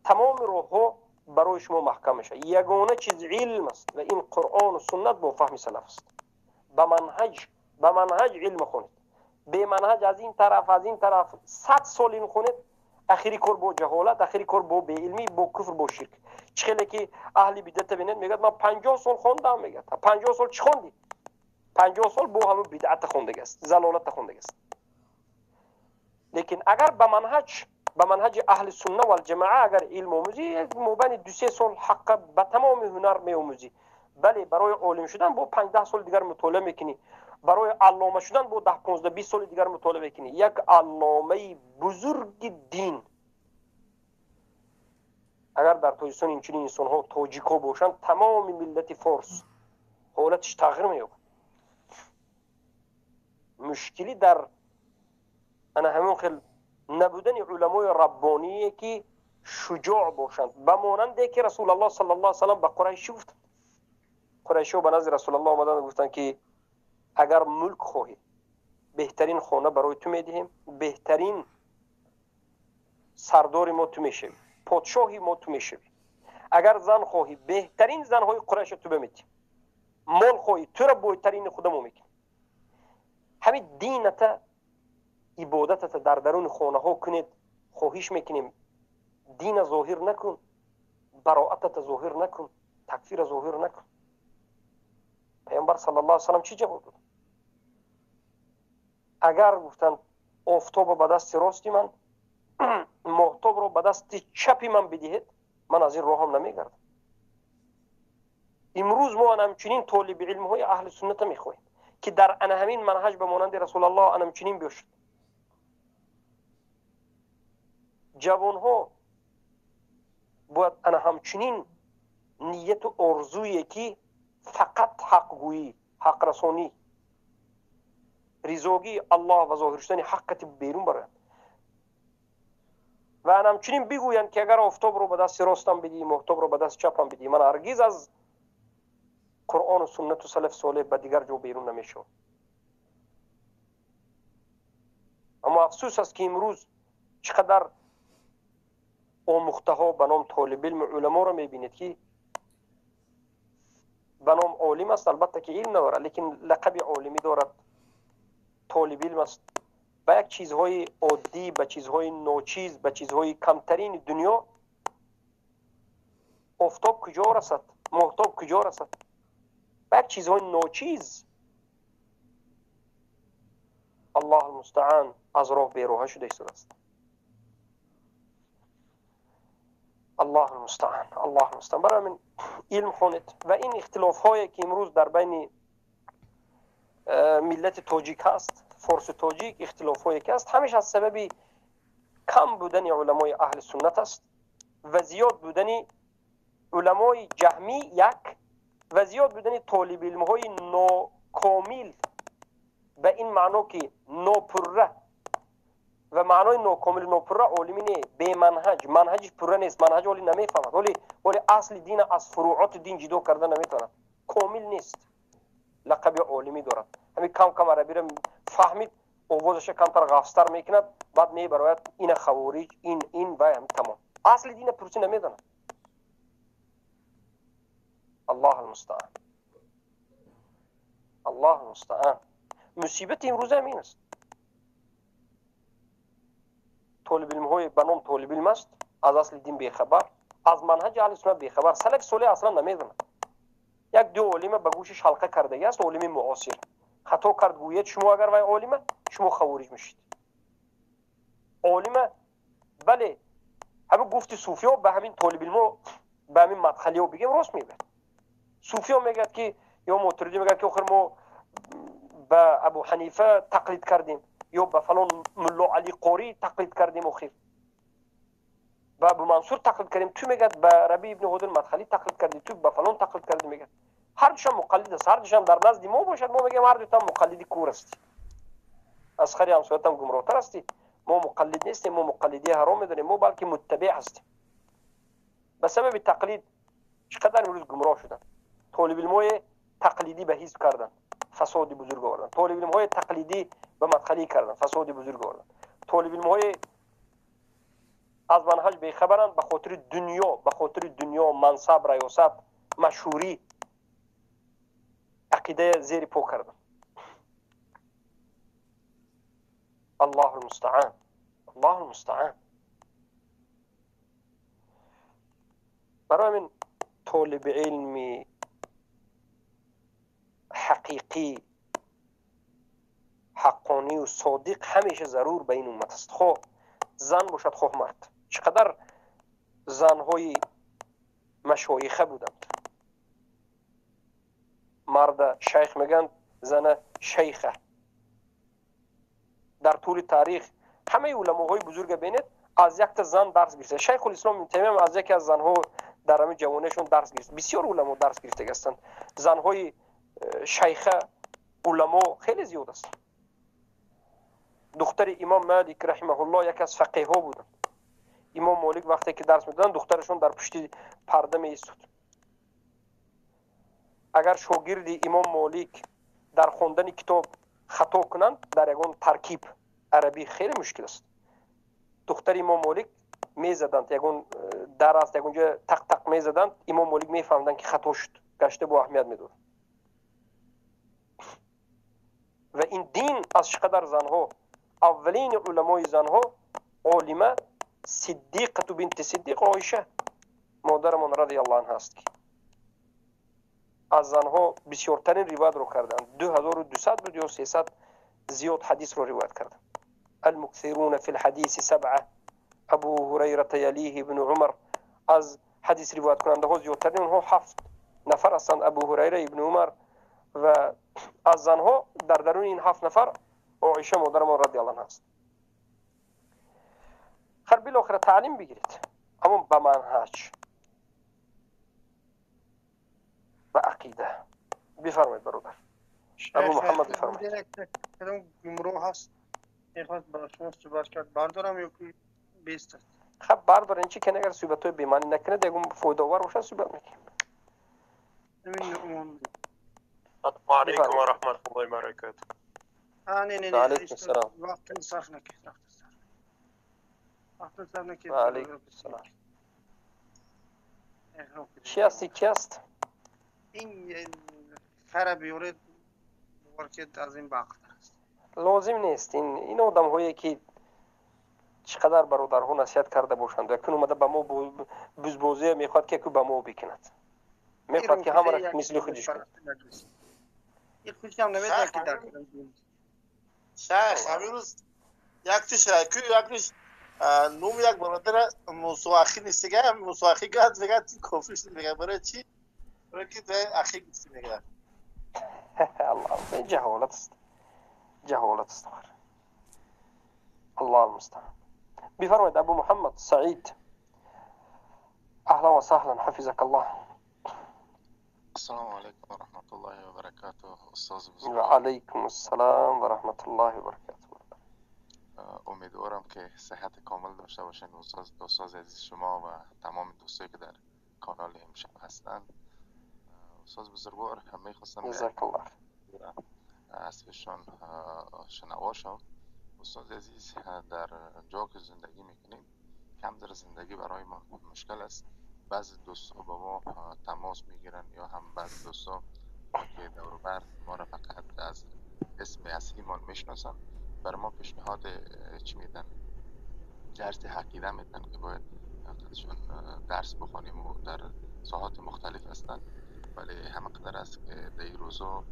تمام راه ها برای شما محکم میشه. یگانه چیز علم است و این قرآن و سنت با فهم سلف است. به منهج علم خونید. به منهج از این طرف 100 سال این خونید، اخیری کار با جهالت، اخیری کار با بی علمی، با کفر، با شرک. چخیلی که اهل بدعت ببینید میگه من 50 سال خوندم. میگه 50 سال چی خوندی؟ 50 سال با همون بدعت خوندگی است، ضلالت خوندگی است. لیکن اگر به منهج اهل سنت و الجماعه اگر علم آموزی، مابین 2-3 سال حق به تمام هنر می آموزی. بله برای عالم شدن با 5-10 سال دیگر مطالعه میکنی، برای علامه شدن با 10-15-20 سال دیگر مطالعه میکنی. یک علامه بزرگ دین اگر در تاجیکستان این چنین انسان ها تاجیکا باشند، تمام ملت فارس حالتش تغییر می‌یابد. مشکلی در انا همون خیل نبودن علمای ربانی که شجاع باشند، به مانند که رسول الله صلی الله علیه و سلم به قریش گفت. قریش‌ها به نزد رسول الله آمدند گفتند که اگر ملک خواهی بهترین خانه برای تو میدهیم، بهترین سردار ما تو میشوی، پادشاهی ما تو میشوی. اگر زن خواهی بهترین زنهای قریش تو بمیدیم، مال خواهی تو را بهترین خودمون میکنیم. همین دینت، عبادتت در درون خانه ها کنید. خواهش میکنیم دین ظاهر نکن، براءتت ظاهر نکن، تکفیر ظاهر نکن. پیامبر صلی الله علیه و سلم چی جواب داد؟ اگر گفتن آفتاب به دست راستی من، ماهتاب رو به دست چپی من بدهید، من از این راه هم نمیگردم. امروز ما همچنین طالب علم های اهل سنت میخواهیم که در همین منهج به مانند رسول الله همچنین بیاشد. جوان ها باید همچنین نیت و ارزویی که فقط حق گویی، حق رسانی، رضاگی الله و ظاهر شدن حقت بیرون برند و همچنین بگویند که اگر آفتاب رو به دست راستم بدی، ماهتاب رو به دست چپم بدی، من هرگز از قرآن و سنت و سلف صالح به دیگر جو بیرون نمیشم. اما افسوس است که امروز چقدر آموخته ها به نام طالب علم علما رو میبینید که به نام عالم است، البته که علم نداره لیکن لقب عالمی دارد، طالب علم است، به یک چیزهای عادی، به چیزهای ناچیز، به چیزهای کمترین دنیا آفتاب کجا رسد، ماهتاب کجا رسد، به یک چیزهای ناچیز الله المستعان از راه بیراه شده است. الله المستعان، الله المستعان. برای من علم خوانید و این اختلاف هایی که امروز در بین ملت تاجیک هست، فارس تاجیک، اختلاف هایی که هست، همیشه از سبب کم بودن علمای اهل سنت است و زیاد بودن علمای جهمی یک و زیاد بودن طالب علم های ناکامل، به این معنا که ناپره و معنای ناکامل ناپره عالمی نه، به منهجش پره نیست، منهج عالی نمیفهمد، ولی اصل دین از فروعات دین جدا کرده نمیتواند، کامل نیست، لقب عالمی دارد. همین کم عربی را فهمید، آوازش کمتر غفستر میکند، بعد میبراید این خوارج، این و همین تمام، اصل دین پرسی نمیداند. الله المستعان، الله المستعان. مصیبت امروز همین است. طالب علم های به نام طالب علم است، از اصل دین بیخبر، از منهج اهل سنت بیخبر، سلک صالح اصلا نمیداند. یک دو عالم به گوشش حلقه کرده است، عالم معاصر خطا کرد گوید شما اگر وای عالمه شما خوارج میشید. عالمه بله، همه گفت صوفی ها به همین طالب علم به همین مدخلی ها بگیم راست میگه. صوفی ها میگه که یا ماتریدی میگه که آخر ما به ابو حنیفه تقلید کردیم یا به فلان ملا علی قاری تقلید کردیم، آخر به ابو منصور تقلید کردیم، تو میگه به ربی ابن هود المدخلی تقلید کردی، تو به فلان تقلید کردی. میگه هر دوشم مقلد است، هر دوشم در نزد ما باشد، ما میگیم هر دوتام مقلدی کور است، از خری همسایت هم گمراهتر هستی. ما مقلد نیستیم، ما مقلدی حرام میدونیم، ما بلکه متبع هستیم. به سبب تقلید چقدر امروز گمراه شدن. طالب علمای تقلیدی به حزب کردن، فساد بزرگ آوردن. طالب علمای تقلیدی به مدخلی کردن، فساد بزرگ آوردن. طالب علمای از منهج بیخبرند، به خاطر دنیا، منصب، ریاست، مشهوری عقیده زیر پا کردن. الله المستعان، الله المستعان. برای من طالب علمی حقیقی، حقانی و صادق همیشه ضرور به این امت است، خواه زن باشد خواه مرد. چقدر زنهای مشایخه بودند، مرد شیخ میگن، زن شیخه. در طول تاریخ همه علماهای بزرگ بینید از یک تا زن درس گرفته. شیخ الاسلام ابن تیمیه از یکی از زنها در همین جوانیشون درس گرفت. بسیار علما درس گرفته هستند. زنهای شیخه علما خیلی زیاد است. دختر امام مالک رحمه الله یک از فقیه ها بودند. امام مالک وقتی که درس میدادن دخترشون در پشت پرده می ایستاد. اگر شاگرد امام مالک در خواندن کتاب خطا کنند در یگان ترکیب عربی خیلی مشکل است. دختر امام مالک می زدند، یگان در است یگونجا تق تق می زدند، امام مالک می فهمدند که خطا شد، گشته با اهمیت می داد. و این دین از چقدر زنها، اولین علمای زنها عالمه صدیقه بنت صدیق عایشه مادرمان رضی الله عنها است که از زنها بسیارترین روایت رو کردند. 2200 بود یا 300 زیاد حدیث رو روایت کردند. المكثرون في الحديث سبعه، ابو هریره یلیه ابن عمر. از حدیث روایت کننده ها زیادترین اونها 7 نفر هستند، ابو هریره، ابن عمر و از زنها در درون این 7 نفر عایشه مادرمان رضی الله عنها است. خیر بالاخره تعلیم بگیرید، اما به منهج و عقیده. بفرمایید برادر ابو محمد، بفرمایید. کدام گمراه هست میخواد با شما صحبت کرد، بردارم یا که بیست است؟ خب بردارین، چی که اگر صحبت های بیمانی نکنه دیگه فایده آور باشه صحبت میکنیم. السلام علیکم و رحمت الله و برکاته. نه علیکم السلام. وقت صرف نکن، وقت صرف نکن. علیکم السلام. چی هستی؟ کی هست؟ این خر بیاره مبارکت از این بختر است. لازم نیست این آدم هایی که چقدر برادرها نصیحت کرده باشند یکون اومده به ما بزبازی میخواد که به ما بکند، میخواد که همه را مثل خودش کند. این خودش هم نمیدونه که در شیخ همین روز یک توش رکوی یک توش نوم یک برادر موسواخی نیست که موسواخی گفت میگه کفرش میگه برای چی؟ برای که تو اخی گفتی میگه الله این جهالت است، جهالت است. الله المستعان. بفرمایید ابو محمد سعید. اهلا و سهلا حفظك الله. السلام عليكم ورحمة الله وبركاته أستاذ بزرگ. وعليكم السلام ورحمة الله وبركاته. امیدوارم که صحت کامل داشته باشین استاد عزیز شما و تمام دوستایی که در کانال امشب هستند. استاد بزرگوار همه خواستم جزاک الله اسمشان شنوا شم. استاد عزیز در جا که زندگی میکنیم کم در زندگی برای ما مشکل است. بعضی دوستا با ما تماس میگیرن یا هم بعضی دوستا که دور و بر ما را فقط از اسم اصلیمان میشناسن، بر ما پیشنهاد چی میدن؟ درس عقیده میدن که باید خودشون درس بخونیم و در ساحات مختلف هستن. ولی همه قدر است که در این روزا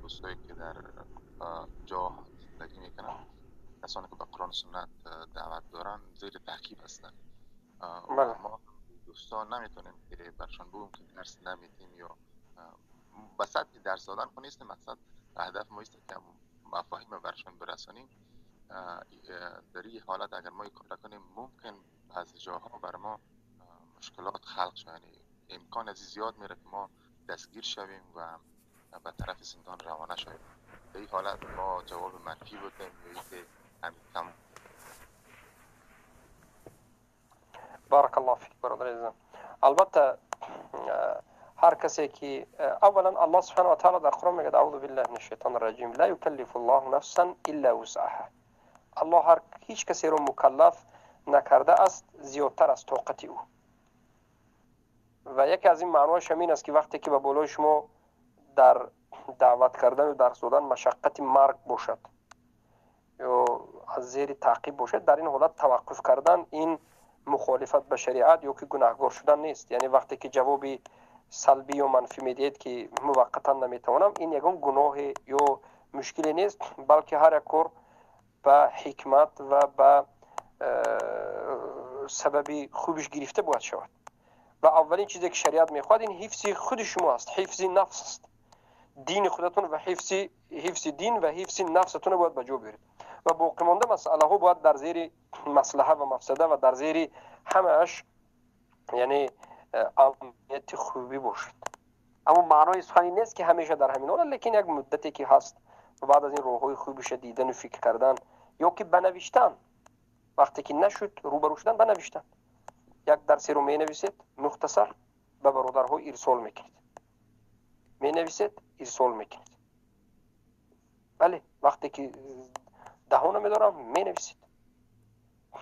دوستایی که در جا زندگی میکنن، کسانی که به قرآن سنت دعوت دارن، زیر تعقیب هستن و ما دوستان نمیتونیم که برشان بگویم که درس نمیدیم یا بسط درس دادن خود نیست. مقصد هدف ما است که مفاهیم برشان برسانیم. در این حالت اگر ما کار کنیم ممکن از جاها بر ما مشکلات خلق شد، یعنی امکان از زیاد میره که ما دستگیر شویم و به طرف زندان روانه شویم. در این حالت ما جواب منفی بدیم یا اینکه همین کم. بارك الله فيك برادر عزیزم. البته هر کسی که اولا الله سبحانه و تعالی در قرآن میگه اعوذ بالله من الشیطان الرجیم لا یکلف الله نفسا الا وسعها. الله هیچ کسی رو مکلف نکرده است زیادتر از طاقت او. و یکی از این معناش همین است که وقتی که به بالای شما در دعوت کردن و درس دادن مشقت مرگ باشد یا از زیر تعقیب باشد، در این حالت توقف کردن این مخالفت به شریعت یا که گناهکار شدن نیست. یعنی وقتی که جوابی سلبی و منفی میدید که موقتا نمیتوانم، این یگان گناه یا مشکلی نیست، بلکه هر یک کار به حکمت و به سببی خوبش گرفته باید شود. و اولین چیزی که شریعت میخواد این حفظ خود شما است، حفظ نفس است. دین خودتون و حفظ دین و حفظ نفستون باید به جا بیارید و باقی مانده مسئله ها باید در زیر مصلحه و مفسده و در زیر همهش یعنی امنیت خوبی باشد. اما معنای سخنی نیست که همیشه در همین حال، لیکن یک مدتی که هست و بعد از این راههای خوبش دیدن و فکر کردن یا که بنوشتن، وقتی که نشد روبرو شدن بنوشتن، یک درسی رو می نویسید مختصر به برادرها ارسال میکنید، می نویسید ارسال میکنید. بله وقتی که دهانه میدارم می نویسید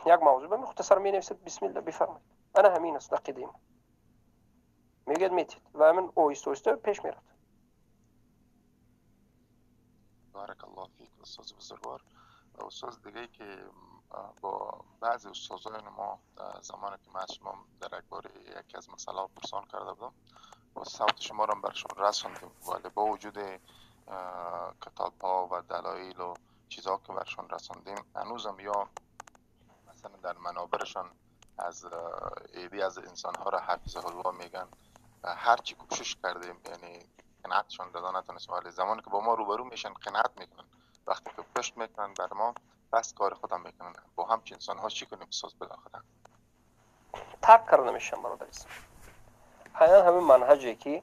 یک موضوع به مختصر می نویسید، بسم الله بفرمایید انا همین است عقیده میگید میتید و همین آیسته آیسته پیش میرد. بارک الله فیک استاد بزرگوار. استاد دیگه که با بعضی استادان ما زمانی که من شما در یک بار یکی از مسائل پرسان کرده بودم و صوت شما را برشون رساندیم، ولی با وجود کتاب ها و دلایل و چیزها که برشون رساندیم هنوزم یا مثلا در منابرشان از ایدی از انسان ها را حفظه الله میگن، هرچی کوشش کردیم یعنی قناعتشان دادن نتونستیم، ولی زمانی که با ما روبرو میشن قناعت میکنن، وقتی که پشت میکنن بر ما بس کار خودم میکنن. با همچین انسان ها چی کنیم استاد بداخدن؟ ترک کرده میشن برادرز. حیان همین منهجی که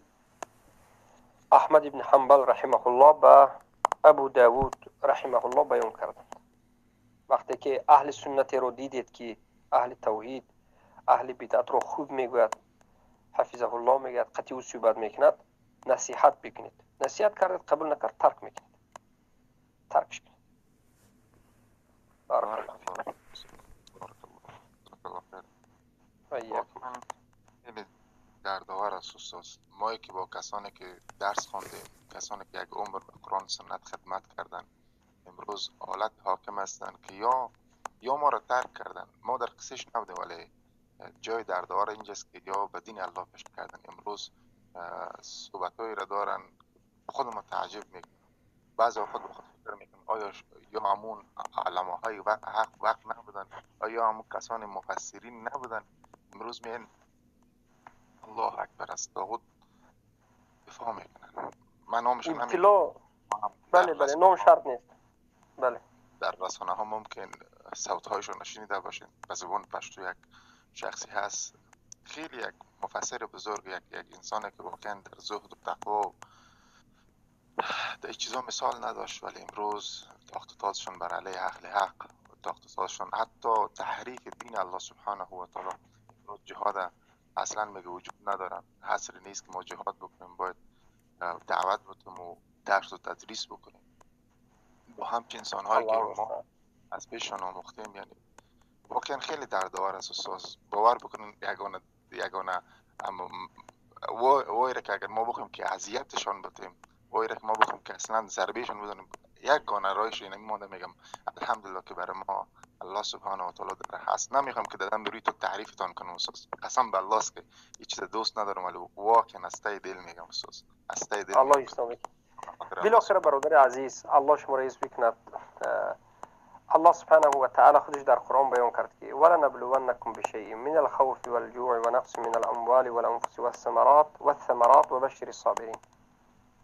احمد ابن حنبل رحمه الله با ابو داود رحمه الله بیان کردند. وقتی که اهل سنت رو دیدید که اهل توحید اهل بدعت رو خوب میگوید، حفظه الله میگوید، قطعی و صحبت میکند، نصیحت بکنید. نصیحت کردید قبول نکرد ترک میکنید، ترکش کنید. بارک الله فیک. واقعا خیلی دردآور است است استاد. ما که با کسانی که درس خواندیم، کسانی که یک عمر به قرآن سنت خدمت کردن، امروز حالت حاکم هستند که یا ما را ترک کردن. ما در قصهش نبوده، ولی جای دردآور اینجاست که یا به دین الله پیش کردن. امروز صحبتایی را دارن خود ما تعجب میکنیم. بعضی وقت به خود فکر میکنم آیا یا همون علماهای وقت نبودن، آیا همون کسان مفسرین نبودن. امروز میگن الله اکبر است، داود دفاع میکنن. من نامش ابتلا. بله نام شرط نیست. بله در رسانه ها ممکن صوت هایشون نشنیده باشین. به زبان پشتو یک شخصی هست، خیلی یک مفسر بزرگ، یک انسانی که واقعا در زهد و تقوا در چیزا مثال نداشت، ولی امروز تاخت تازشون بر علیه اهل حق، تاخت تازشون حتی تحریک دین الله سبحانه و تعالی. امروز جهاد اصلا میگه وجود نداره، حصر نیست که ما جهاد بکنیم، باید دعوت بکنیم و درس و تدریس بکنیم با همچین انسان هایی که ما از پیششان آموختیم. یعنی واقعا خیلی دردآور است استاد. باور بکنین یگانه وای را که اگر ما بخوایم که اذیتشان بتیم، وای را که ما بخوایم که اصلا ضربهشان بزنیم، یک گانه رایش اینه میمونده. میگم الحمدلله که برای ما الله سبحانه و تعالی در هست. نمیخوام که دادم روی تو تعریفتان کنم استاد، قسم به الله است که هیچ چیز دوست ندارم، ولی واقعا از ته دل میگم استاد، از ته دل. الله یسلمک. بالاخره برادر عزیز، الله شما را حفظ بکند. الله سبحانه و تعالی خودش در قرآن بیان کرد که ولنبلونکم بشیء من الخوف والجوع ونقص من الاموال والانفس والثمرات وبشر الصابرین.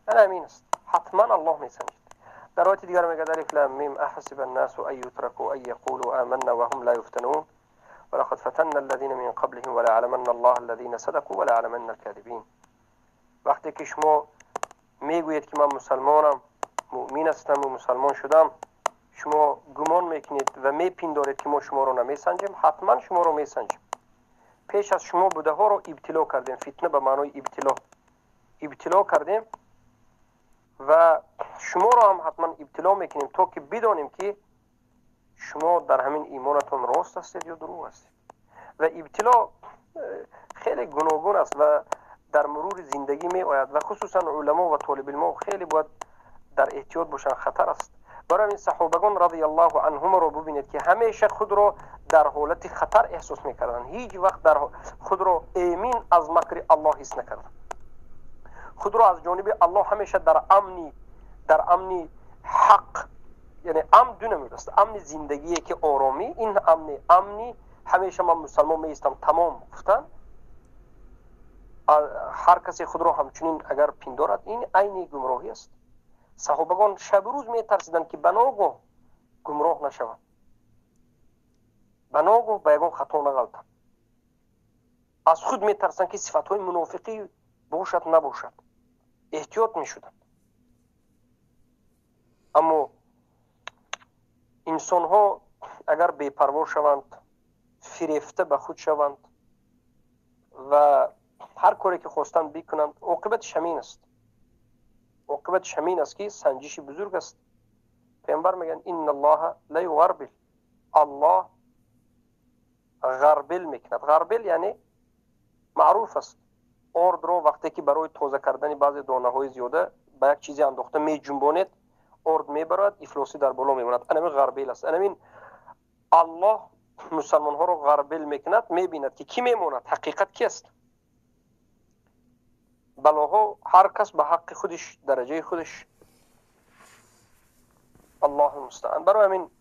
امین است، حتما الله میسنجد. در آیه دیگر میگه الف لام میم احسب الناس ان یتركوا ان یقولوا آمنا وهم لا یفتنون ولقد فتنا الذين من قبلهم وليعلمن الله الذين صدقوا وليعلمن الكاذبين. وقتی که شما میگویید که من مسلمانم، مؤمن هستم و مسلمان شدم، شما گمان میکنید و میپندارید که ما شما رو نمیسنجیم، حتما شما رو میسنجیم. پیش از شما بوده ها رو ابتلا کردیم. فتنه به معنای ابتلا کردیم و شما رو هم حتما ابتلا میکنیم تا که بدانیم که شما در همین ایمانتون راست هستید یا دروغ هستید. و ابتلا خیلی گوناگون است و در مرور زندگی می آید و خصوصا علما و طالب علم خیلی باید در احتیاط باشن، خطر است. برای این صحابگان رضی الله عنهم رو ببینید که همیشه خود رو در حالت خطر احساس میکردن، هیچ وقت در خود رو امین از مکر الله حس نکردن. خود رو از جانب الله همیشه در امنی حق، یعنی امن دو نمود است، امن زندگی که آرامی، این امنی همیشه من مسلمان میستم تمام گفتن. هر کسی خود رو همچنین اگر پندارد این عین گمراهی است. صحابگان شب روز می ترسیدن که بناگو گمراه نشوند، بناگو به یگان خطا نغلطند. از خود می ترسن که صفتهای منافقی باشد نباشد، احتیاط می شدن. اما انسان ها اگر بی‌پروا شوند، فریفته به خود شوند و هر کاری که خواستند بکنند، عاقبتش همین است. عاقبتش همین است که سنجش بزرگ است. پیامبر میگن ان الله لا یغربل، الله غربل میکند. غربل یعنی معروف است، آرد رو وقتی که برای تازه کردن بعضی دانه های زیاده به یک چیزی انداخته می جنباند، آرد میبرد، افلاسی در بالا میماند. اینم غربل است. اینم الله مسلمان ها رو غربل میکند، میبیند که کی میماند، حقیقت کی است. بلاها هر کس به حق خودش، درجه خودش. الله المستعان. برای همین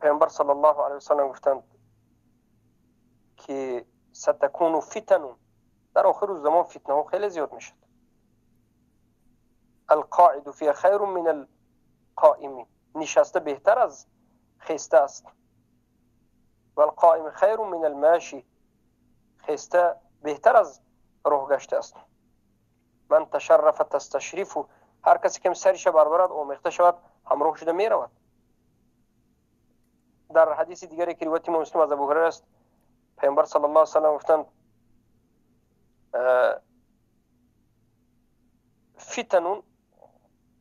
پیامبر صلی الله علیه و سلم گفتند که ستکون فتن، در آخر زمان فتنه ها خیلی زیاد میشد. القاعد فی خیر من القائم، نشسته بهتر از خسته است. و القائم خیر من الماشی، خسته بهتر از راه گشته است. من تشرف تستشریف، هر کسی که سرش بربرد آمیخته شود همراه شده می رود. در حدیث دیگری که روایت مسلم از ابو هریره است، پیامبر صلی الله علیه و سلم گفتند فتن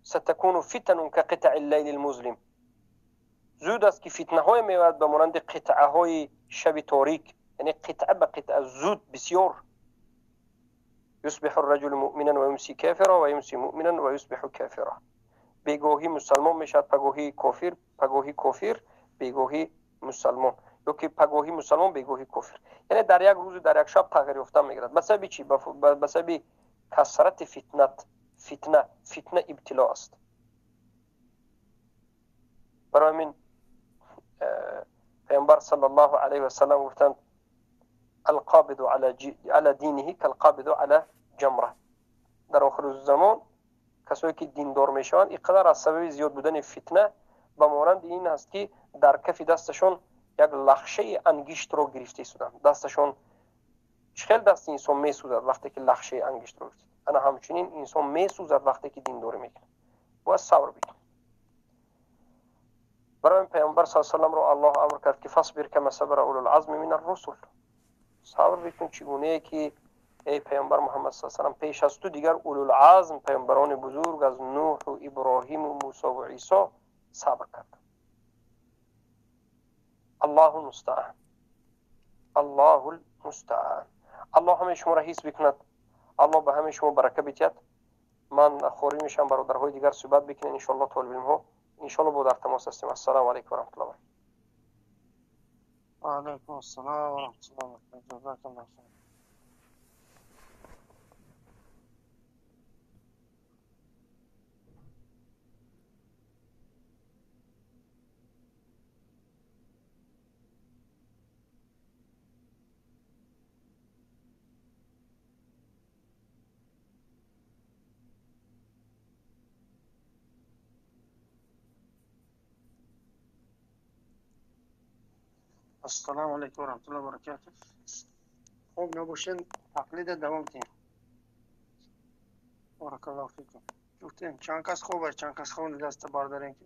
ستکون فتن كقطع الليل المظلم، زود است که فتنه های میاد به مانند قطعه های شب تاریک، یعنی قطعه به قطعه زود بسیار. یصبح الرجل مؤمنا و یمسی کافرا و یمسی مؤمنا و یصبح کافرا. بگاهی مسلمان میشد پگاهی کافر، پگاهی کافر بگاهی مسلمان، یا که پگاهی مسلمان بگاهی کافر. یعنی در یک روز در یک شب تغییر یافته میگردد. به سبب چی؟ به سبب کثرت فتنه ابتلا است. برای من پیامبر صلی الله علیه و سلم گفتند القابض على دینه كالقابض على جمره. در آخر زمان کسایی که دیندار میشوند اینقدر از سبب زیاد بودن فتنه به مانند این است که در کف دستشون یک لخشه انگشت رو گرفته شدند. دستشون چخیل دست انسان میسوزد وقتی که لخشه انگشت رو گرفته. انا همچنین انسان میسوزد وقتی که دینداری میکنه. و صبر بکن. برای پیامبر صلی الله علیه و سلم رو الله امر کرد که فصبر کما صبر اولو العزم من الرسل. صبر بکن چگونه که ای پیامبر محمد صلی الله علیه و سلم پیش از تو دیگر اولو العزم پیامبران بزرگ از نوح و ابراهیم و موسی و عیسی صبر کرد. الله المستعان. الله المستعان. الله همه شما را حفظ بکند. الله به همه شما برکت بدهد. من خوری میشم برادرهای دیگر صحبت بکنین ان شاء الله طالب علم ها ان شاء الله با در تماس هستیم. السلام علیکم و رحمت الله. و علیکم السلام و رحمت الله و برکاته. جزاک الله خیر. السلام علیکم و رحمت الله و برکاته. خوب نباشین تقلید دوام کنیم. بارک الله فیکم. گفتین چند کس خوبه چند کس خوب دست باردارین که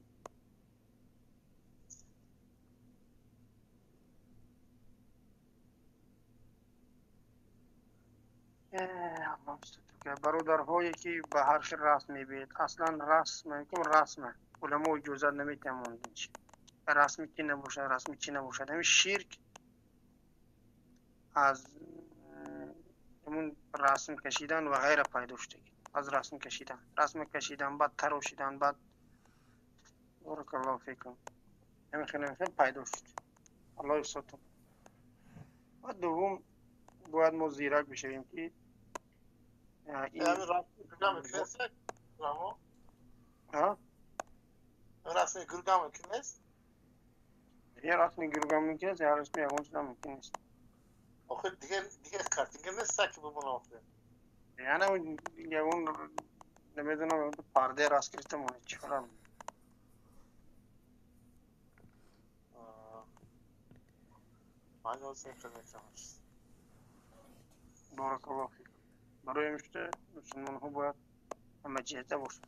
الله که برادرهایی که به هر شر رسم میبید اصلا رسم که رسمه علما اجازه نمیتونن رسمی که نباشه رسمی چی نباشه. همین شرک از همون رسم کشیدن و غیره پیدا شده. از رسم کشیدن بعد تراشیدن بعد بارک الله فیکم همین خیلی پیدا شد. الله یستر. و دوم باید ما زیرک بشویم که این رسمی گرگا ممکن نیست. یه رسمی گرگا ممکن است یا رسمی اگون شده ممکن نیست. آخه دیگه کارتینگ نیست که بمونه آخه. یعنی اون نمیدونم پرده راست کرده مونه چرا معنی سه کنیش. بارک الله فیک. برای مشته مسلمان ها باید همه جهته باشه.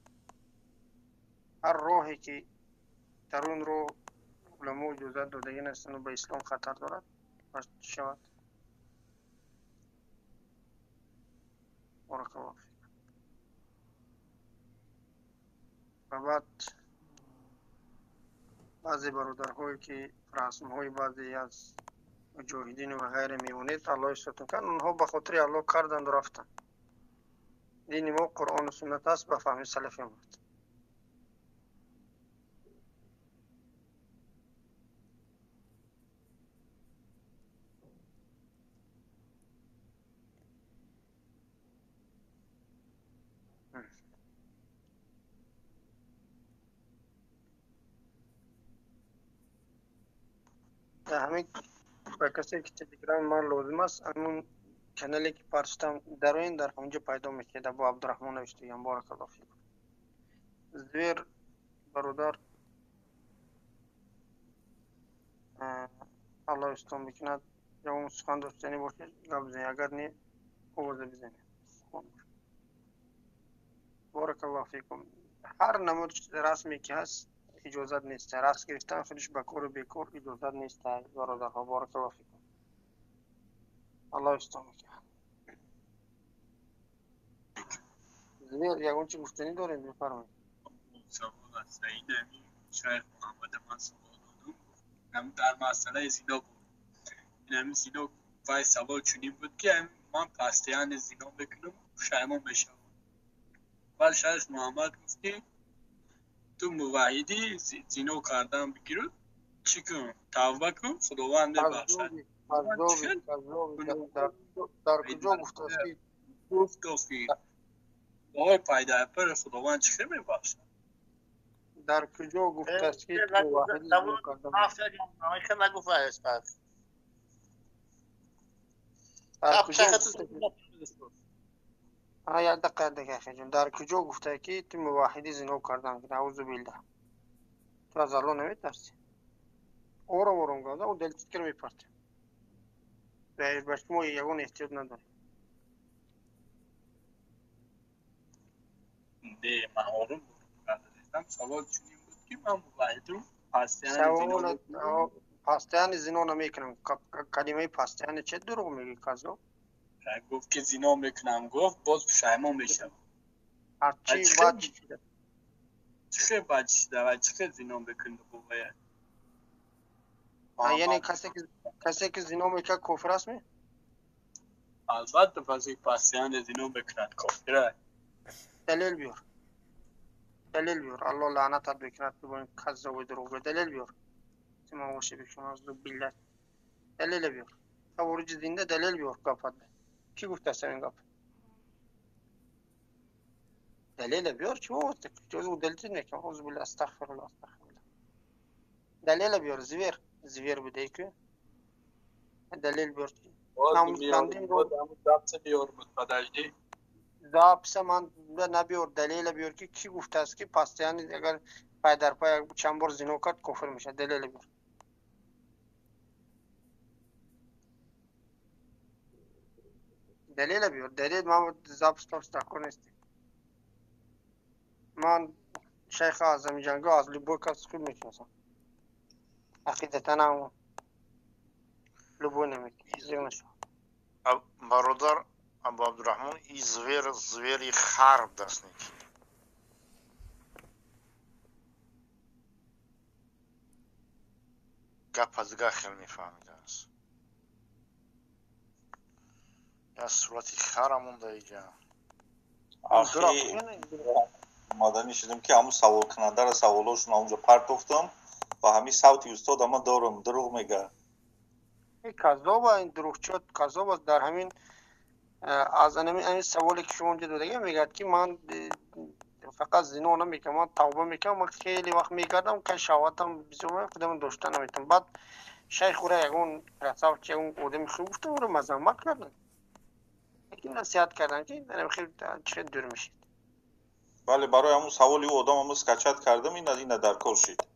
هر راهی که در اون رو علما اجازت داده نیستن و به اسلام خطر دارد باید شود. بارک الله فیک. و بعد بعضی برادرهایی که رسمهای بعضی از مجاهدین و غیره میمونید الله یسترتون کن اونها به خاطر الله کردند و رفتن. دین ما قرآن و سنت است به فهم سلف ما. همین به کسی که تلگرام من لازم است همون کانالی که پرستم در این در اونجا پیدا میشه با عبدالرحمن نوشته بارک الله فیک. زیر برادر الله استون بکند یا اون سخن داشتنی باشه گپ بزنی اگر نه آوازه بزنی. بارک الله فیکم. هر نمود رسمی که هست اجازت نیست. رقص گرفتن خودش به کار و بیکار اجازت نیست. برادرها بارک الله فیکم. الله استون بکند. زیر یگون چی گفتنی داریم بفرمایید. سوال از سعید امین شیخ محمد من سوال دادم. هم در مسئله زنا بود. این همین زنا وای سوال چنین بود که من قصدیان زنا بکنم پشیمان بشم. ولی شیخ محمد گفتی تو موحدی زنا کردن بگیره چی کن؟ توبه کن خداوند ببخشد. در کجا گفته است که گفت که آقای پیدایپر خداوند چی میبخشد؟ در کجا گفته است که موحدی زنا کردن یک دقیقه خیلی در کجا گفته که تو موحدی زنا کردن که اعوذ بالله تو از الله نمیترسی آرام گفته او دلت کرد میپرته به شما یگان احتیاط نداره ده من آروم بود سوال چونین بود که من موحد رو پاستیان زنا نمیکنم کلمه پاستیان چه دروغ میگی کازو گفت که زنا میکنم گفت باز پشیمان میشم هرچی بعد چه بعد شده و چه زنا میکنه باید یعنی کسی که زنا میکنه کفر است می؟ البته پس یک پاستیان زنا میکنه کفره دلیل بیار الله لعنت بکند به این کذاب و دروغ دلیل بیار ما باشه بشون از بالله دلیل بیار خارج زنده دلیل بیار گفت کی گفته است این گفت دلیل بیار چی بود تو دلیل نکنه اعوذ بالله استغفر الله دلیل بیار زویر بده که دلیل بیار ناموسندین رو دابت بیار متدجی دابس من نبیار دلیل بیار که کی گفته است که پاستیان اگر پای در پای چند بار زنا کرد کفر میشه دلیل بیار دلیل من دابس تو استکون است من شیخ اعظم جنگو از لبو کس خوب میشناسم عقیدتا هم لبو نمیکنم برادر ابو عبدالرحمن این زویر خرب دست نیکی گپ از گه خیلی میفهمیده است یا صورتی خرمون در اینجا آخی مادانی شدیم که همون سوال کننده را سوالاشون اونجا پرتفتم و همین صوتی استاد اما دارم دروغ میگه این کذاب این دروغچه کذاب است در همین از همین سوالی که شما اونجا دیگه میگید که من فقط زنا نمیکنم من توبه میکنم من خیلی وقت میکردم که شهوتم بسیار خودم داشته نمیتونم بعد شیخ خوره یکون رسال چه اون آدم خوب گفته رو مذمت کردن یکی نصیحت کردن که در خیلی چه دور میشید ولی برای همون سوالی او آدم همون سکچت کردم این در کار شید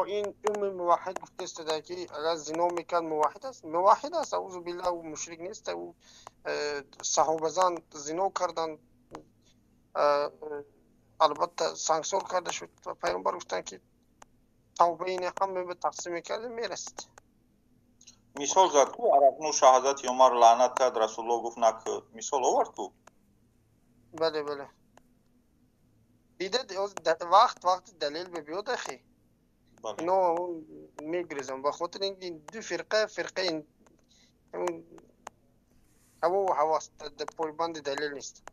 این موحد گفته است که اگر زنا میکرد موحد است اعوذ بالله او مشرک نیست او صحابزان زنا کردن البته سانسور کرده شد و پیامبر گفتن که توبه این هم به تقسیم کرده میرسید مثال زد کو عرفنو شهادت عمر لعنت کرد رسول الله گفت نکرد مثال آورد کو بله دیده وقت دلیل به بیاد اخی اینو میگریزم به خاطر اینکه دو فرقه این حواس پایبند دلیل نیست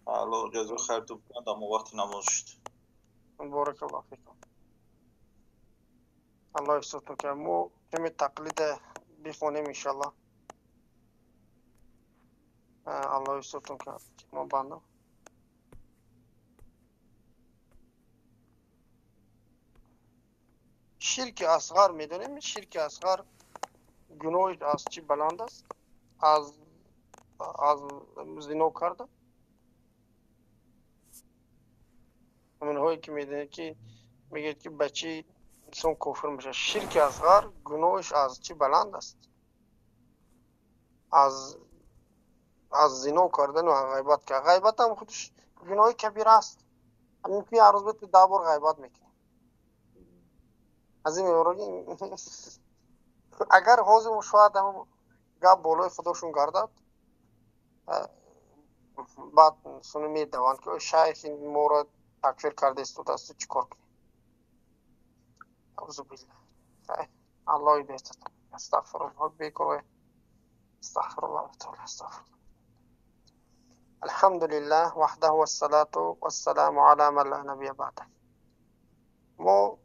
الله جزا خیر تو بکند اما وقت نماز شد بارک الله فیکم الله یستر که ما کمی تقلید بخونیم انشالله الله یستر که ما بندم شرک اصغر میدونیم شرک اصغر گناهش از چی بلند است از زنا کرده همون هایی که میدونه که میگه که بچه انسان کفر میشه شرک اصغر گناهش از چی بلند است از زنا کردن و غیبت که غیبت هم خودش گناه کبیر است همین که هر روز به 10 بار غیبت میکنه از این میوردی اگر حوزه شاید هم گپ بالای خودشون گردد بعد سونو میدوان که شیخ این مورد تکفیر کرده است تو دست چی کار کنی اعوذ بالله الله بهتر استغفر الله بكره استغفر الله تعالى استغفر الله. الحمد لله وحده والصلاة والسلام على من لا نبی بعده. ما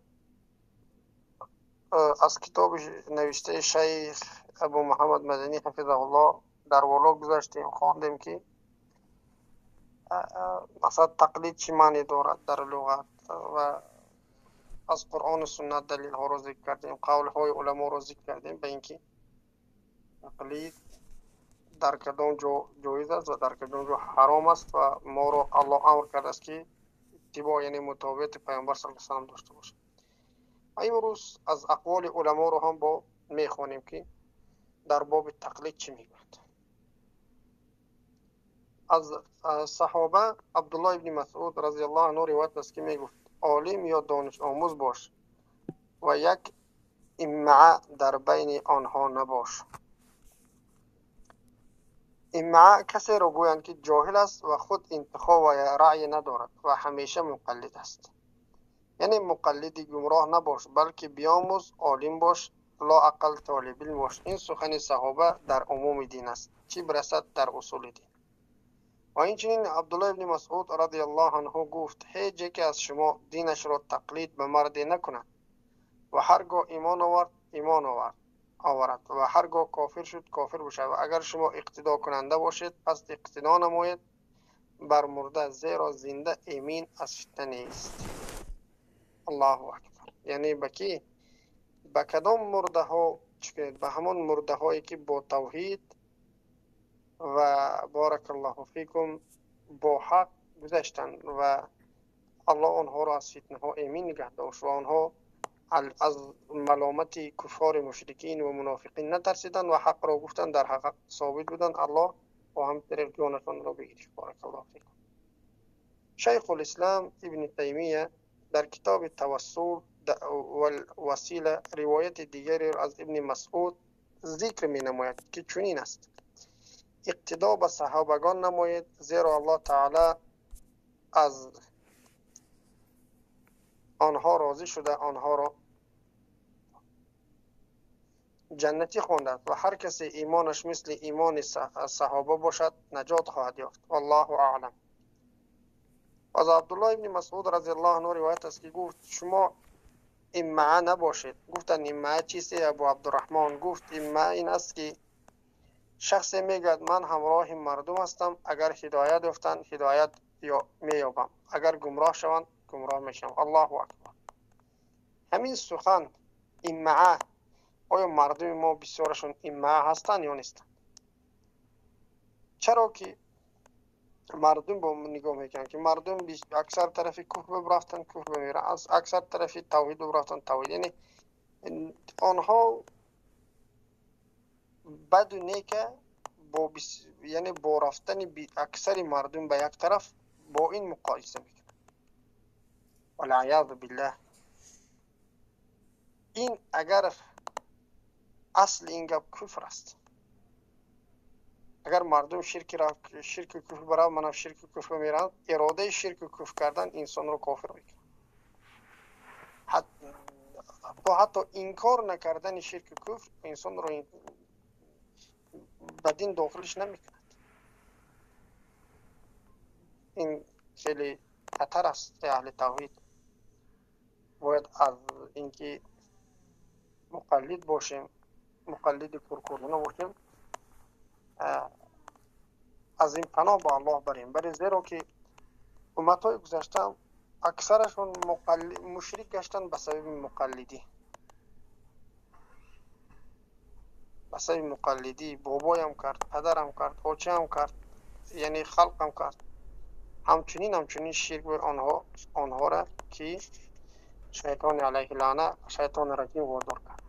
از کتاب نوشته شیخ ابو محمد مدنی حفظه الله در والا گذاشتیم، خواندیم که مثلا تقلید چی معنی دارد در لغت و از قرآن و سنت دلیل ها رو ذکر کردیم، قول های علما رو ذکر کردیم به اینکه تقلید در کدام جو جایز است و در کدام جو حرام است و ما رو الله امر کرده است که اتباع یعنی مطابقت پیامبر صلی الله علیه و داشته باشیم. امروز از اقوال علما رو هم با میخوانیم که در باب تقلید چی میگوید. از صحابه عبدالله ابن مسعود رضی الله عنه روایت است که میگفت عالم یا دانش آموز باش و یک امعه در بین آنها نباش. امعه کسی را گویند که جاهل است و خود انتخاب و رأی ندارد و همیشه مقلد است. یعنی مقلد گمراه نباش بلکه بیاموز، عالم باش، لا اقل طالب علم باش. این سخن صحابه در عموم دین است، چی برسد در اصول دین. و اینچنین عبدالله ابن مسعود رضی الله عنه گفت هیچ یک از شما دینش را تقلید به مردی نکند و هرگاه ایمان آورد و هرگاه کافر شد کافر بشود. و اگر شما اقتدا کننده باشید پس اقتدا نمایید بر مرده، زیرا زنده ایمن از فتنه است. الله اکبر. یعنی بکی به کدام مرده ها چکنید؟ به همون مرده هایی که با توحید و بارک الله فیکم با حق گذشتند و الله آنها را از فتنه ها ایمن نگه داشت و آنها از ملامت کفار مشرکین و منافقین نترسیدند و حق را گفتند، در حق ثابت بودند. الله و هم طریق جانشان را بگیرید. بارک الله فیکم. شیخ الاسلام ابن تیمیه در کتاب توسل و وسیله روایت دیگری را از ابن مسعود ذکر می نماید که چنین است: اقتدا به صحابگان نماید، زیرا الله تعالی از آنها راضی شده آنها را جنتی خوانده و هر کسی ایمانش مثل ایمان صحابه باشد نجات خواهد یافت. والله اعلم. از عبدالله ابن مسعود رضی الله عنه روایت است که گفت شما امعه نباشید. گفتن امعه چیست ابو عبدالرحمن؟ گفت امعه این است که شخصی میگوید من همراه مردم هستم، اگر هدایت یافتند هدایت مییابم، اگر گمراه شوند گمراه میشم. الله اکبر. همین سخن امعه، آیا مردم ما بسیارشون امعه هستند یا نیستند؟ چرا که مردم با نگاه میکنن که مردم اکثر طرف کفر برفتن کفر میرن، از اکثر طرف توحید برفتن توحید. یعنی آنها بد و نیکه با یعنی با رفتن اکثر مردم به یک طرف با این مقایسه میکنن. والعیاذ بالله. این اگر اصل این گپ کفر است. اگر مردم شرک کفر برای من شرک کفر میرن، اراده شرک کفر کردن انسان رو کافر میکنه. حتی انکار نکردن شرک کفر انسان رو به دین داخلش نمیکند. این خیلی خطر است. اهل توحید باید از اینکه مقلد باشیم، مقلد پرکردانه باشیم، از این پناه با الله بریم. برای زیرا که امتهای گذشته اکثرشون مشرک گشتن به سبب مقلدی. به سبب مقلدی بابایم کرد، پدرم کرد، آچه هم کرد، یعنی خلقم کرد. همچنین شرک به آنها را که شیطان علیه لعنه، شیطان رجیم وادار کرد.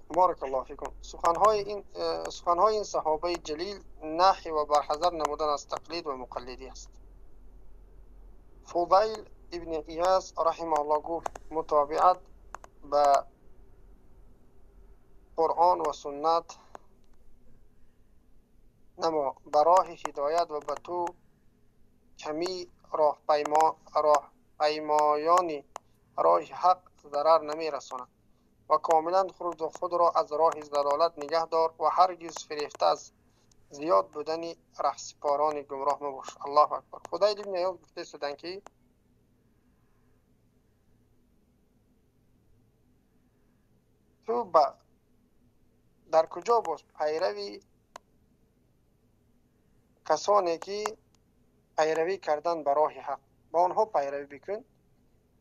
بارک الله فیکم. سخنهای این صحابه جلیل نهی و برحذر نمودن از تقلید و مقلدی است. فضیل ابن ایاس رحمه الله گفت متابعت به قرآن و سنت نما، براه هدایت و به تو کمی راهپیمایان راه حق ضرر نمی رساند و کاملا خود را از راه ضلالت نگه دار و هرگز فریفته از زیاد بودن رهسپاران گمراه مباش. الله اکبر. خدای ابن ایوب گفته شدن که تو در کجا باش پیروی کسانی که پیروی کردن به راه حق، با آنها پیروی بکن،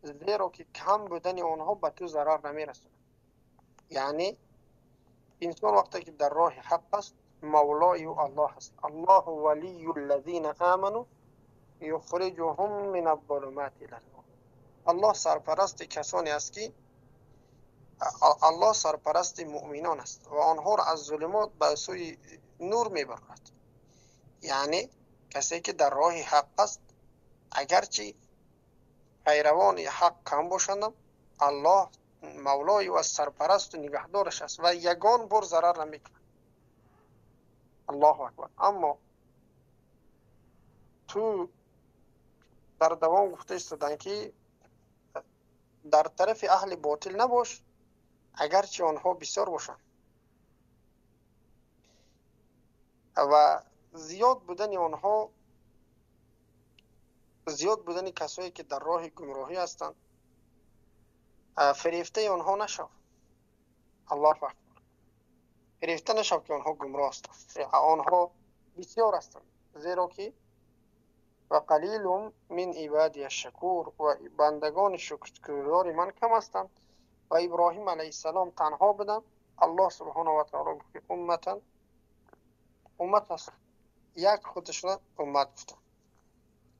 زیرا که کم بودن آنها به تو ضرر نمیرسونه. یعنی انسان وقتی که در راه حق است مولای او الله است. الله ولی الذین آمنوا یخرجهم من الظلمات الی النور. الله سرپرست کسانی است که الله سرپرست مؤمنان است و آنها را از ظلمات به سوی نور میبرد. یعنی کسی که در راه حق است اگرچه پیروان حق کم باشند، الله مولای و سرپرست و نگهدارش است و یگان بار ضرر نمیکنه. الله اکبر. اما تو در دوام گفته شدن که در طرف اهل باطل نباش اگرچه آنها بسیار باشند و زیاد بودن کسایی که در راه گمراهی هستند فریفته آنها نشو. الله اکبر. فریفته نشو که آنها گمراه هستند. آنها بسیار هستند، زیرا که و قلیل من عبادی الشکور، و بندگان شکرگزار من کم هستند. و ابراهیم علیه السلام تنها بودن. الله سبحانه و تعالی گفت که امت هست، یک خودشون امت گفتن.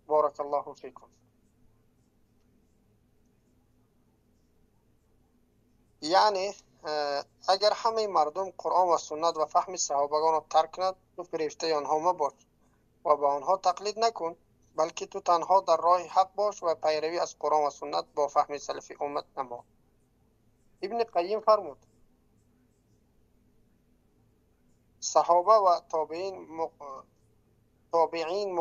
بارک الله فیکم. یعنی اگر همه مردم قرآن و سنت و فهم صحابگان را ترک کند، تو فریفته آنها مباش و به آنها تقلید نکن، بلکه تو تنها در راه حق باش و پیروی از قرآن و سنت با فهم سلف امت نما. ابن قیم فرمود صحابه و تابعین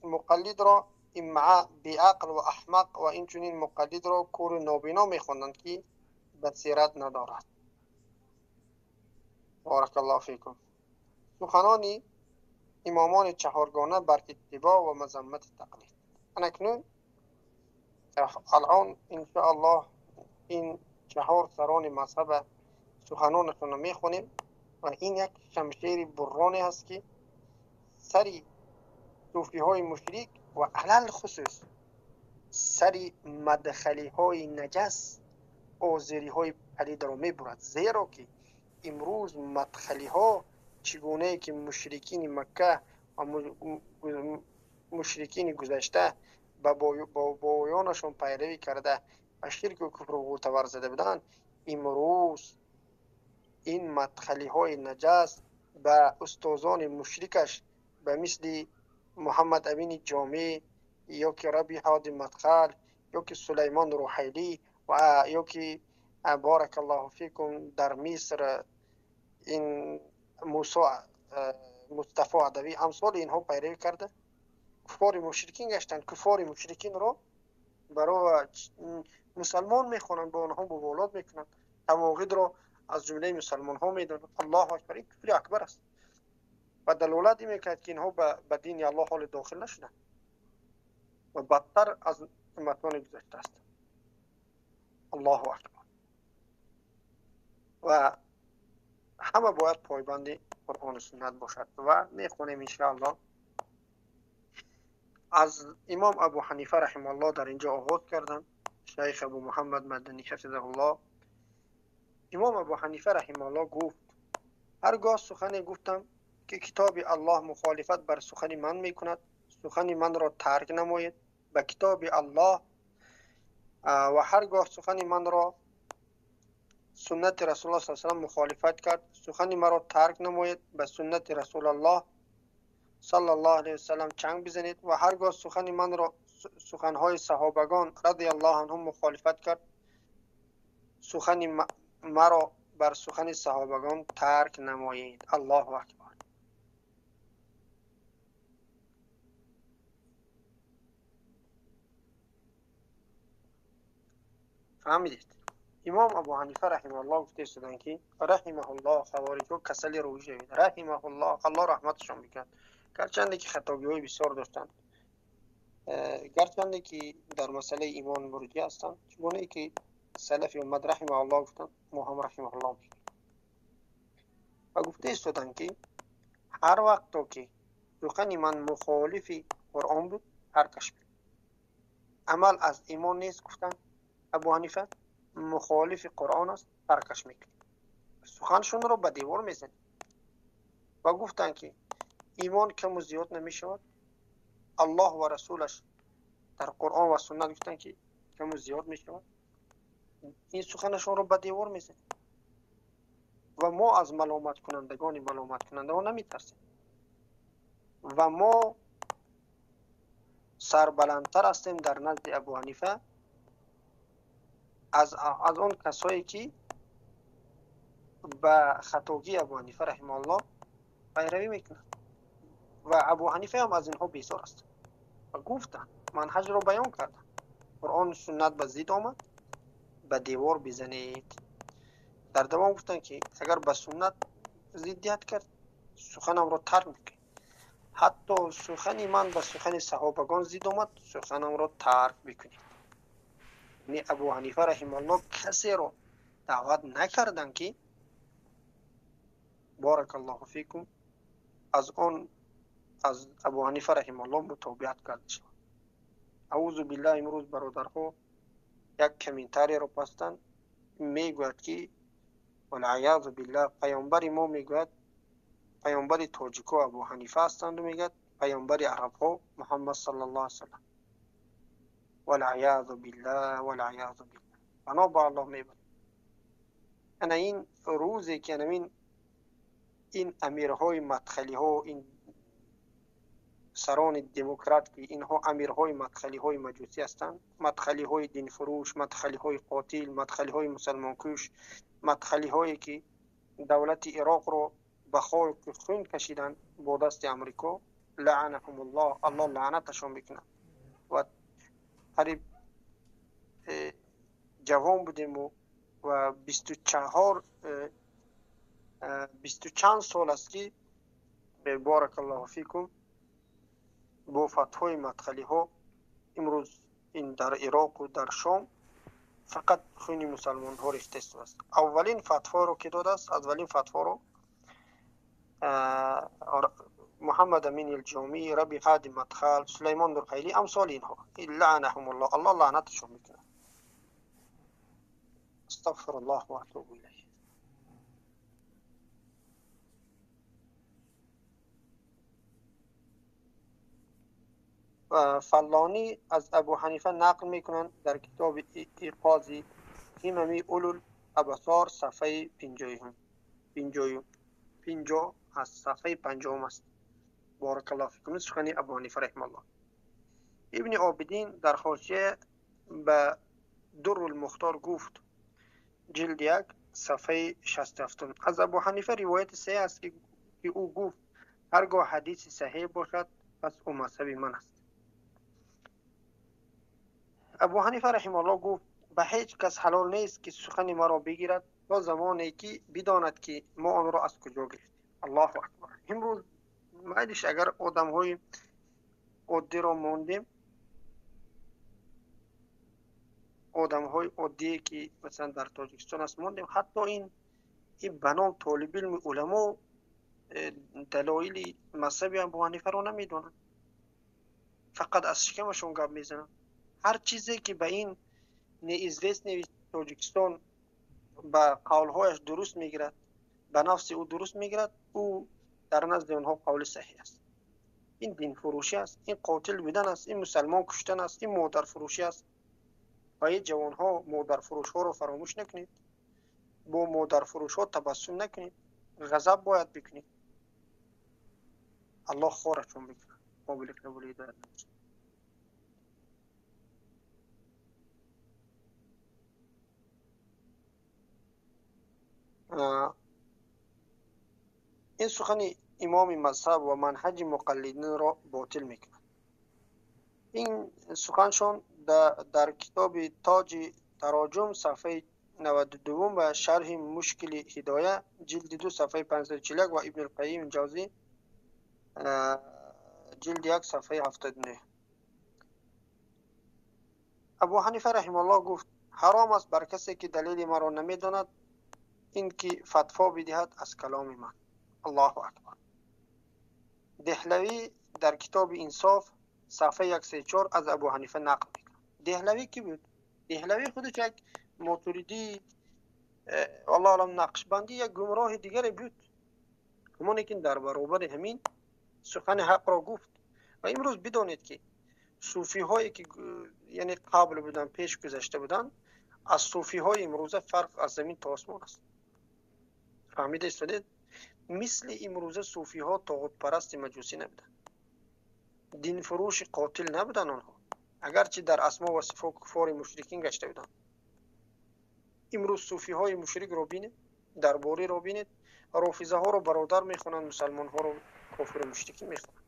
مقلد را امعاء بیعقل و احمق و اینچنین مقلد را کور نابینا میخوندند که بصیرت ندارد. بارک الله فیکم. سخنان امامان چهارگانه بر اتباع و مذمت تقلید. اکنون الان انشاءالله این 4 سران مذهب سخنانشون رو میخونیم و این یک شمشیر برانی هست که سری صوفی های مشرک و علل خصوص سری مدخلی های نجس آزری های پلید رو میبرد. زیرا که امروز مدخلی ها چگونه که مشرکین مکه و مشرکین گذشته با بایانشون پیروی کرده و شرک و کفر و غوطه زده بودن، امروز این مدخلی های نجس به استازان مشرکش به مثل محمد امین جامی یا که ربی حاد مدخل یا که سلیمان روحیلی و یا که بارک الله فیکم در مصر این موسی مصطفی عدوی امثال اینها پیروی کرده، کفار مشرکین گشتن. کفار مشرکین رو برای مسلمان میخونن، با آنها مبالات میکنن، تواغید رو از جمله مسلمان ها میدونن. الله اکبر. این کفر اکبر است و دلالت میکرد که اینها به دین الله حال داخل نشدن و بدتر از امتان گذشته است. الله اکبر. و همه باید پایبند قرآن و سنت باشد و میخونیم انشاءالله. از امام ابو حنیفه رحمه الله در اینجا آغاز کردن، شیخ ابو محمد مدنی حفظه الله. امام ابو حنیفه رحمه الله گفت هرگاه سخنی گفتم که کتاب الله مخالفت بر سخن من میکند، سخن من را ترک نماید به کتاب الله، و هرگاه سخن من را سنت رسول الله صلی الله علیه و مخالفت کرد، سخن من را ترک نماید به سنت رسول الله صلی الله علیه و سلم چنگ بزنید، و هرگاه سخن من را سخنهای صحابگان رضی الله عنهم مخالفت کرد، سخن مرا بر سخن صحابگان ترک نمایید. الله اکبر. فهمیدید؟ امام ابو حنیفه رحمه الله گفته شدن که رحمه الله خوارجو کسلی روی جوید رحمه الله الله رحمتشون بکن، گرچنده که خطاگی های بسیار داشتن، گرچنده که در مسئله ایمان مرجی هستن، چگونه که سلف امت رحمه الله گفتن ما هم رحمه الله بکن. و گفته شدن که هر وقت که سخن من مخالف قرآن بود حرکش بود. عمل از ایمان نیست گفتن ابو حنیفه، مخالف قرآن است حرکش میکنه، سخنشون رو به دیوار میزنه. و گفتن که ایمان کم و زیاد نمیشود، الله و رسولش در قرآن و سنت گفتن که کم و زیاد میشود، این سخنشون رو به دیوار میزنه. و ما از ملامت کنندگان ملامت کننده ها نمیترسیم و ما سربلندتر هستیم در نزد ابو حنیفه از اون کسایی که به خطاگی ابو حنیفه رحمه الله پیروی میکنند. و ابو حنیفه هم از اینها بیزار است و گفتن منهج رو بیان کردن، قرآن و سنت به ضد آمد به دیوار بزنید. در دوام گفتن که اگر به سنت ضدیت کرد سخنم رو ترک میکنید، حتی سخنی من به سخن صحابگان ضد آمد سخنم رو ترک بکنید. یعنی ابو حنیفه رحمه الله کسی رو دعوت نکردن که بارک الله فیکم از ابو حنیفه رحمه الله متابعت کرده شد. اعوذ بالله امروز برادرها یک کامنتاری رو پستن میگوید که والعیاذ بالله پیامبر ما میگوید پیامبر تاجیکو ابو حنیفه هستند و میگوید پیامبر عرب ها محمد صلی الله علیه وسلم. والعیاذ بالله والعیاذ بالله. بنا با الله میبود انا این روزی که این امیرهای مدخلی ها، این سران دموکرات که اینها امیرهای مدخلی های مجوسی هستند، مدخلی های دین فروش، مدخلی های قاتل، مدخلی های مسلمان کش، مدخلی هایی که دولت عراق رو به خاک خون کشیدن با دست امریکا، لعنهم الله، الله لعنتشون بکنه. و قریب جوان بودیم و 20 چند سال است که بارک الله فیکم با فتوای مدخلی ها امروز این در عراق و در شام فقط خون مسلمان ها ریخته است. اولین فتوا رو که داده است، اولین فتوا رو محمد امین الجامی، ربی هادی مدخل، سلیمان برقیلی، امثال اینها، لعنهم الله، الله لعنتشون میکنه. استغفر الله و اتوب الیه. فلانی از ابو حنیفه نقل میکنن در کتاب ایقاظی هممی اولو الابصار صفحه 50 از صفحه 50 است. بارک الله فیکم. سخن ابو حنیفه رحمه الله. ابن عابدین در حاشیه به در المختار گفت جلد 1 صفحه 67 از ابو حنیفه روایت صحیح است که او گفت هرگاه حدیث صحیح باشد پس او مذهب من است. ابو حنیفه رحمه الله گفت به هیچ کس حلال نیست که سخن ما را بگیرد تا زمانی که بداند که ما آن را از کجا گرفتیم. الله اکبر. امروز مایدش اگر آدم های عادی را موندیم، آدم های عادی که مثلا در تاجیکستان است موندیم، حتی این بنام طالب علم علما دلایل مذهب ابو حنیفه را نمیدونن، فقط از شکمشون گپ میزنن. هر چیزی که به این неизвестний تاجیکستان به قولهایش درست میگیرد، به نفس او درست میگیرد، او در نزد اونها قول صحیح است. این دین فروشی است، این قاتل بودن است، این مسلمان کشتن است، این مادر فروشی است. و این جوان ها مادر فروش ها رو فراموش نکنید، با مادر فروش ها تبسم نکنید، غضب باید بکنید. الله خورشون بکنه. قابل قبولی دارد. این سخن امام مذهب و منهج مقلدین را باطل میکنه. این سخنشون در کتاب تاج تراجم صفحه 92 و شرح مشکل هدایه جلد 2 صفحه 541 و ابن القیم جوزی جلد 1 صفحه 79. ابو حنیفه رحمه الله گفت حرام است بر کسی که دلیل مرا نمیداند این که فتوا بدهد از کلام من. الله اکبر. دهلوی در کتاب انصاف صفحه 134 از ابو حنیفه نقل میکنه. دهلوی کی بود؟ دهلوی خودش یک ماتوریدی والله علم نقشبندی یک گمراه دیگر بود، همونی که در برابر همین سخن حق را گفت. و امروز بدانید که صوفی هایی که یعنی قبل بودن پیش گذشته بودن از صوفی های امروزه فرق از زمین تا آسمان است. فهمیده استودید؟ مثل امروزه صوفی ها طاغوت پرست مجوسی نبودن، دین فروش قاتل نبودن آنها، اگرچه در اسما و صفات کفار مشرکین گشته بودن. امروز صوفی های مشرک را بینید، درباری را بینید، رافضه ها را برادر میخوانند، مسلمان ها را کافر و مشرکی میخوانند،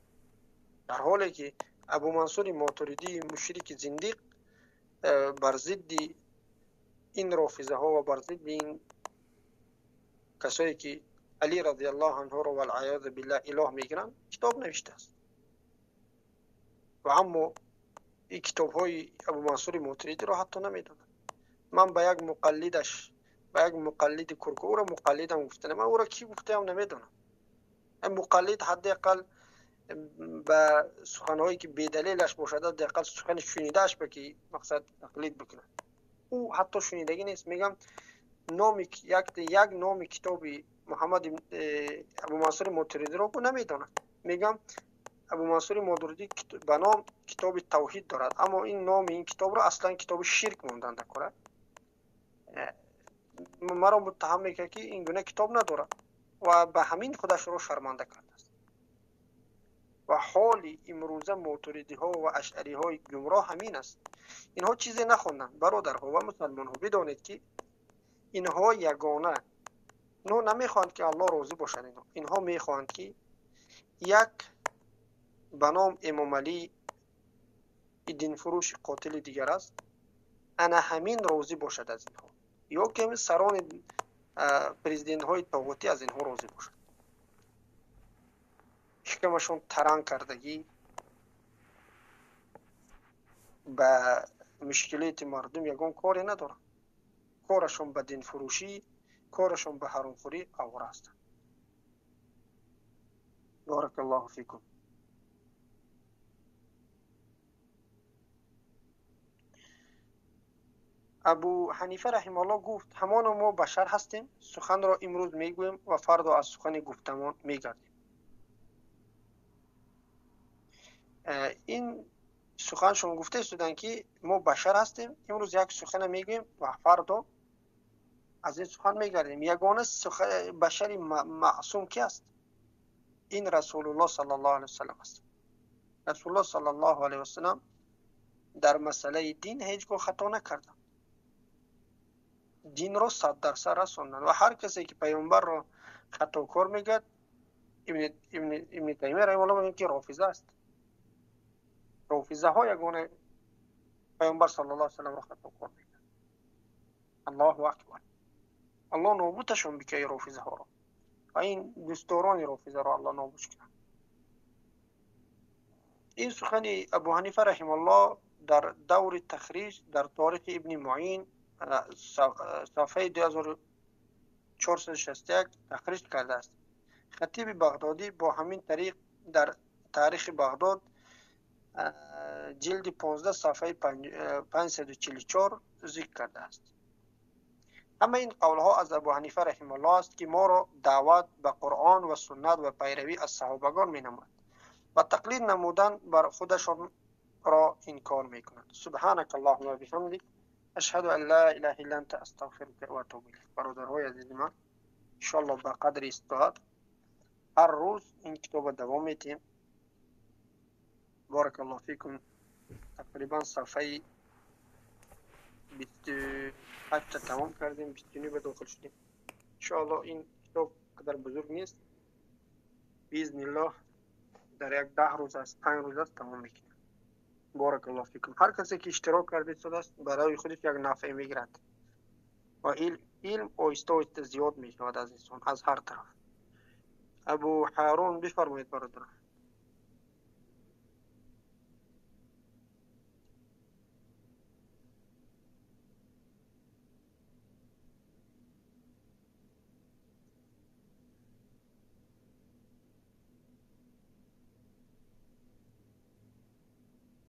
در حالی که ابو منصور ماتوریدی مشرک زندیق بر ضد این رافضه ها و بر ضد این کسایی که علی رضی الله عنه را والعیاذ بالله اله میگیرند کتاب نوشته است. و اما این کتاب های ابو منصور ماتوریدی را حتی نمیدونم. من به یک مقلدش، به یک مقلد کرکو، او را مقلدم گفتنه، من او را کی گفته هم نمیدونم. این مقلد حداقل به سخنهایی که بیدلیلش باشد حداقل سخن شنیدهش بکی مقصد تقلید بکنه. او حتی شنیدگی نیست. میگم نام یک نام کتاب محمد ابو منصور ماتوریدی را او نمیدونم. میگم ابو منصور ماتوریدی به نام کتاب توحید دارد، اما این نام این کتاب را اصلا کتاب شرک ماندنده کرد. مرا متهم میکنه که این گونه کتاب ندارد و به همین خودش رو شرمنده کرده است. و حال امروزه ماتوریدی ها و اشعری های گمراه همین است. اینها چیزی نخوندن برادرها و مسلمان ها. بدانید که اینها یگانه، اینها نمیخواند که الله راضی باشد، اینها میخواند که یک به نام امام علی دین فروش قاتل دیگر است، انا همین راضی باشد از اینها، یا که سران پرزیدنت های طاغوتی از اینها راضی باشد. شکمشون ترنگ کردگی به مشکلات مردم یگان کاری ندارن، کارشون به دین فروشی، کارشون به حرام خوری آوره است. بارک الله فیکم. ابو حنیفه رحمه الله گفت همان ما بشر هستیم، سخن را امروز میگویم و فردا از سخن گفتمان میگردیم. این سخنشون گفته استودن که ما بشر هستیم، امروز یک سخن میگویم و فردا از این سخن میگردیم. یگانه بشری معصوم کی است؟ این رسول الله صلی الله علیه وسلم است. رسول الله صلی الله علیه وسلم در مسئله دین هیچگاه خطا نکردن، دین را 100% رسوندن. و هر کسی که پیامبر را خطاکار میگد، ابن تیمیه رحمه الله میگه که رافضه است. رافضه ها یگانه پیامبر صلی الله علیه وسلم را خطاکار میگد. الله اکبر. الله نابودشون بکنه رافضه ها را و این دوستداران رافضه را الله نابود کنه. این سخن ابو حنیفه رحمه الله در دور تخریج در تاریخ ابن معین صفحه 2461 تخریج کرده است. خطیب بغدادی با همین طریق در تاریخ بغداد جلد 15 صفحه 544 ذکر کرده است. اما این قولها از ابو حنیفه رحمه الله است که ما را دعوت به قرآن و سنت و پیروی از صحابگان می نماید و تقلید نمودن بر خودشان را انکار می کنند. سبحانك اللهم و بحمدک اشهد ان لا اله الا انت استغفرك و اتوب الیک. برادرهای عزیز من، ان شاء الله به قدر استطاعت هر روز این کتاب دوام میدیم. بارک الله فیکم. تقریبا صفحه 28 تمام کردیم، 29 به داخل شدیم. ان شاء الله این کتاب قدر بزرگ نیست، باذن الله در یک 10 روز است، 5 روز است تمام میکنیم. بارک الله فیکم. هر کسی که اشتراک کرده است برای خودش یک نفع میگیرد. و علم آهسته آهسته زیاد می شود از انسان از هر طرف. ابو هارون بفرمایید برادر.